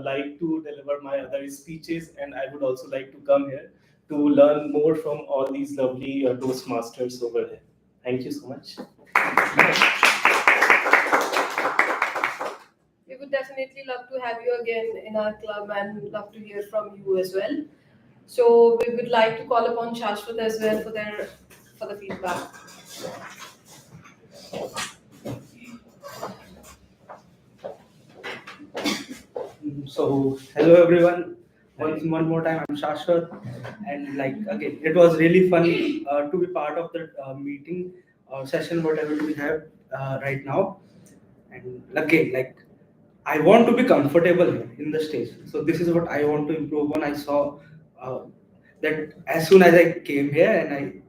like to deliver my other speeches, and I would also like to come here to learn more from all these lovely Toastmasters over here. Thank you so much. We would definitely love to have you again in our club and love to hear from you as well. So we would like to call upon Shashwat as well for the feedback. So hello everyone. One more time, I'm Shashwat, and like again, it was really fun to be part of the meeting or session, whatever we have right now. And again, like I want to be comfortable here in the stage. So this is what I want to improve on. I saw that as soon as I came here, and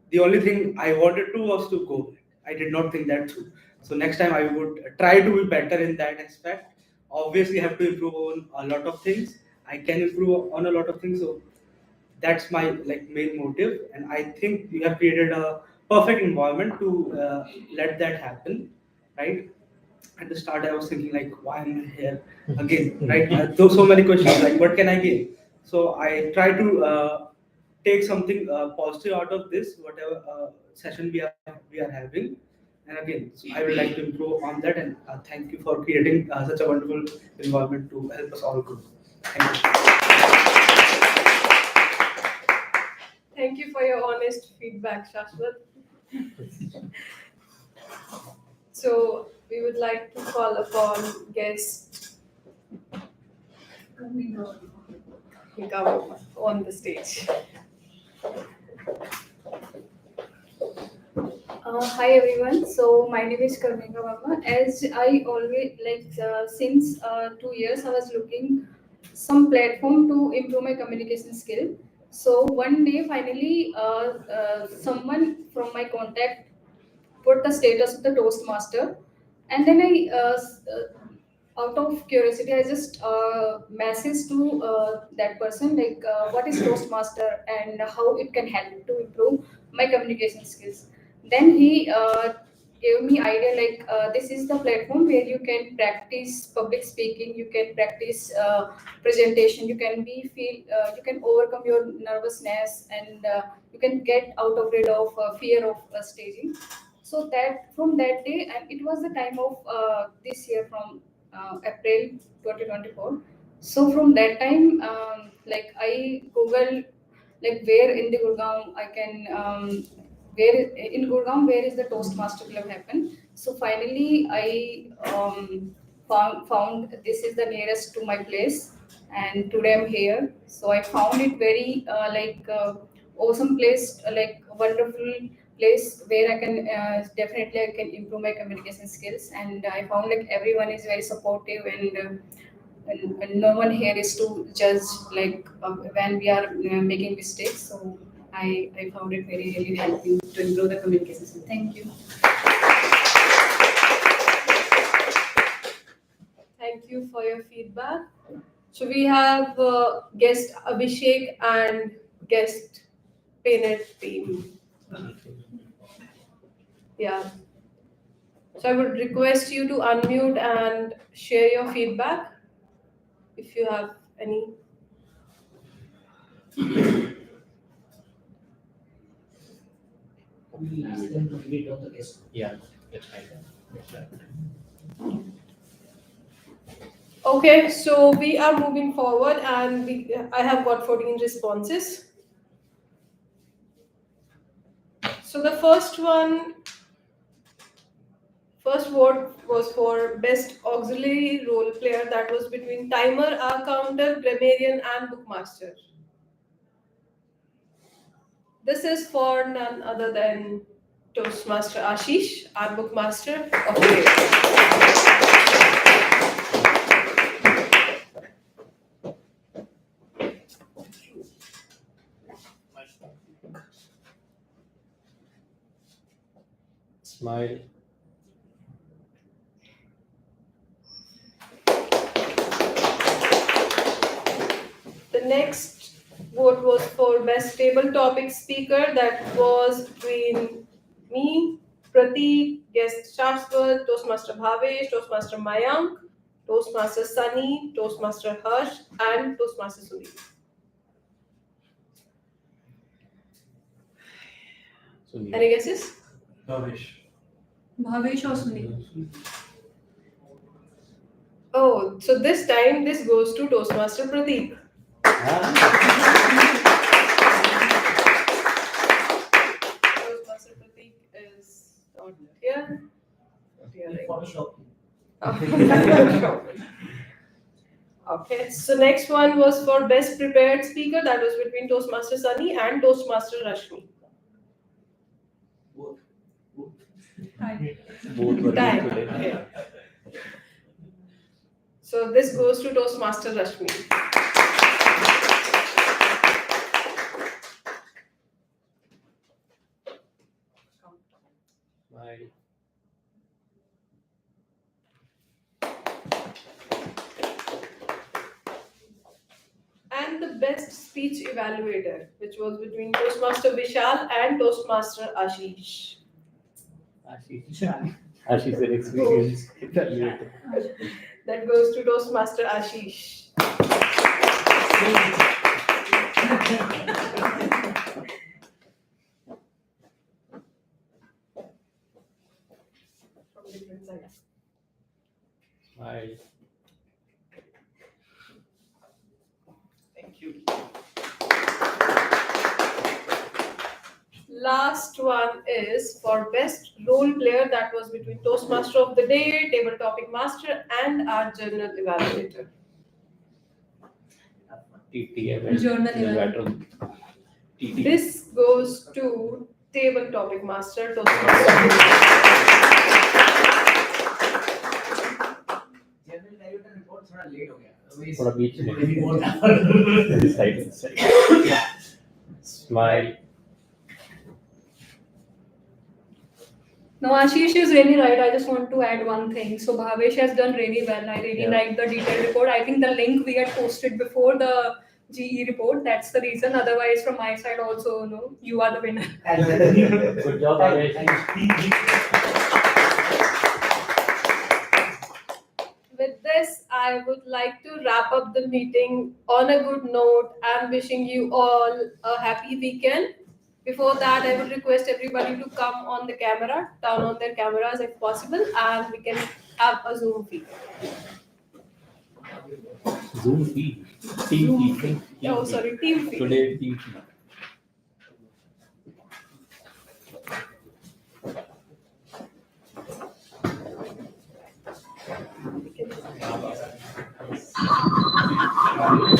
the only thing I wanted to was to go. I did not think that through. So next time I would try to be better in that aspect. Obviously, I have to improve on a lot of things. I can improve on a lot of things. So that's my like main motive, and I think we have created a perfect environment to let that happen, right? At the start, I was thinking like, why am I here again, right? Those so many questions, like what can I gain? So I try to take something positive out of this, whatever session we are having. And again, so I would like to improve on that, and thank you for creating such a wonderful environment to help us all grow. Thank you. Thank you for your honest feedback, Shashwat. So we would like to call upon guests to come on the stage. Hi everyone. So my name is Karmika Verma. As I always since 2 years I was looking some platform to improve my communication skill. So one day finally someone from my contact put the status of the Toastmaster, and then I out of curiosity, I just messaged to that person like what is Toastmaster and how it can help to improve my communication skills. Then he gave me idea like this is the platform where you can practice public speaking, you can practice presentation, you can you can overcome your nervousness, and you can get out of rid of fear of staging. So that from that day, and it was the time of this year from April 2024. So from that time, like I Google like where in the Gurgaon I can where in Gurgaon where is the Toastmaster Club happen. So finally I found this is the nearest to my place, and today I'm here. So I found it very awesome place, like wonderful place where I can definitely I can improve my communication skills, and I found like everyone is very supportive, and no one here is to judge like when we are making mistakes. So I found it very really helping to improve the communication skills. Thank you. Thank you for your feedback. So we have guest Abhishek and guest Peanut team. Yeah. So I would request you to unmute and share your feedback if you have any. We ask them to read on the guest. Yeah, that's fine. Okay, so we are moving forward, and I have got 14 responses. So the first vote was for best auxiliary role player, that was between timer, our counter, grammarian, and bookmaster. This is for none other than Toastmaster Ashish, our bookmaster. Okay. Smile. The next vote was for best table topic speaker, that was between me, Prateek, guest Shashwat, Toastmaster Bhavesh, Toastmaster Mayank, Toastmaster Sunny, Toastmaster Harsh, and Toastmaster Sudhi. Any guesses? Bhavesh. Bhavesh or Sunil? Oh, so this time this goes to Toastmaster Prateek. Toastmaster Prateek is not here. Okay, so next one was for best prepared speaker, that was between Toastmaster Sunny and Toastmaster Rashmi. Both were Tie. good today. Okay. So this goes to Toastmaster Rashmi. Smile. And the best speech evaluator, which was between Toastmaster Vishal and Toastmaster Ashish. Ashish is an experienced evaluator. That goes to Toastmaster Ashish. From different sides. Smile. Thank you. Last one is for best role player, that was between Toastmaster of the Day, Table Topic Master, and our Journal Evaluator. TTM. Journal evaluator. TT. This goes to Table Topic Master, Toastmaster. थोड़ा late हो गया थोड़ा बीच में side. Smile. No, Ashish is really right. I just want to add one thing. So Bhavesh has done really well. I really liked the detailed report. I think the link we had posted before the GE report, that's the reason. Otherwise, from my side also, no, you are the winner. Good job, Bhavesh. With this, I would like to wrap up the meeting on a good note. I'm wishing you all a happy weekend. Before that, I would request everybody to come on the camera, turn on their cameras if possible, and we can have a Zoom feed. Zoom feed. Team feed. Oh, sorry, team feed. Today, team feed.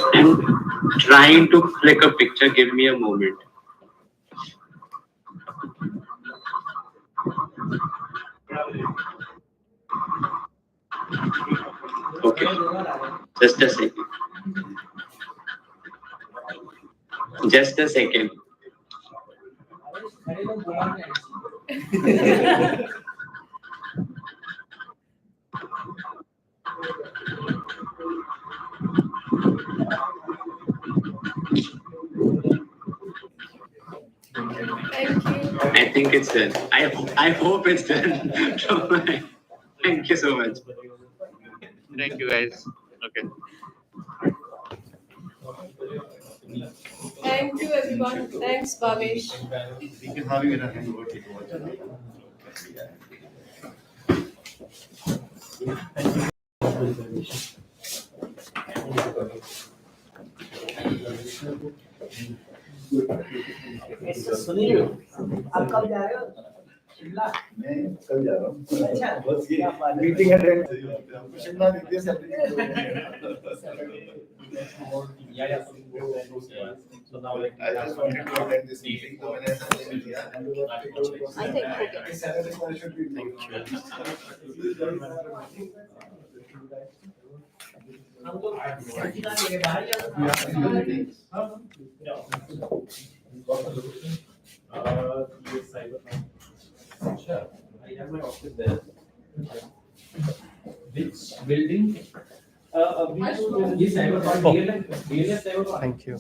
I'm trying to click a picture. Give me a moment. Okay, just a second. Just a second. Thank you. I think it's done. I hope it's done. Thank you so much. Thank you, guys. Okay. Thank you, everyone. Thanks, Bhavesh. We can have you in a hangover to watch. Sunil, आप कब जा रहे हो? शिमला? मैं कल जा रहा हूँ। अच्छा, बस ये क्या बात है। मीटिंग अटेंड हमको शिमला नहीं दिया So now like I just wanted to attend this meeting, तो मैंने ऐसा नहीं किया। I think okay. Saturday I should be हम तो किसी के बाहर जा You have to do meetings. yes, cyber. Sure. I have my office there. Which building? Yes, cyber park. DLF cyber park. Thank you.